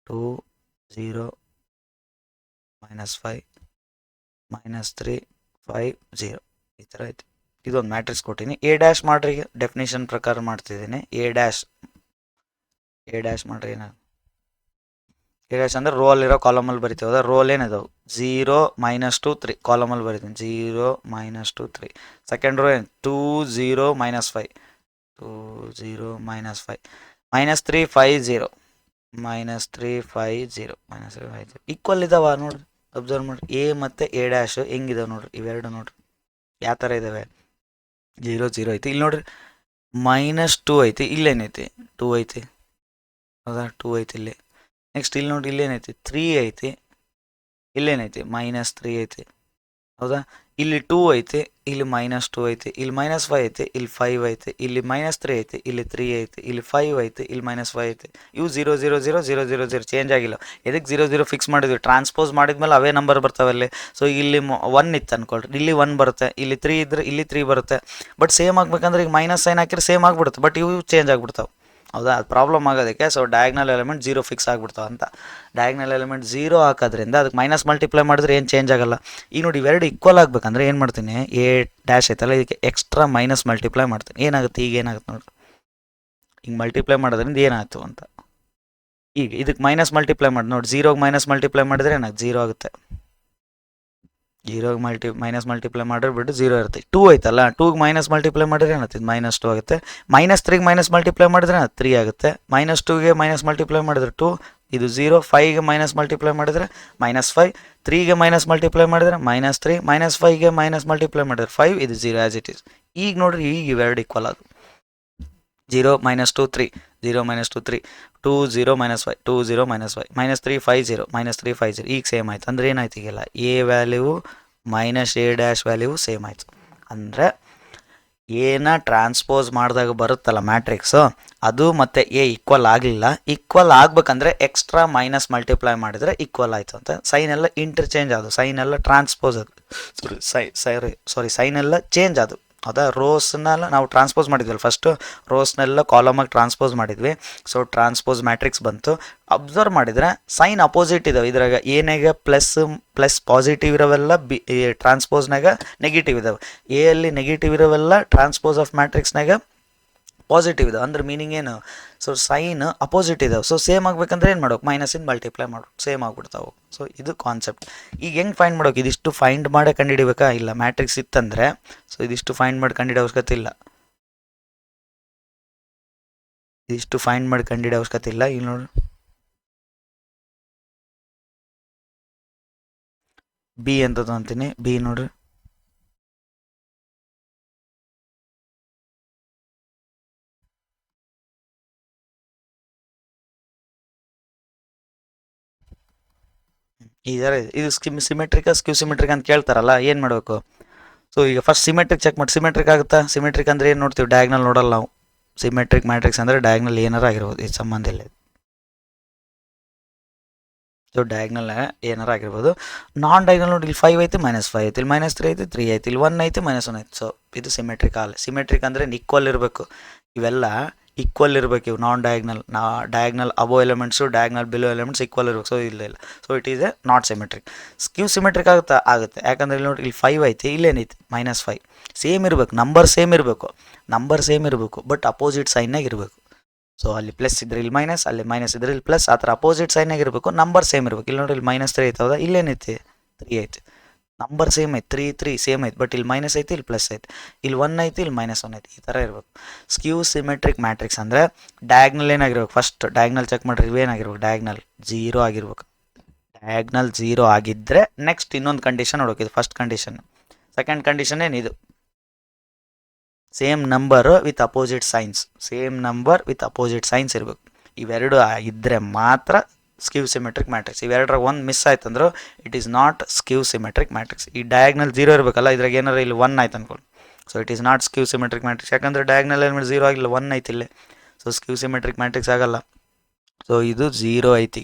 2 0 ಮೈನಸ್ 5 ಮೈನಸ್ 3 5 0 ಈ ಥರ ಐತಿ. ಇದೊಂದು ಮ್ಯಾಟ್ರಿಕ್ಸ್ ಕೊಟ್ಟಿನಿ. ಎ ಡ್ಯಾಶ್ ಮಾಡ್ರಿ, ಡೆಫಿನೇಷನ್ ಪ್ರಕಾರ ಮಾಡ್ತಿದ್ದೀನಿ. ಎ ಡ್ಯಾಶ್ ಮಾಡ್ರಿ, ಏನಾಗ ಎ ಡ್ಯಾಶ್ ಅಂದರೆ ರೋ ಅಲ್ಲಿರೋ ಕಾಲಮಲ್ಲಿ ಬರಿತೀವಿ. ಹೌದಾ, ರೋಲ್ ಏನಿದಾವೆ 0 ಮೈನಸ್ 2 3 ಕಾಲಮಲ್ಲಿ ಬರಿತೀನಿ, 0 ಮೈನಸ್ 2 3. ಸೆಕೆಂಡ್ ರೋ ಏನು 2 0 minus 5 2 0 minus 5 minus 3 5 0 minus 3 5 0 minus 3 5 0 equal ಇದಾವ ನೋಡ್ರಿ, ಅಬ್ಸರ್ವ್ ಮಾಡ್ರಿ. ಎ ಮತ್ತು ಎ ಡ್ಯಾಶ್ ಹೆಂಗಿದಾವೆ ನೋಡ್ರಿ, ಇವೆರಡು ನೋಡ್ರಿ ಯಾವ ಥರ ಇದ್ದಾವೆ. 0 0 ಐತಿ, ಇಲ್ಲಿ ನೋಡ್ರಿ ಮೈನಸ್ 2 ಐತಿ, ಇಲ್ಲೇನೈತಿ 2 ಐತಿ. ಹೌದಾ, 2 ಐತಿ ಇಲ್ಲಿ. ನೆಕ್ಸ್ಟ್ ಇಲ್ಲಿ ನೋಡ್ರಿ, ಇಲ್ಲೇನೈತಿ 3 ಐತಿ, ಇಲ್ಲೇನೈತಿ ಮೈನಸ್ 3 ಐತಿ. ಹೌದಾ, ಇಲ್ಲಿ 2 ಐತಿ, ಇಲ್ಲಿ ಮೈನಸ್ 2 ಐತಿ, ಇಲ್ಲಿ ಮೈನಸ್ 5 ಐತಿ, ಇಲ್ಲಿ 5 ಐತಿ, ಇಲ್ಲಿ ಮೈನಸ್ 3 ಐತಿ, ಇಲ್ಲಿ 3 ಐತಿ, ಇಲ್ಲಿ 5 ಐತಿ, ಇಲ್ಲಿ ಮೈನಸ್ 5 ಐತಿ. ಇವು 0 0 0 0 0 0 ಚೇಂಜ್ ಆಗಿಲ್ಲ. ಎದಕ್ಕೆ 0 0 ಫಿಕ್ಸ್ ಮಾಡಿದ್ವಿ, ಟ್ರಾನ್ಸ್ಪೋಸ್ ಮಾಡಿದ್ಮೇಲೆ ಅವೇ ನಂಬರ್ ಬರ್ತಾವಲ್ಲಿ. ಸೊ ಇಲ್ಲಿ 1 ಇತ್ತು ಅನ್ಕೊಳ್ರಿ, ಇಲ್ಲಿ 1 ಬರುತ್ತೆ, ಇಲ್ಲಿ 3 ಇದ್ರೆ ಇಲ್ಲಿ 3 ಬರುತ್ತೆ. ಬಟ್ ಸೇಮ್ ಆಗ್ಬೇಕಂದ್ರೆ ಈಗ ಮೈನಸ್ ಸೈನ್ ಹಾಕಿದ್ರೆ ಸೇಮ್ ಆಗ್ಬಿಡುತ್ತೆ, ಬಟ್ ಇವು ಚೇಂಜ್ ಆಗ್ಬಿಡ್ತಾವೆ. ಹೌದಾ, ಅದು ಪ್ರಾಬ್ಲಮ್ ಆಗೋದಕ್ಕೆ. ಸೊ ಡಯಾಗ್ನಲ್ ಎಲಿಮೆಂಟ್ 0 ಫಿಕ್ಸ್ ಆಗಿಬಿಡ್ತಾವೆ ಅಂತ. ಡಯಾಗ್ನಲ್ ಎಲಿಮೆಂಟ್ 0 ಹಾಕೋದ್ರಿಂದ ಅದಕ್ಕೆ ಮೈನಸ್ ಮಲ್ಟಿಪ್ಲೈ ಮಾಡಿದ್ರೆ ಏನು ಚೇಂಜ್ ಆಗಲ್ಲ. ಈಗ ನೋಡಿ, ಇವೆರಡು ಈಕ್ವಲ್ ಆಗಬೇಕಂದ್ರೆ ಏನು ಮಾಡ್ತೀನಿ, ಎ ಡ್ಯಾಶ್ ಐತಲ್ಲ, ಇದಕ್ಕೆ ಎಕ್ಸ್ಟ್ರಾ ಮೈನಸ್ ಮಲ್ಟಿಪ್ಲೈ ಮಾಡ್ತೀನಿ. ಏನಾಗುತ್ತೆ, ಈಗ ಏನಾಗುತ್ತೆ ನೋಡಿರಿ, ಈಗ ಮಲ್ಟಿಪ್ಲೈ ಮಾಡೋದ್ರಿಂದ ಏನಾಯ್ತು ಅಂತ. ಈಗ ಇದಕ್ಕೆ ಮೈನಸ್ ಮಲ್ಟಿಪ್ಲೈ ಮಾಡಿ ನೋಡಿ, 0ಗೆ ಮೈನಸ್ ಮಲ್ಟಿಪ್ಲೈ ಮಾಡಿದ್ರೆ ಏನಾಗುತ್ತೆ, 0 ಆಗುತ್ತೆ. 0ಗೆ ಮೈನಸ್ ಮಲ್ಟಿಪ್ಲೈ ಮಾಡಿದ್ರೆ ಬಿಟ್ಟು 0 ಇರುತ್ತೆ. 2 ಐತಲ್ಲ, 2ಗೆ ಮೈನಸ್ ಮಲ್ಟಿಪ್ಲೈ ಮಾಡಿದ್ರೆ ಏನಾಗ್ತದೆ, ಮೈನಸ್ 2 ಆಗುತ್ತೆ. ಮೈನಸ್ 3ಗೆ ಮೈನಸ್ ಮಲ್ಟಿಪ್ಲೈ ಮಾಡಿದ್ರೆ 3 ಆಗುತ್ತೆ. ಮೈನಸ್ 2ಗೆ ಮೈನಸ್ ಮಲ್ಟಿಪ್ಲೈ ಮಾಡಿದ್ರೆ 2, ಇದು 0. 5ಗೆ ಮೈನಸ್ ಮಲ್ಟಿಪ್ಲೈ ಮಾಡಿದ್ರೆ ಮೈನಸ್ 5, 3ಗೆ ಮೈನಸ್ ಮಲ್ಟಿಪ್ಲೈ ಮಾಡಿದ್ರೆ ಮೈನಸ್ 3, ಮೈನಸ್ 5ಗೆ ಮೈನಸ್ ಮಲ್ಟಿಪ್ಲೈ ಮಾಡಿದ್ರೆ 5, ಇದು 0 ಆ್ಯಸ್ ಇಟ್ ಈಸ್. ಈಗ ನೋಡ್ರಿ, ಈಗ ಇವೆರಡು ಈಕ್ವಲ್ ಅದು. 0 minus 2 3, 0 minus 2 3, 2 0 minus 5, 2 0 minus 5, minus 3 5 0, minus 3 5 0. ಈಗ ಸೇಮ್ ಆಯ್ತು. ಅಂದರೆ ಏನಾಯ್ತು, ಈಗೆಲ್ಲ A value minus A dash value same ಆಯಿತು. ಅಂದರೆ ಎನ ಟ್ರಾನ್ಸ್ಪೋಸ್ ಮಾಡಿದಾಗ ಬರುತ್ತಲ್ಲ ಮ್ಯಾಟ್ರಿಕ್ಸು, ಅದು ಮತ್ತು ಎ ಈಕ್ವಲ್ ಆಗಲಿಲ್ಲ. ಈಕ್ವಲ್ ಆಗಬೇಕಂದ್ರೆ ಎಕ್ಸ್ಟ್ರಾ ಮೈನಸ್ ಮಲ್ಟಿಪ್ಲೈ ಮಾಡಿದರೆ ಈಕ್ವಲ್ ಆಯಿತು ಅಂತ. ಸೈನ್ ಎಲ್ಲ ಇಂಟರ್ಚೇಂಜ್ ಆದವು, ಸೈನ್ ಎಲ್ಲ ಟ್ರಾನ್ಸ್ಪೋಸ್ ಅದು, ಸೈನ್ ಎಲ್ಲ ಚೇಂಜ್ ಆದವು. ಹೌದಾ, ರೋಸ್ನೆಲ್ಲ ನಾವು ಟ್ರಾನ್ಸ್ಪೋಸ್ ಮಾಡಿದ್ವಲ್ಲ, ಫಸ್ಟು ರೋಸ್ನೆಲ್ಲ ಕಾಲಮಾಗಿ ಟ್ರಾನ್ಸ್ಪೋಸ್ ಮಾಡಿದ್ವಿ. ಸೊ ಟ್ರಾನ್ಸ್ಪೋಸ್ ಮ್ಯಾಟ್ರಿಕ್ಸ್ ಬಂತು. ಅಬ್ಸರ್ವ್ ಮಾಡಿದರೆ ಸೈನ್ ಅಪೋಸಿಟ್ ಇದಾವೆ ಇದ್ರಾಗ. ಏನಾಗ ಪ್ಲಸ್ ಪಾಸಿಟಿವ್ ಇರೋವೆಲ್ಲ ಟ್ರಾನ್ಸ್ಪೋಸ್ನಾಗ ನೆಗೆಟಿವ್ ಇದಾವೆ. ಎ ಅಲ್ಲಿ ನೆಗೆಟಿವ್ ಇರೋವೆಲ್ಲ ಟ್ರಾನ್ಸ್ಪೋಸ್ ಆಫ್ ಮ್ಯಾಟ್ರಿಕ್ಸ್ನಾಗ ಪಾಸಿಟಿವ್ ಇದಾವೆ. ಅಂದ್ರೆ ಮೀನಿಂಗ್ ಏನು, ಸೊ ಸೈನ್ ಅಪೋಸಿಟ್ ಇದಾವೆ. ಸೊ ಸೇಮ್ ಆಗ್ಬೇಕಂದ್ರೆ ಏನು ಮಾಡೋಕೆ, ಮೈನಸಿಂದ ಮಲ್ಟಿಪ್ಲೈ ಮಾಡೋಕೆ, ಸೇಮ್ ಆಗ್ಬಿಡ್ತಾವೆ. ಸೊ ಇದು ಕಾನ್ಸೆಪ್ಟ್. ಈಗ ಹೆಂಗೆ ಫೈಂಡ್ ಮಾಡೋಕೆ, ಇದಿಷ್ಟು ಫೈಂಡ್ ಮಾಡೇ ಕಂಡುಹಿಡಿಬೇಕಾ, ಇಲ್ಲ ಮ್ಯಾಟ್ರಿಕ್ಸ್ ಇತ್ತಂದರೆ ಸೊ ಇದಿಷ್ಟು ಫೈಂಡ್ ಮಾಡಿ ಕಂಡುಹಿಡಿಯೋ ಅವಶ್ಯಕತೆ ಇಲ್ಲ. ಇದಿಷ್ಟು ಫೈಂಡ್ ಮಾಡಿ ಕಂಡುಹಿಡಿಯೋ ಅವಶ್ಯಕತೆ ಇಲ್ಲ. ಇಲ್ಲಿ ನೋಡ್ರಿ, ಬಿ ಅಂತ ಅಂತೀನಿ. ಬಿ ನೋಡ್ರಿ, ಈ ಥರ ಇದು ಸಿಮೆಟ್ರಿಕ್ ಸ್ಕ್ಯೂ ಸಿಮೆಟ್ರಿಕ್ ಅಂತ ಕೇಳ್ತಾರಲ್ಲ, ಏನು ಮಾಡಬೇಕು. ಸೊ ಈಗ ಫಸ್ಟ್ ಸಿಮೆಟ್ರಿಕ್ ಚೆಕ್ ಮಾಡಿ. ಸಿಮೆಟ್ರಿಕ್ ಆಗುತ್ತಾ, ಸಿಮೆಟ್ರಿಕ್ ಅಂದರೆ ಏನು ನೋಡ್ತೀವಿ, ಡಯಾಗ್ನಲ್ ನೋಡಲ್ಲ ನಾವು. ಸಿಮೆಟ್ರಿಕ್ ಮ್ಯಾಟ್ರಿಕ್ಸ್ ಅಂದರೆ ಡಯಾಗ್ನಲ್ ಏನಾರ ಆಗಿರ್ಬೋದು, ಇದು ಸಂಬಂಧ ಇಲ್ಲ. ಸೊ ಡಯಾಗ್ನಲ್ ಏನಾರ ಆಗಿರ್ಬೋದು. ನಾನ್ ಡಯಾಗ್ನಲ್ ನೋಡಿ, ಇಲ್ಲಿ 5 ಐತಿ, ಮೈನಸ್ 5 ಐತಿ, ಇಲ್ಲಿ ಮೈನಸ್ 3 ಐತಿ, 3 ಐತಿ, ಇಲ್ಲಿ 1 ಐತಿ, ಮೈನಸ್ 1 ಐತಿ. ಸೊ ಇದು ಸಿಮೆಟ್ರಿಕ್ ಅಲ್ಲ. ಸಿಮೆಟ್ರಿಕ್ ಅಂದರೆ ಈಕ್ವಲ್ ಇರಬೇಕು. ಇವೆಲ್ಲ ಈಕ್ವಲ್ ಇರಬೇಕು. ಇವು non diagonal, diagonal above elements, diagonal below elements equal ಇರಬೇಕು. ಸೊ ಇಲ್ಲ. So it is a not symmetric. Skew symmetric ಆಗುತ್ತೆ. ಯಾಕಂದರೆ ಇಲ್ಲಿ ನೋಡಿ, ಇಲ್ಲಿ 5 ಐತಿ, ಇಲ್ಲೇನೈತಿ ಮೈನಸ್ 5. ಸೇಮ್ ಇರಬೇಕು, ನಂಬರ್ ಸೇಮ್ ಇರಬೇಕು, ಬಟ್ ಅಪೋಸಿಟ್ ಸೈನ್ನಾಗ ಇರಬೇಕು. ಸೊ ಅಲ್ಲಿ ಪ್ಲಸ್ ಇದ್ರೆ ಇಲ್ಲಿ ಮೈನಸ್, ಅಲ್ಲಿ ಮೈನಸ್ ಇದ್ರೆ ಇಲ್ಲಿ ಪ್ಲಸ್, ಆ ಥರ ಅಪೋಸಿಟ್ ಸೈನ್ನಾಗ ಇರಬೇಕು, ನಂಬರ್ ಸೇಮ್ ಇರಬೇಕು. ಇಲ್ಲಿ ನೋಡಿ, ಇಲ್ಲಿ ಮೈನಸ್ 3 ಐತೆ, ಹೌದಾ, ಇಲ್ಲೇನೈತಿ 3 ಐತಿ, ನಂಬರ್ ಸೇಮ್ ಐತಿ, 3 3 ಸೇಮ್ ಐತಿ, ಬಟ್ ಇಲ್ಲಿ ಮೈನಸ್ ಐತಿ, ಇಲ್ಲಿ ಪ್ಲಸ್ ಐತಿ, ಇಲ್ಲಿ 1 ಐತಿ, ಇಲ್ಲಿ ಮೈನಸ್ 1 ಐತಿ. ಈ ಥರ ಇರಬೇಕು ಸ್ಕ್ಯೂ ಸಿಮೆಟ್ರಿಕ್ ಮ್ಯಾಟ್ರಿಕ್ಸ್. ಅಂದರೆ ಡಯಾಗ್ನಲ್ ಏನಾಗಿರ್ಬೇಕು, ಫಸ್ಟ್ ಡಯಾಗ್ನಲ್ ಚೆಕ್ ಮಾಡಿರಿ, ಇವೇನಾಗಿರ್ಬೇಕು, ಡಯಾಗ್ನಲ್ 0 ಆಗಿರ್ಬೇಕು. ಡಯಾಗ್ನಲ್ 0 ಆಗಿದ್ದರೆ ನೆಕ್ಸ್ಟ್ ಇನ್ನೊಂದು ಕಂಡೀಷನ್ ನೋಡೋಕೆ, ಇದು ಫಸ್ಟ್ ಕಂಡೀಷನ್. ಸೆಕೆಂಡ್ ಕಂಡೀಷನ್ ಏನಿದು, same number with opposite science ಇರಬೇಕು. ಇವೆರಡು ಇದ್ದರೆ ಮಾತ್ರ ಸ್ಕ್ಯೂ ಸಿಮೆಟ್ರಿಕ್ ಮ್ಯಾಟ್ರಿಕ್ಸ್. ಇವೆರಡರಾಗ ಒಂದು ಮಿಸ್ ಆಯ್ತು ಅಂದ್ರೆ it is not ಸ್ಕ್ಯೂ symmetric matrix. ಈ ಡಯಾಗ್ನಲ್ 0 ಇರಬೇಕಲ್ಲ, ಇದ್ರಾಗ ಏನಾರ ಇಲ್ಲಿ 1 ಆಯ್ತು ಅನ್ಕೊಳ್ಳಿ, so it is not ಸ್ಕ್ಯೂ symmetric matrix. ಯಾಕಂದರೆ ಡಯಾಗ್ನಲ್ ಎಲಿಮೆಂಟ್ 0 ಆಗಿಲ್ಲ, 1 ಐತಿ ಇಲ್ಲಿ, ಸೊ ಸ್ಕ್ಯೂ ಸಿಮೆಟ್ರಿಕ್ ಮ್ಯಾಟ್ರಿಕ್ಸ್ ಆಗಲ್ಲ. ಸೊ ಇದು 0 ಐತಿ.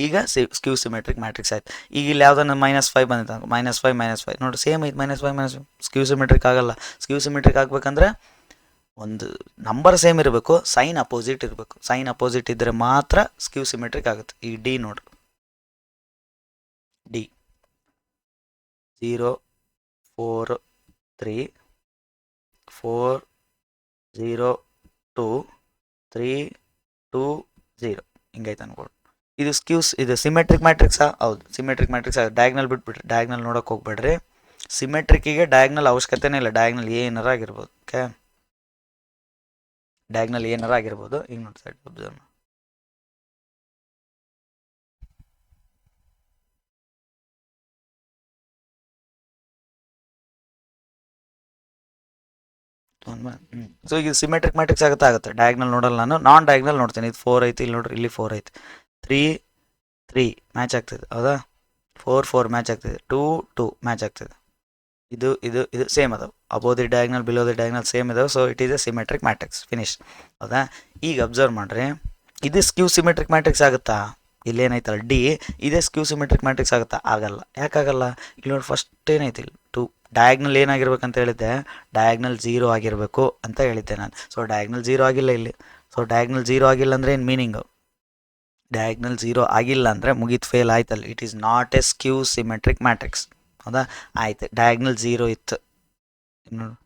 ಈಗ ಸ್ಕ್ಯೂ ಸಿಮೆಟ್ರಿಕ್ ಮ್ಯಾಟ್ರಿಕ್ಸ್ ಆಯ್ತು. ಈಗ ಇಲ್ಲಿ ಯಾವುದನ್ನ -5 ಬಂದಿತ್ತು, -5 ನೋಡಿ ಸೇಮ್ ಐತಿ, -5 ಸ್ಕ್ಯೂ ಸಿಮೆಟ್ರಿಕ್ ಆಗಲ್ಲ. ಸ್ಕ್ಯೂ ಸಿಮೆಟ್ರಿಕ್ ಆಗ್ಬೇಕಂದ್ರೆ ಒಂದು ನಂಬರ್ ಸೇಮ್ ಇರಬೇಕು, ಸೈನ್ ಅಪೋಸಿಟ್ ಇರಬೇಕು. ಸೈನ್ ಅಪೋಸಿಟ್ ಇದ್ದರೆ ಮಾತ್ರ ಸ್ಕ್ಯೂ ಸಿಮೆಟ್ರಿಕ್ ಆಗುತ್ತೆ. ಈ ಡಿ ನೋಡ್ರಿ, ಡಿ 0 4 3 4 0 2 3 2 0 ಹಿಂಗೈತೆ ಅನ್ಕೊಡು. ಇದು ಇದು ಸಿಮೆಟ್ರಿಕ್ ಮ್ಯಾಟ್ರಿಕ್ಸಾ? ಹೌದು, ಸಿಮೆಟ್ರಿಕ್ ಮ್ಯಾಟ್ರಿಕ್ಸ್. ಡಯಾಗ್ನಲ್ ಬಿಟ್ಬಿಟ್ರಿ, ಡಯಾಗ್ನಲ್ ನೋಡೋಕೆ ಹೋಗ್ಬೇಡ್ರಿ. ಸಿಮೆಟ್ರಿಕ್ಕಿಗೆ ಡಯಾಗ್ನಲ್ ಅವಶ್ಯಕತೆನೇ ಇಲ್ಲ, ಡಯಾಗ್ನಲ್ ಏನಾರ ಆಗಿರ್ಬೋದು. ಓಕೆ, ಡಯಾಗ್ನಲ್ ಏನಾರ ಆಗಿರ್ಬೋದು. ಈಗ ನೋಡಿ ಸೈಡ್ ಅಬ್ಸರ್ವ್ ಮಾಡಿ. ಸೊ ಈಗ ಸಿಮೆಟ್ರಿಕ್ ಮ್ಯಾಟ್ರಿಕ್ಸ್ ಆಗುತ್ತೆ. ಡಯಾಗ್ನಲ್ ನೋಡಲ್ಲ ನಾನು, ನಾನ್ ಡಯಾಗ್ನಲ್ ನೋಡ್ತೀನಿ. ಇದು 4 ಐತಿ, ಇಲ್ಲಿ ನೋಡ್ರಿ, ಇಲ್ಲಿ 4 ಐತಿ. 3 3 ಮ್ಯಾಚ್ ಆಗ್ತಿದೆ, ಹೌದಾ? 4 4 ಮ್ಯಾಚ್ ಆಗ್ತಿದೆ. 2 2 ಮ್ಯಾಚ್ ಆಗ್ತಿದೆ. ಇದು ಇದು ಇದು ಸೇಮ್ ಅದಾವೆ, above the diagonal below the diagonal same ಇದಾವೆ. So it is a symmetric matrix, finish, ಹೌದಾ? ಈಗ ಅಬ್ಸರ್ವ್ ಮಾಡ್ರಿ, ಇದು ಸ್ಕ್ಯೂ ಸಿಮೆಟ್ರಿಕ್ ಮ್ಯಾಟ್ರಿಕ್ಸ್ ಆಗುತ್ತಾ? ಇಲ್ಲೇನೈತಲ್ಲ ಡಿ, ಇದೇ ಸ್ಕ್ಯೂ ಸಿಮೆಟ್ರಿಕ್ ಮ್ಯಾಟ್ರಿಕ್ಸ್ ಆಗುತ್ತಾ? ಆಗಲ್ಲ. ಯಾಕಾಗಲ್ಲ? ಇಲ್ಲಿ ನೋಡಿ, ಫಸ್ಟ್ ಏನೈತಿ ಇಲ್ಲಿ ಡಯಾಗ್ನಲ್ ಏನಾಗಿರ್ಬೇಕಂತ ಹೇಳಿದ್ದೆ, ಡಯಾಗ್ನಲ್ 0 ಆಗಿರಬೇಕು ಅಂತ ಹೇಳಿದ್ದೆ ನಾನು. ಸೊ ಡಯಾಗ್ನಲ್ 0 ಆಗಿಲ್ಲ ಇಲ್ಲಿ. ಸೊ ಡಯಾಗ್ನಲ್ 0 ಆಗಿಲ್ಲ ಅಂದರೆ ಏನು ಮೀನಿಂಗು? ಡಯಾಗ್ನಲ್ 0 ಆಗಿಲ್ಲ ಅಂದರೆ ಮುಗೀತು, ಫೇಲ್ ಆಯ್ತಲ್ಲ. It is not A ಸ್ಕ್ಯೂ symmetric matrix, ಹೌದಾ? ಆಯ್ತು, ಡಯಾಗ್ನಲ್ 0 ಇತ್ತು, ನೋಡಿ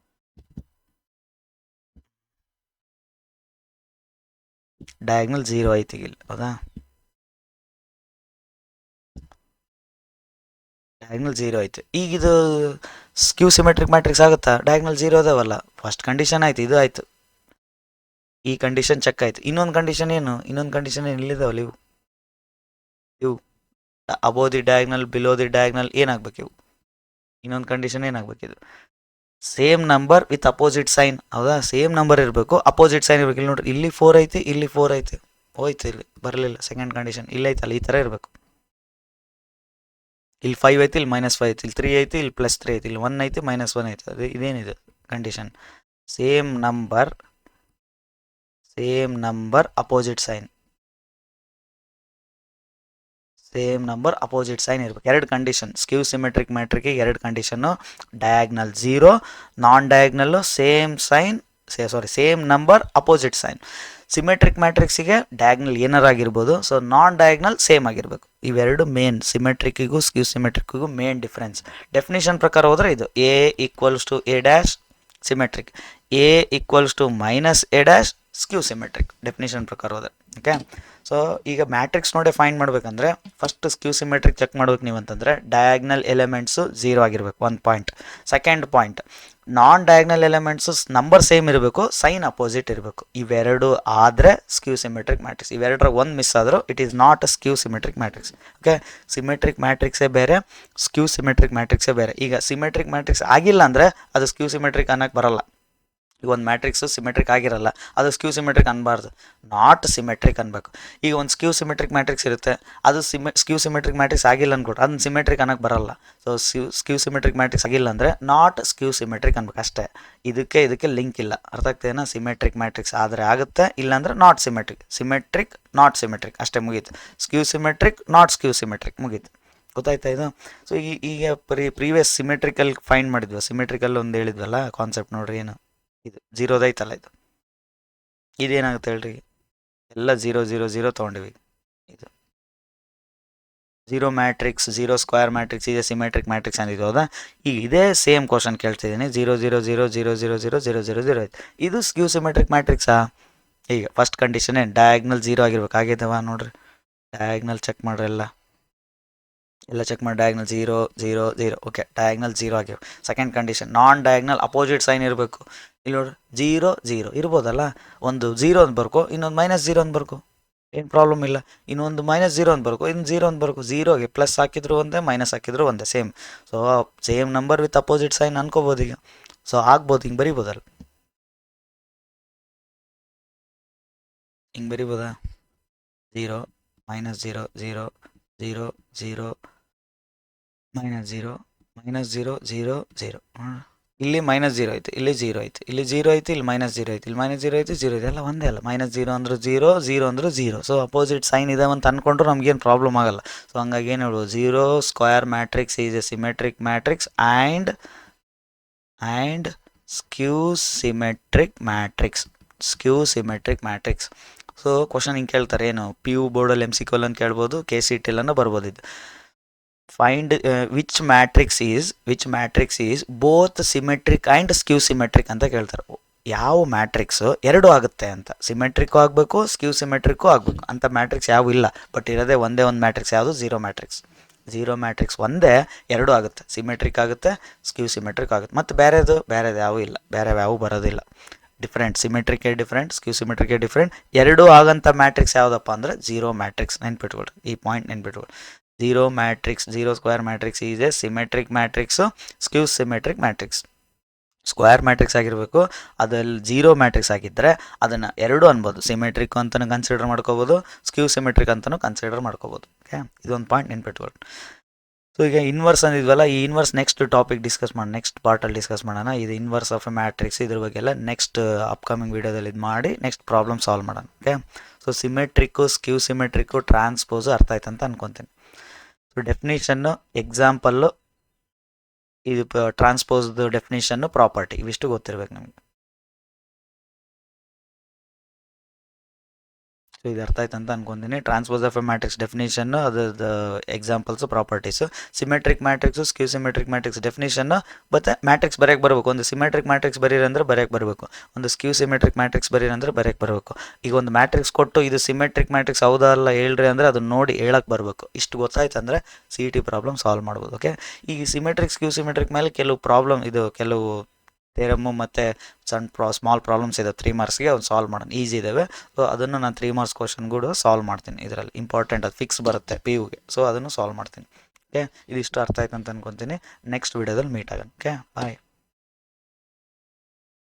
ಡಯಾಗ್ನಲ್ 0 ಐತಿ ಇಲ್ಲಿ, ಹೌದಾ? ಡಯಾಗ್ನಲ್ 0 ಐತೆ. ಈಗ ಇದು ಸ್ಕ್ಯೂ ಸಿಮೆಟ್ರಿಕ್ ಮ್ಯಾಟ್ರಿಕ್ಸ್ ಆಗುತ್ತಾ? ಡಯಾಗ್ನಲ್ 0 ಅದಾವಲ್ಲ, ಫಸ್ಟ್ ಕಂಡೀಷನ್ ಆಯ್ತು, ಇದು ಆಯ್ತು, ಈ ಕಂಡೀಷನ್ ಚೆಕ್ ಆಯ್ತು. ಇನ್ನೊಂದು ಕಂಡೀಷನ್ ಏನು? ಇಲ್ಲಿದಾವಲ್ಲ ಇವು above the diagonal below the diagonal ಏನಾಗ್ಬೇಕು? ಇವು ಇನ್ನೊಂದು ಕಂಡೀಷನ್ ಏನಾಗ್ಬೇಕಿದು? Same number with opposite sign, ಹೌದಾ? ಸೇಮ್ ನಂಬರ್ ಇರಬೇಕು, ಅಪೋಸಿಟ್ ಸೈನ್ ಇರಬೇಕು. ಇಲ್ಲಿ ನೋಡ್ರಿ, ಇಲ್ಲಿ 4 ಐತಿ, ಇಲ್ಲಿ 4 ಐತಿ, ಹೋಯ್ತು, ಇಲ್ಲಿ ಬರಲಿಲ್ಲ. ಸೆಕೆಂಡ್ ಕಂಡೀಷನ್ ಇಲ್ಲಿ ಐತಲ್ಲ, ಈ ಥರ ಇರಬೇಕು. ಇಲ್ಲಿ 5 ಐತಿ, ಇಲ್ಲಿ -5 ಐತಿ, ಇಲ್ಲಿ 3 ಐತಿ, ಇಲ್ಲಿ +3 ಐತಿ, ಇಲ್ಲಿ 1 ಐತಿ, -1 ಐತಿ. ಅದು ಇದೇನಿದೆ condition? Same number opposite sign, same number opposite sign ಇರಬೇಕು. ಎರಡು ಕಂಡೀಷನ್ ಸ್ಕ್ಯೂ ಸಿಮೆಟ್ರಿಕ್ ಮ್ಯಾಟ್ರಿಕ್ಗೆ, ಎರಡು condition. Diagonal 0, non diagonal same number opposite sign. Symmetric ಮ್ಯಾಟ್ರಿಕ್ಸಿಗೆ ಡಯಾಗ್ನಲ್ ಏನಾರ ಆಗಿರ್ಬೋದು, ಸೊ ನಾನ್ ಡಯಾಗ್ನಲ್ ಸೇಮ್ ಆಗಿರಬೇಕು. ಇವೆರಡು ಮೇನ್, ಸಿಮೆಟ್ರಿಕ್ಕಿಗೂ ಸ್ಕ್ಯೂ ಸಿಮೆಟ್ರಿಕ್ಕಿಗೂ ಮೇನ್ ಡಿಫ್ರೆನ್ಸ್. ಡೆಫಿನೇಷನ್ ಪ್ರಕಾರ ಹೋದರೆ ಇದು A = A' symmetric, A = -A' skew symmetric, definition ಪ್ರಕಾರ ಹೋದರೆ. ಓಕೆ, ಸೊ ಈಗ ಮ್ಯಾಟ್ರಿಕ್ಸ್ ನೋಡಿ ಫೈಂಡ್ ಮಾಡಬೇಕಂದ್ರೆ ಫಸ್ಟ್ ಸ್ಕ್ಯೂ ಸಿಮೆಟ್ರಿಕ್ ಚೆಕ್ ಮಾಡ್ಬೇಕು ನೀವು ಅಂತಂದರೆ, ಡಯಾಗ್ನಲ್ ಎಲಿಮೆಂಟ್ಸು 0 ಆಗಿರಬೇಕು, 1 ಪಾಯಿಂಟ್. ಸೆಕೆಂಡ್ ಪಾಯಿಂಟ್, ನಾನ್ ಡಯಾಗ್ನಲ್ ಎಲಿಮೆಂಟ್ಸು ನಂಬರ್ ಸೇಮ್ ಇರಬೇಕು, ಸೈನ್ ಅಪೋಸಿಟ್ ಇರಬೇಕು. ಇವೆರಡು ಆದರೆ ಸ್ಕ್ಯೂ ಸಿಮೆಟ್ರಿಕ್ ಮ್ಯಾಟ್ರಿಕ್ಸ್. ಇವೆರಡರ ಒಂದು ಮಿಸ್ ಆದರೂ it is not a skew symmetric matrix. Okay, symmetric ಮ್ಯಾಟ್ರಿಕ್ಸೇ ಬೇರೆ, ಸ್ಕ್ಯೂ ಸಿಮೆಟ್ರಿಕ್ ಮ್ಯಾಟ್ರಿಕ್ಸೇ ಬೇರೆ. ಈಗ ಸಿಮೆಟ್ರಿಕ್ ಮ್ಯಾಟ್ರಿಕ್ಸ್ ಆಗಿಲ್ಲ ಅಂದರೆ ಅದು ಸ್ಕ್ಯೂ ಸಿಮೆಟ್ರಿಕ್ ಅನ್ನೋಕ್ಕೆ ಬರಲ್ಲ. ಈಗ ಒಂದು ಮ್ಯಾಟ್ರಿಕ್ಸು ಸಿಮೆಟ್ರಿಕ್ ಆಗಿರಲ್ಲ, ಅದು ಸ್ಕ್ಯೂ ಸಿಮೆಟ್ರಿಕ್ ಅನ್ಬಾರ್ದು, ನಾಟ್ ಸಿಮೆಟ್ರಿಕ್ ಅನ್ಬೇಕು. ಈಗ ಒಂದು ಸ್ಕ್ಯೂ ಸಿಮೆಟ್ರಿಕ್ ಮ್ಯಾಟ್ರಿಕ್ಸ್ ಇರುತ್ತೆ, ಅದು ಸ್ಕ್ಯೂ ಸಿಮೆಟ್ರಿಕ್ ಮ್ಯಾಟ್ರಿಕ್ಸ್ ಆಗಿಲ್ಲ ಅನ್ಕೊಟ್ರೆ ಅದನ್ನ ಸಿಮೆಟ್ರಿಕ್ ಅನ್ನೋಕ್ಕೆ ಬರಲ್ಲ. ಸೊ ಸ್ಕ್ಯೂ ಸಿಮೆಟ್ರಿಕ್ ಮ್ಯಾಟ್ರಿಕ್ಸ್ ಆಗಿಲ್ಲ ಅಂದರೆ ನಾಟ್ ಸ್ಕ್ಯೂ ಸಿಮೆಟ್ರಿಕ್ ಅನ್ಬೇಕು ಅಷ್ಟೇ. ಇದಕ್ಕೆ ಲಿಂಕ್ ಇಲ್ಲ. ಅರ್ಥ ಆಗ್ತದೇನಾ? ಸಿಮೆಟ್ರಿಕ್ ಮ್ಯಾಟ್ರಿಕ್ಸ್ ಆದರೆ ಆಗುತ್ತೆ, ಇಲ್ಲಾಂದರೆ ನಾಟ್ ಸಿಮೆಟ್ರಿಕ್ ನಾಟ್ ಸಿಮೆಟ್ರಿಕ್ ಅಷ್ಟೇ, ಮುಗೀತು. ಸ್ಕ್ಯೂ ಸಿಮೆಟ್ರಿಕ್ ನಾಟ್ ಸ್ಕ್ಯೂ ಸಿಮೆಟ್ರಿಕ್, ಮುಗೀತು. ಗೊತ್ತಾಯ್ತಾ ಇದು? ಸೊ ಈಗ ಪ್ರೀವಿಯಸ್ ಸಿಮೆಟ್ರಿಕಲ್ ಫೈಂಡ್ ಮಾಡಿದ್ವಿ, ಸಿಮೆಟ್ರಿಕಲ್ ಒಂದು ಹೇಳಿದ್ವಲ್ಲ ಕಾನ್ಸೆಪ್ಟ್, ನೋಡ್ರಿ ಏನು ಇದು 0 ಐತಲ್ಲ, ಇದೇನಾಗುತ್ತೆ ಹೇಳ್ರಿ? ಎಲ್ಲ 0 0 0 ತೊಗೊಂಡಿವಿ. ಇದು 0 ಮ್ಯಾಟ್ರಿಕ್ಸ್, 0 ಸ್ಕ್ವೇರ್ ಮ್ಯಾಟ್ರಿಕ್ಸ್ ಇದೆ ಸಿಮೆಟ್ರಿಕ್ ಮ್ಯಾಟ್ರಿಕ್ಸ್ ಅಂದಿದ್ದು, ಹೌದಾ? ಈಗ ಇದೇ ಸೇಮ್ ಕ್ವಶನ್ ಕೇಳ್ತಿದ್ದೀನಿ. 0 0 0 0 0 0 0 0 0 ಐತೆ. ಇದು ಸ್ಕ್ಯೂ ಸಿಮೆಟ್ರಿಕ್ ಮ್ಯಾಟ್ರಿಕ್ಸಾ? ಈಗ ಫಸ್ಟ್ ಕಂಡೀಷನ್ ಏನು? ಡಯಾಗ್ನಲ್ 0 ಆಗಿರ್ಬೇಕು. ಆಗಿದ್ದಾವ ನೋಡ್ರಿ, ಡಯಾಗ್ನಲ್ ಚೆಕ್ ಮಾಡ್ರಿ, ಎಲ್ಲ ಚೆಕ್ ಮಾಡಿ. ಡಯಾಗ್ನಲ್ 0 0 0, ಓಕೆ, ಡಯಾಗ್ನಲ್ 0 ಆಗಿವೆ. Second condition, non diagonal opposite sign ಇರಬೇಕು. ಇಲ್ಲಿ ನೋಡ್ರಿ, 0 0 ಇರ್ಬೋದಲ್ಲ, ಒಂದು 0 ಅಂತ ಬರ್ಕೋ, ಇನ್ನೊಂದು -0 ಅಂತ ಬರ್ಕೋ, ಏನು ಪ್ರಾಬ್ಲಮ್ ಇಲ್ಲ. ಇನ್ನೊಂದು -0 ಅಂತ ಬರ್ಕೋ, ಇನ್ನು 0 ಅಂತ ಬರ್ಕೋ. 0ಗೆ ಪ್ಲಸ್ ಹಾಕಿದ್ರು ಒಂದೇ, ಮೈನಸ್ ಹಾಕಿದ್ರು ಒಂದೇ, same. So same number with opposite sign ಅನ್ಕೋಬೋದು ಈಗ. ಸೊ ಆಗ್ಬೋದು, ಹಿಂಗೆ ಬರಿಬೋದಲ್ಲ, ಹಿಂಗೆ ಬರಿಬೋದಾ? 0 ಮೈನಸ್ 0 0 0 0 ಮೈನಸ್ 0 ಮೈನಸ್ 0 0 0 ಇಲ್ಲಿ ಮೈನಸ್ 0 ಐತೆ, ಇಲ್ಲಿ 0 ಐತೆ, ಇಲ್ಲಿ 0 ಐತೆ, ಇಲ್ಲಿ ಮೈನಸ್ 0 ಐತೆ, ಇಲ್ಲಿ ಮೈನಸ್ 0 ಐತೆ, 0 ಇದೆ, ಎಲ್ಲ ಒಂದೇ ಅಲ್ಲ. ಮೈನಸ್ 0 ಅಂದ್ರೆ 0, 0 ಅಂದ್ರೆ 0. ಸೊ ಅಪೋಸಿಟ್ ಸೈನ್ ಇದೆ ಅಂತ ಅಂದ್ಕೊಂಡ್ರು ನಮ್ಗೇನು ಪ್ರಾಬ್ಲಮ್ ಆಗಲ್ಲ. ಸೊ ಹಂಗಾಗಿ ಏನು ಹೇಳ್ಬೋದು, 0 square matrix is a symmetric matrix and ಸ್ಕ್ಯೂ symmetric matrix. ಸ್ಕ್ಯೂ symmetric matrix. So question ಹಿಂಗೆ ಕೇಳ್ತಾರೆ, ಏನು ಪಿ ಯು ಬೋರ್ಡಲ್ಲಿ MCQ ಅಂತ ಕೇಳ್ಬೋದು, KCT ಬರ್ಬೋದು ಇದು. Find which matrix is both symmetric and ಸ್ಕ್ಯೂ symmetric ಅಂತ ಕೇಳ್ತಾರೆ. ಯಾವ ಮ್ಯಾಟ್ರಿಕ್ಸು ಎರಡು ಆಗುತ್ತೆ ಅಂತ, ಸಿಮೆಟ್ರಿಕ್ಕು ಆಗಬೇಕು, ಸ್ಕ್ಯೂ ಸಿಮೆಟ್ರಿಕ್ಕು ಆಗಬೇಕು ಅಂತ ಮ್ಯಾಟ್ರಿಕ್ಸ್ ಯಾವ ಇಲ್ಲ. ಬಟ್ ಇರೋದೇ ಒಂದೇ ಒಂದು ಮ್ಯಾಟ್ರಿಕ್ಸ್, ಯಾವುದು? ಝೀರೋ ಮ್ಯಾಟ್ರಿಕ್ಸ್ ಒಂದೇ, ಎರಡು ಆಗುತ್ತೆ, ಸಿಮೆಟ್ರಿಕ್ ಆಗುತ್ತೆ, ಸ್ಕ್ಯೂ ಸಿಮೆಟ್ರಿಕ್ ಆಗುತ್ತೆ. ಮತ್ತು ಬೇರೆದು ಯಾವೂ ಇಲ್ಲ, ಬೇರೆ ಯಾವೂ ಬರೋದಿಲ್ಲ. Different, symmetric different, skew symmetric different. ಎರಡೂ ಆಗಂಥ ಮ್ಯಾಟ್ರಿಕ್ಸ್ ಯಾವುದಪ್ಪ ಅಂದರೆ ಝೀರೋ ಮ್ಯಾಟ್ರಿಕ್ಸ್. ನೆನ್ಪಿಟ್ಕೊಳ್ರಿ, ಈ ಪಾಯಿಂಟ್ ನೆನ್ಪಿಟ್ಕೊಳ್ರಿ. Zero matrix, zero square matrix is a symmetric matrix, skew symmetric matrix. Square matrix ಆಗಿರಬೇಕು, ಅದಲ್ಲಿ ಝೀರೋ ಮ್ಯಾಟ್ರಿಕ್ಸ್ ಆಗಿದ್ದರೆ ಅದನ್ನು ಎರಡು ಅನ್ಬೋದು, ಸಿಮೆಟ್ರಿಕ್ ಅಂತಲೂ ಕನ್ಸಿಡರ್ ಮಾಡ್ಕೋಬೋದು, ಸ್ಕ್ಯೂ ಸಿಮೆಟ್ರಿಕ್ ಅಂತಲೂ ಕನ್ಸಿಡರ್ ಮಾಡ್ಕೋಬೋದು. ಓಕೆ, ಇದೊಂದು ಪಾಯಿಂಟ್ ನೆನ್ಪಿಟ್ಕೊಳ್ಳಿ. ಸೊ ಈಗ ಇನ್ವರ್ಸ್ ಅಂದಿದ್ವಲ್ಲ, ಈ ಇನ್ವರ್ಸ್ ನೆಕ್ಸ್ಟ್ ಟಾಪಿಕ್ ಡಿಸ್ಕಸ್ ಮಾಡೋಣ, ನೆಕ್ಸ್ಟ್ ಪಾರ್ಟಲ್ಲಿ ಡಿಸ್ಕಸ್ ಮಾಡೋಣ. ಇದು ಇನ್ವರ್ಸ್ ಆಫ್ ಎ ಮ್ಯಾಟ್ರಿಕ್ಸ್, ಇದ್ರ ಬಗ್ಗೆ ಎಲ್ಲ ನೆಕ್ಸ್ಟ್ ಅಪ್ಕಮಿಂಗ್ ವೀಡಿಯೋದಲ್ಲಿ ಇದು ಮಾಡಿ ನೆಕ್ಸ್ಟ್ ಪ್ರಾಬ್ಲಮ್ ಸಾಲ್ವ್ ಮಾಡೋಣ. ಓಕೆ, ಸೊ ಸಿಮೆಟ್ರಿಕ್ಕು, ಸ್ಕ್ಯೂ ಸಿಮೆಟ್ರಿಕ್ಕು, ಟ್ರಾನ್ಸ್ಪೋಸು ಅರ್ಥ ಆಯ್ತು ಅಂತ ಅನ್ಕೊತೀನಿ. ಸೊ ಡೆಫಿನೇಷನ್ನು, ಎಕ್ಸಾಂಪಲ್ಲು, ಇದು ಟ್ರಾನ್ಸ್ಪೋಸ್ದು ಡೆಫಿನೇಷನ್ನು, ಪ್ರಾಪರ್ಟಿ, ಇವಿಷ್ಟು ಗೊತ್ತಿರ್ಬೇಕು ನಮಗೆ. ಸೊ ಇದು ಅರ್ಥ ಆಯ್ತು ಅಂತ ಅನ್ಕೊಂತೀನಿ. Transpose of a matrix definition, ಅದ್ರದ್ದು examples, properties. Symmetric matrix, skew symmetric matrix definition, ಮತ್ತು ಮ್ಯಾಟ್ರಿಕ್ಸ್ ಬರೆಯಕ್ಕೆ ಬರಬೇಕು. ಒಂದು ಸಿಮೆಟ್ರಿಕ್ ಮ್ಯಾಟ್ರಿಕ್ಸ್ ಬರೀರಂದ್ರೆ ಬರೆಯಕ್ಕೆ ಬರಬೇಕು, ಒಂದು ಸ್ಕ್ಯೂ ಸಿಮೆಟ್ರಿಕ್ ಮ್ಯಾಟ್ರಿಕ್ಸ್ ಬರೀರಂದ್ರೆ ಬರೆಯಕ್ಕೆ ಬರಬೇಕು. ಈಗ ಒಂದು ಮ್ಯಾಟ್ರಿಕ್ಸ್ ಕೊಟ್ಟು ಇದು ಸಿಮೆಟ್ರಿಕ್ ಮ್ಯಾಟ್ರಿಕ್ಸ್ ಹೌದಾ ಅಲ್ಲ ಹೇಳ್ರಿ ಅಂದರೆ ಅದನ್ನ ನೋಡಿ ಹೇಳಕ್ಕೆ ಬರಬೇಕು. ಇಷ್ಟು ಗೊತ್ತಾಯ್ತು ಅಂದರೆ CET ಪ್ರಾಬ್ಲಮ್ ಸಾಲ್ವ್ ಮಾಡ್ಬೋದು. ಓಕೆ, ಈ ಸಿಮೆಟ್ರಿಕ್, ಸ್ಕ್ಯೂ ಸಿಮೆಟ್ರಿಕ್ ಮೇಲೆ ಕೆಲವು ಪ್ರಾಬ್ಲಮ್, ಕೆಲವು ಥೇರಮ್ಮು ಮತ್ತು ಸ್ಮಾಲ್ ಪ್ರಾಬ್ಲಮ್ಸ್ ಇದೆ 3 ಮಾರ್ಕ್ಸ್ಗೆ, ಅವ್ನು ಸಾಲ್ವ್ ಮಾಡೋಣ, ಈಸಿ ಇದ್ದಾವೆ. ಸೊ ಅದನ್ನು ನಾನು 3 ಮಾರ್ಕ್ಸ್ ಕ್ವಶನ್ ಕೂಡ ಸಾಲ್ವ್ ಮಾಡ್ತೀನಿ. ಇದರಲ್ಲಿ ಇಂಪಾರ್ಟೆಂಟ್, ಅದು ಫಿಕ್ಸ್ ಬರುತ್ತೆ PUಗೆ. ಸೊ ಅದನ್ನು ಸಾಲ್ವ್ ಮಾಡ್ತೀನಿ. ಓಕೆ, ಇದಿಷ್ಟು ಅರ್ಥ ಆಯ್ತು ಅಂತ ಅನ್ಕೊತೀನಿ. ನೆಕ್ಸ್ಟ್ ವೀಡಿಯೋದಲ್ಲಿ ಮೀಟ್ ಆಗೋಣ. ಓಕೆ, ಬಾಯ್.